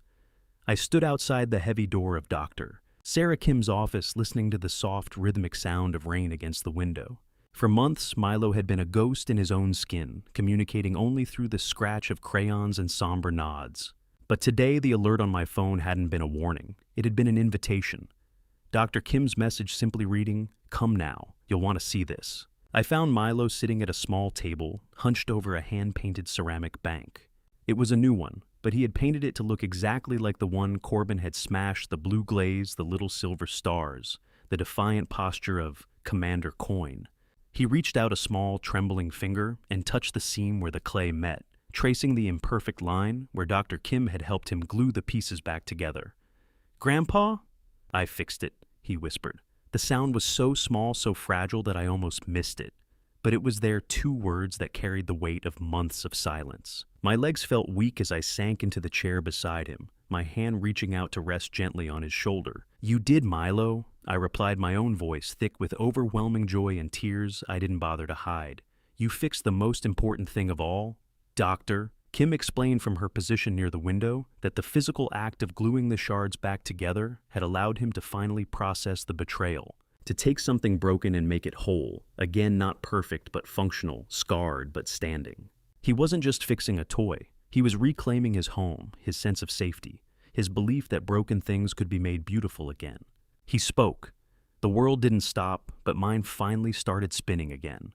I stood outside the heavy door of Dr. Sarah Kim's office, listening to the soft, rhythmic sound of rain against the window. For months, Milo had been a ghost in his own skin, communicating only through the scratch of crayons and somber nods. But today, the alert on my phone hadn't been a warning. It had been an invitation. Dr. Kim's message simply reading, "Come now, you'll want to see this." I found Milo sitting at a small table, hunched over a hand-painted ceramic bank. It was a new one, but he had painted it to look exactly like the one Corbin had smashed the blue glaze, the little silver stars, the defiant posture of Commander Coin. He reached out a small, trembling finger and touched the seam where the clay met, tracing the imperfect line where Dr. Kim had helped him glue the pieces back together. "Grandpa?" "I fixed it," he whispered. The sound was so small, so fragile that I almost missed it. But it was their 2 words that carried the weight of months of silence. My legs felt weak as I sank into the chair beside him, my hand reaching out to rest gently on his shoulder. "You did, Milo," I replied, my own voice thick with overwhelming joy and tears I didn't bother to hide. "You fixed the most important thing of all, Doctor." Kim explained from her position near the window that the physical act of gluing the shards back together had allowed him to finally process the betrayal, to take something broken and make it whole, again not perfect but functional, scarred but standing. He wasn't just fixing a toy, he was reclaiming his home, his sense of safety, his belief that broken things could be made beautiful again. He spoke. The world didn't stop, but mine finally started spinning again.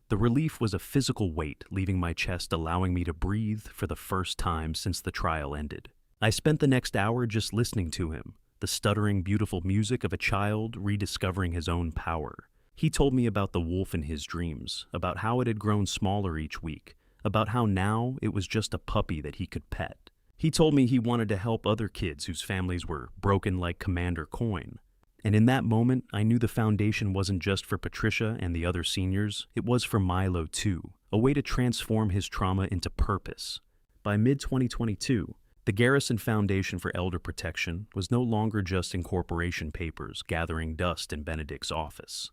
The relief was a physical weight leaving my chest, allowing me to breathe for the first time since the trial ended. I spent the next hour just listening to him, the stuttering, beautiful music of a child rediscovering his own power. He told me about the wolf in his dreams, about how it had grown smaller each week, about how now it was just a puppy that he could pet. He told me he wanted to help other kids whose families were broken like Commander Coin. And in that moment, I knew the foundation wasn't just for Patricia and the other seniors, it was for Milo too, a way to transform his trauma into purpose. By mid-2022, the Garrison Foundation for Elder Protection was no longer just incorporation papers gathering dust in Benedict's office.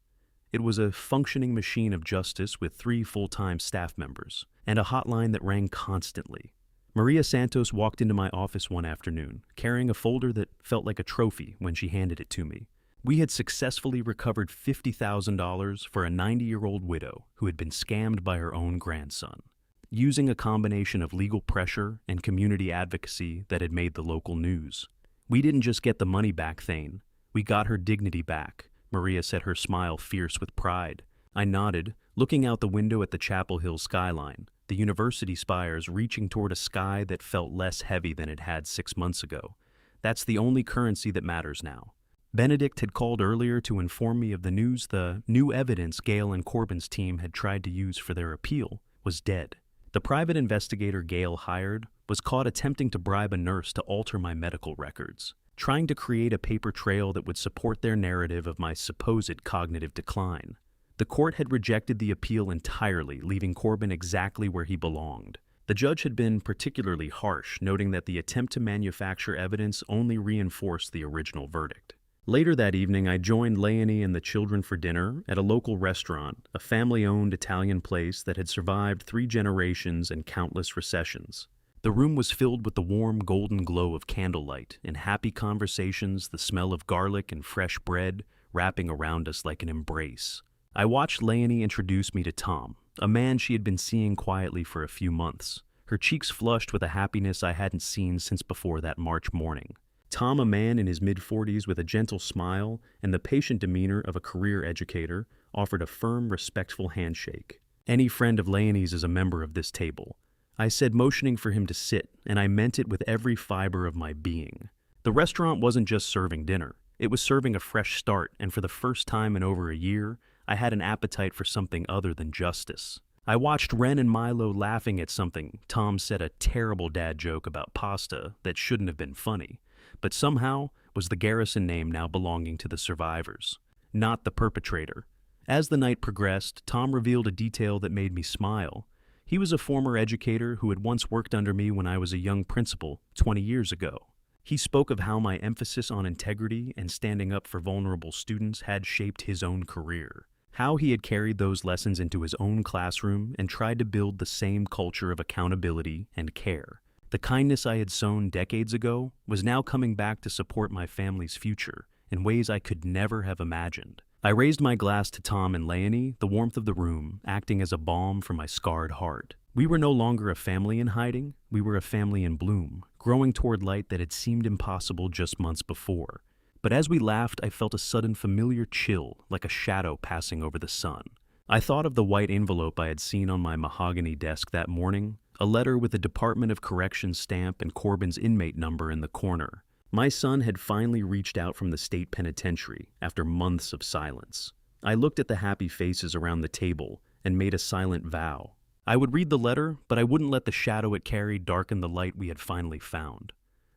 It was a functioning machine of justice with 3 full-time staff members, and a hotline that rang constantly. Maria Santos walked into my office one afternoon, carrying a folder that felt like a trophy when she handed it to me. We had successfully recovered $50,000 for a 90-year-old widow who had been scammed by her own grandson, using a combination of legal pressure and community advocacy that had made the local news. "We didn't just get the money back, Thane. We got her dignity back," Maria said, her smile fierce with pride. I nodded, looking out the window at the Chapel Hill skyline, the university spires reaching toward a sky that felt less heavy than it had 6 months ago. "That's the only currency that matters now." Benedict had called earlier to inform me of the news. The new evidence Gale and Corbin's team had tried to use for their appeal was dead. The private investigator Gale hired was caught attempting to bribe a nurse to alter my medical records, trying to create a paper trail that would support their narrative of my supposed cognitive decline. The court had rejected the appeal entirely, leaving Corbin exactly where he belonged. The judge had been particularly harsh, noting that the attempt to manufacture evidence only reinforced the original verdict. Later that evening, I joined Leonie and the children for dinner at a local restaurant, a family-owned Italian place that had survived 3 generations and countless recessions. The room was filled with the warm golden glow of candlelight and happy conversations, the smell of garlic and fresh bread wrapping around us like an embrace. I watched Leonie introduce me to Tom, a man she had been seeing quietly for a few months, her cheeks flushed with a happiness I hadn't seen since before that March morning. Tom, a man in his mid-40s with a gentle smile and the patient demeanor of a career educator, offered a firm, respectful handshake. "Any friend of Leonie's is a member of this table," I said, motioning for him to sit, and I meant it with every fiber of my being. The restaurant wasn't just serving dinner. It was serving a fresh start, and for the first time in over a year, I had an appetite for something other than justice. I watched Ren and Milo laughing at something. Tom said a terrible dad joke about pasta that shouldn't have been funny, but somehow was the Garrison name now belonging to the survivors, not the perpetrator. As the night progressed, Tom revealed a detail that made me smile. He was a former educator who had once worked under me when I was a young principal 20 years ago. He spoke of how my emphasis on integrity and standing up for vulnerable students had shaped his own career, how he had carried those lessons into his own classroom and tried to build the same culture of accountability and care. The kindness I had sown decades ago was now coming back to support my family's future in ways I could never have imagined. I raised my glass to Tom and Leonie, the warmth of the room acting as a balm for my scarred heart. We were no longer a family in hiding, we were a family in bloom, growing toward light that had seemed impossible just months before. But as we laughed, I felt a sudden familiar chill, like a shadow passing over the sun. I thought of the white envelope I had seen on my mahogany desk that morning, a letter with a Department of Corrections stamp and Corbin's inmate number in the corner. My son had finally reached out from the state penitentiary after months of silence. I looked at the happy faces around the table and made a silent vow. I would read the letter, but I wouldn't let the shadow it carried darken the light we had finally found.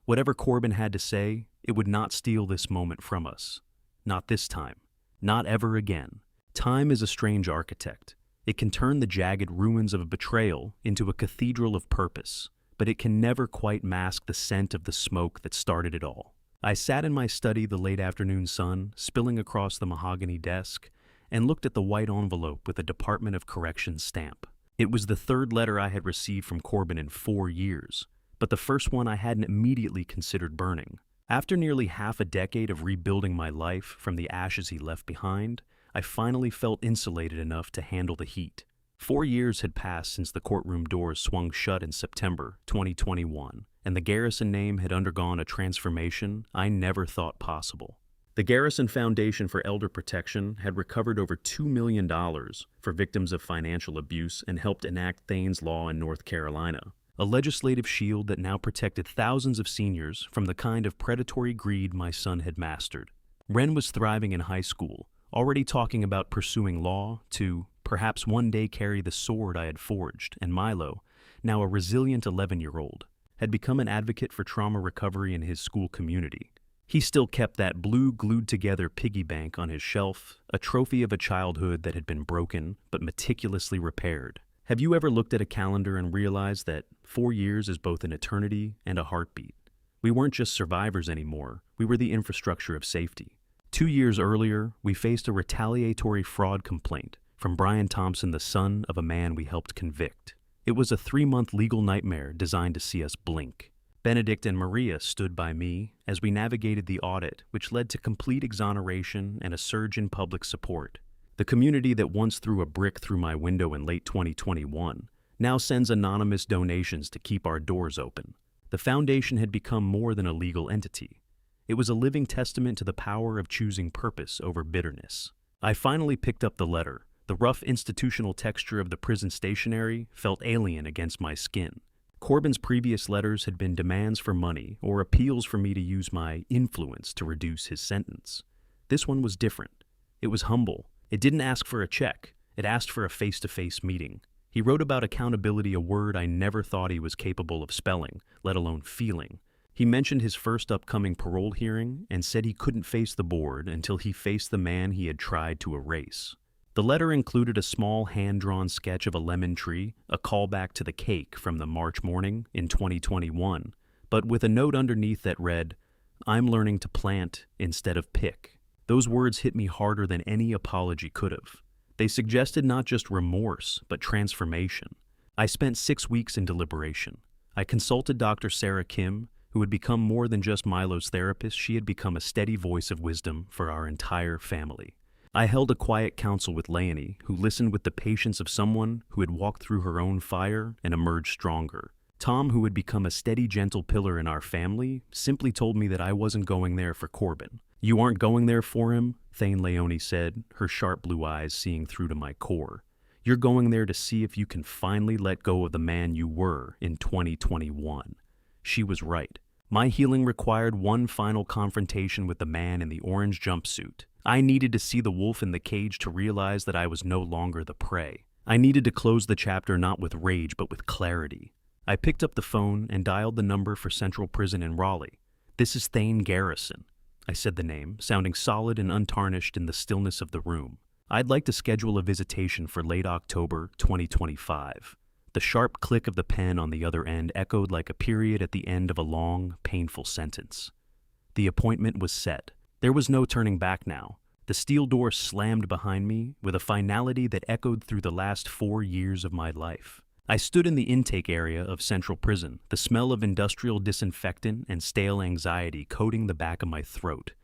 Whatever Corbin had to say, it would not steal this moment from us. Not this time. Not ever again. Time is a strange architect. It can turn the jagged ruins of a betrayal into a cathedral of purpose, but it can never quite mask the scent of the smoke that started it all. I sat in my study the late afternoon sun, spilling across the mahogany desk, and looked at the white envelope with a Department of Corrections stamp. It was the third letter I had received from Corbin in 4 years, but the first one I hadn't immediately considered burning. After nearly half a decade of rebuilding my life from the ashes he left behind, I finally felt insulated enough to handle the heat. 4 years had passed since the courtroom doors swung shut in September 2021, and the Garrison name had undergone a transformation I never thought possible. The Garrison Foundation for Elder Protection had recovered over $2 million for victims of financial abuse and helped enact Thane's Law in North Carolina, a legislative shield that now protected thousands of seniors from the kind of predatory greed my son had mastered. Ren was thriving in high school, already talking about pursuing law to perhaps one day carry the sword I had forged, and Milo, now a resilient 11-year-old, had become an advocate for trauma recovery in his school community. He still kept that blue glued-together piggy bank on his shelf, a trophy of a childhood that had been broken but meticulously repaired. Have you ever looked at a calendar and realized that 4 years is both an eternity and a heartbeat? We weren't just survivors anymore, we were the infrastructure of safety. 2 years earlier, we faced a retaliatory fraud complaint from Brian Thompson, the son of a man we helped convict. It was a 3-month legal nightmare designed to see us blink. Benedict and Maria stood by me as we navigated the audit, which led to complete exoneration and a surge in public support. The community that once threw a brick through my window in late 2021 now sends anonymous donations to keep our doors open. The foundation had become more than a legal entity. It was a living testament to the power of choosing purpose over bitterness. I finally picked up the letter. The rough institutional texture of the prison stationery felt alien against my skin. Corbin's previous letters had been demands for money or appeals for me to use my influence to reduce his sentence. This one was different. It was humble. It didn't ask for a check. It asked for a face-to-face meeting. He wrote about accountability, a word I never thought he was capable of spelling, let alone feeling. He mentioned his first upcoming parole hearing and said he couldn't face the board until he faced the man he had tried to erase. The letter included a small hand-drawn sketch of a lemon tree, a callback to the cake from the March morning in 2021, but with a note underneath that read, "I'm learning to plant instead of pick." Those words hit me harder than any apology could have. They suggested not just remorse, but transformation. I spent 6 weeks in deliberation. I consulted Dr. Sarah Kim, who had become more than just Milo's therapist. She had become a steady voice of wisdom for our entire family. I held a quiet counsel with Leonie, who listened with the patience of someone who had walked through her own fire and emerged stronger. Tom, who had become a steady, gentle pillar in our family, simply told me that I wasn't going there for Corbin. "You aren't going there for him," Thane Leonie said, her sharp blue eyes seeing through to my core. "You're going there to see if you can finally let go of the man you were in 2021. She was right. My healing required one final confrontation with the man in the orange jumpsuit. I needed to see the wolf in the cage to realize that I was no longer the prey. I needed to close the chapter not with rage but with clarity. I picked up the phone and dialed the number for Central Prison in Raleigh. "This is Thane Garrison." I said the name, sounding solid and untarnished in the stillness of the room. "I'd like to schedule a visitation for late October 2025. The sharp click of the pen on the other end echoed like a period at the end of a long, painful sentence. The appointment was set. There was no turning back now. The steel door slammed behind me with a finality that echoed through the last 4 years of my life. I stood in the intake area of Central Prison, the smell of industrial disinfectant and stale anxiety coating the back of my throat.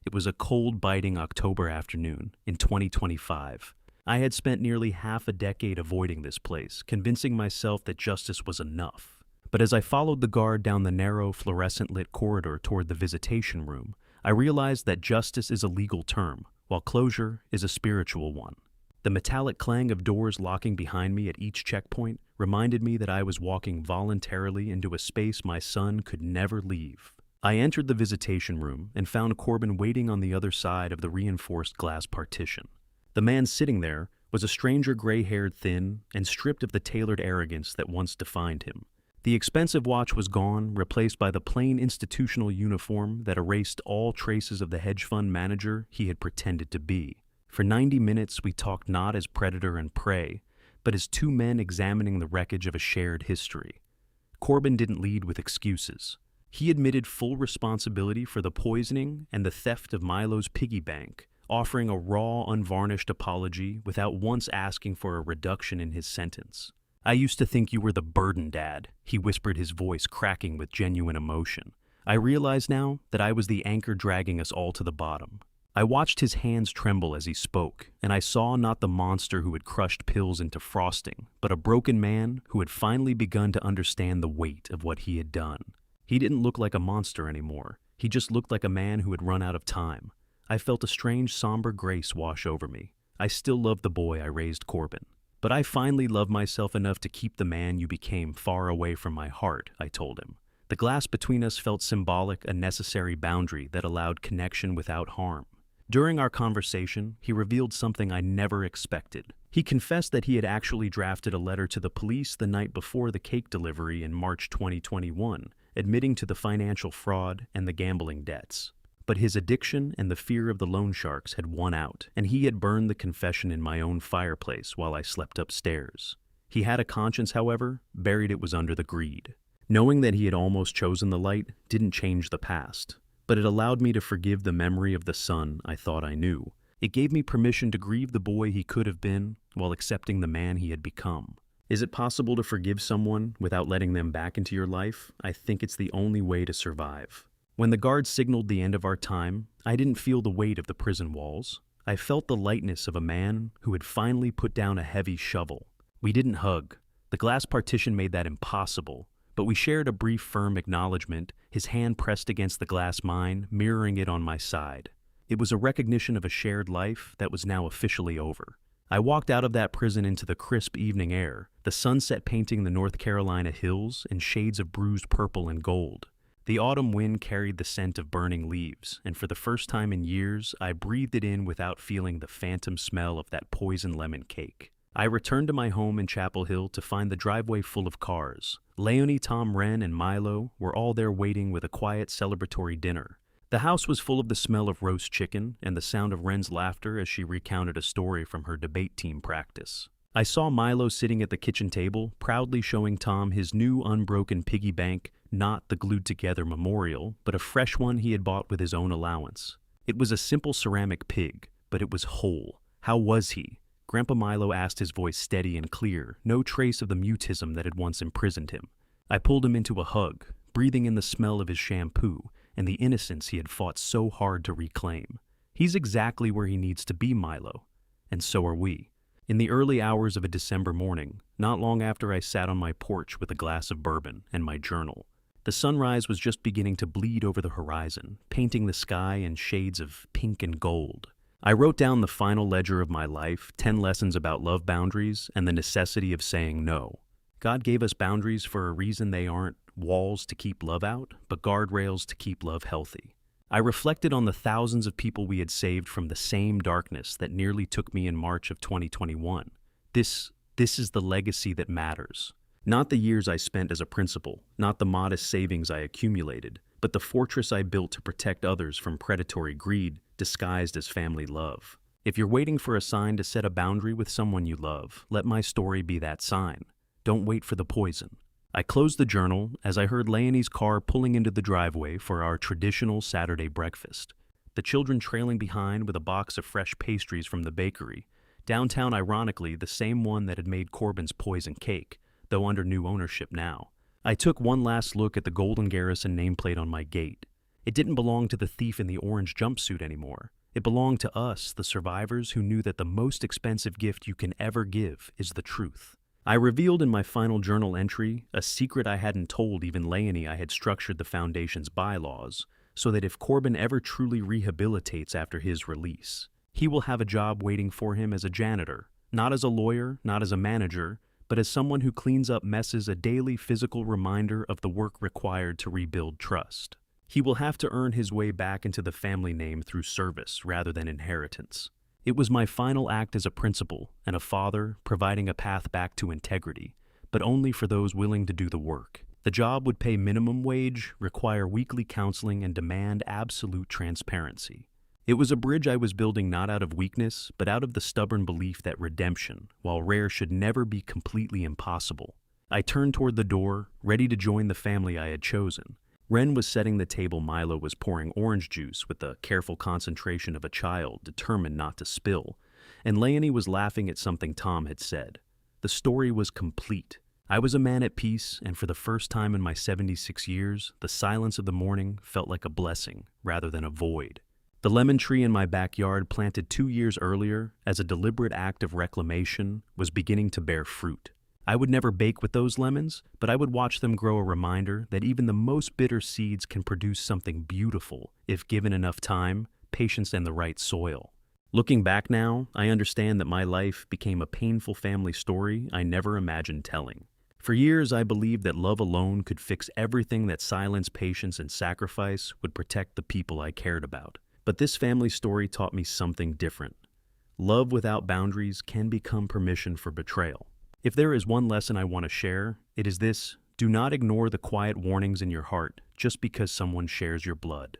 It was a cold, biting October afternoon in 2025. I had spent nearly half a decade avoiding this place, convincing myself that justice was enough. But as I followed the guard down the narrow, fluorescent-lit corridor toward the visitation room, I realized that justice is a legal term, while closure is a spiritual one. The metallic clang of doors locking behind me at each checkpoint reminded me that I was walking voluntarily into a space my son could never leave. I entered the visitation room and found Corbin waiting on the other side of the reinforced glass partition. The man sitting there was a stranger gray-haired, thin, and stripped of the tailored arrogance that once defined him. The expensive watch was gone, replaced by the plain institutional uniform that erased all traces of the hedge fund manager he had pretended to be. For 90 minutes, we talked not as predator and prey, but as two men examining the wreckage of a shared history. Corbin didn't lead with excuses. He admitted full responsibility for the poisoning and the theft of Milo's piggy bank, offering a raw, unvarnished apology without once asking for a reduction in his sentence. "I used to think you were the burden, Dad," he whispered, his voice cracking with genuine emotion. "I realize now that I was the anchor dragging us all to the bottom." I watched his hands tremble as he spoke, and I saw not the monster who had crushed pills into frosting, but a broken man who had finally begun to understand the weight of what he had done. He didn't look like a monster anymore. He just looked like a man who had run out of time. I felt a strange, somber grace wash over me. I still loved the boy I raised, Corbin. But I finally loved myself enough to keep the man you became far away from my heart, I told him. The glass between us felt symbolic, a necessary boundary that allowed connection without harm. During our conversation, he revealed something I never expected. He confessed that he had actually drafted a letter to the police the night before the cake delivery in March 2021, admitting to the financial fraud and the gambling debts. But his addiction and the fear of the loan sharks had won out, and he had burned the confession in my own fireplace while I slept upstairs. He had a conscience, however, buried it was under the greed. Knowing that he had almost chosen the light didn't change the past, but it allowed me to forgive the memory of the son I thought I knew. It gave me permission to grieve the boy he could have been while accepting the man he had become. Is it possible to forgive someone without letting them back into your life? I think it's the only way to survive. When the guard signaled the end of our time, I didn't feel the weight of the prison walls. I felt the lightness of a man who had finally put down a heavy shovel. We didn't hug. The glass partition made that impossible, but we shared a brief, firm acknowledgement, his hand pressed against the glass mine, mirroring it on my side. It was a recognition of a shared life that was now officially over. I walked out of that prison into the crisp evening air, the sunset painting the North Carolina hills in shades of bruised purple and gold. The autumn wind carried the scent of burning leaves, and for the first time in years, I breathed it in without feeling the phantom smell of that poison lemon cake. I returned to my home in Chapel Hill to find the driveway full of cars. Leonie, Tom, Ren, and Milo were all there waiting with a quiet celebratory dinner. The house was full of the smell of roast chicken and the sound of Ren's laughter as she recounted a story from her debate team practice. I saw Milo sitting at the kitchen table, proudly showing Tom his new unbroken piggy bank, not the glued-together memorial, but a fresh one he had bought with his own allowance. It was a simple ceramic pig, but it was whole. How was he? Grandpa Milo asked, his voice steady and clear, no trace of the mutism that had once imprisoned him. I pulled him into a hug, breathing in the smell of his shampoo and the innocence he had fought so hard to reclaim. He's exactly where he needs to be, Milo, and so are we. In the early hours of a December morning, not long after I sat on my porch with a glass of bourbon and my journal, the sunrise was just beginning to bleed over the horizon, painting the sky in shades of pink and gold. I wrote down the final ledger of my life, 10 lessons about love boundaries and the necessity of saying no. God gave us boundaries for a reason. They aren't walls to keep love out, but guardrails to keep love healthy. I reflected on the thousands of people we had saved from the same darkness that nearly took me in March of 2021. This is the legacy that matters. Not the years I spent as a principal, not the modest savings I accumulated, but the fortress I built to protect others from predatory greed disguised as family love. If you're waiting for a sign to set a boundary with someone you love, let my story be that sign. Don't wait for the poison. I closed the journal as I heard Leonie's car pulling into the driveway for our traditional Saturday breakfast, the children trailing behind with a box of fresh pastries from the bakery, downtown ironically the same one that had made Corbin's poison cake, though under new ownership now. I took one last look at the Golden Garrison nameplate on my gate. It didn't belong to the thief in the orange jumpsuit anymore. It belonged to us, the survivors who knew that the most expensive gift you can ever give is the truth. I revealed in my final journal entry a secret I hadn't told even Leonie. I had structured the Foundation's bylaws so that if Corbin ever truly rehabilitates after his release, He will have a job waiting for him as a janitor, not as a lawyer, not as a manager, but as someone who cleans up messes, a daily physical reminder of the work required to rebuild trust. He will have to earn his way back into the family name through service rather than inheritance. It was my final act as a principal and a father, providing a path back to integrity, but only for those willing to do the work. The job would pay minimum wage, require weekly counseling, and demand absolute transparency. It was a bridge I was building not out of weakness, but out of the stubborn belief that redemption, while rare, should never be completely impossible. I turned toward the door, ready to join the family I had chosen. Ren was setting the table. Milo was pouring orange juice with the careful concentration of a child determined not to spill, and Leonie was laughing at something Tom had said. The story was complete. I was a man at peace, and for the first time in my 76 years, the silence of the morning felt like a blessing rather than a void. The lemon tree in my backyard, planted 2 years earlier as a deliberate act of reclamation, was beginning to bear fruit. I would never bake with those lemons, but I would watch them grow, a reminder that even the most bitter seeds can produce something beautiful if given enough time, patience, and the right soil. Looking back now, I understand that my life became a painful family story I never imagined telling. For years, I believed that love alone could fix everything, that silence, patience, and sacrifice would protect the people I cared about. But this family story taught me something different. Love without boundaries can become permission for betrayal. If there is one lesson I want to share, it is this: do not ignore the quiet warnings in your heart just because someone shares your blood.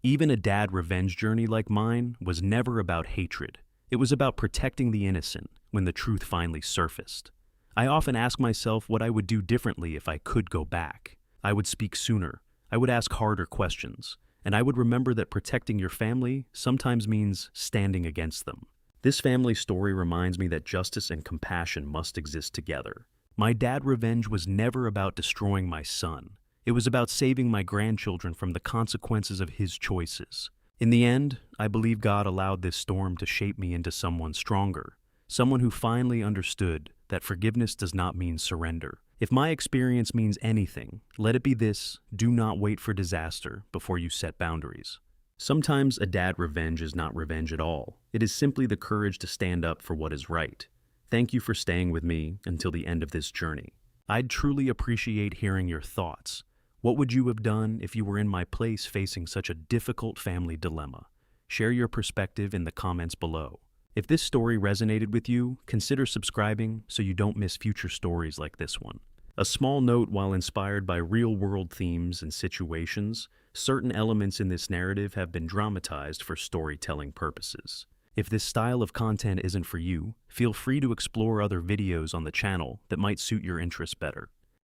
Even a dad revenge journey like mine was never about hatred. It was about protecting the innocent when the truth finally surfaced. I often ask myself what I would do differently if I could go back. I would speak sooner. I would ask harder questions. And I would remember that protecting your family sometimes means standing against them. This family story reminds me that justice and compassion must exist together. My dad revenge was never about destroying my son. It was about saving my grandchildren from the consequences of his choices. In the end, I believe God allowed this storm to shape me into someone stronger, someone who finally understood that forgiveness does not mean surrender. If my experience means anything, let it be this: do not wait for disaster before you set boundaries. Sometimes a dad revenge is not revenge at all. It is simply the courage to stand up for what is right. Thank you for staying with me until the end of this journey. I'd truly appreciate hearing your thoughts. What would you have done if you were in my place facing such a difficult family dilemma? Share your perspective in the comments below. If this story resonated with you, consider subscribing so you don't miss future stories like this one. A small note: while inspired by real-world themes and situations, certain elements in this narrative have been dramatized for storytelling purposes. If this style of content isn't for you, feel free to explore other videos on the channel that might suit your interests better.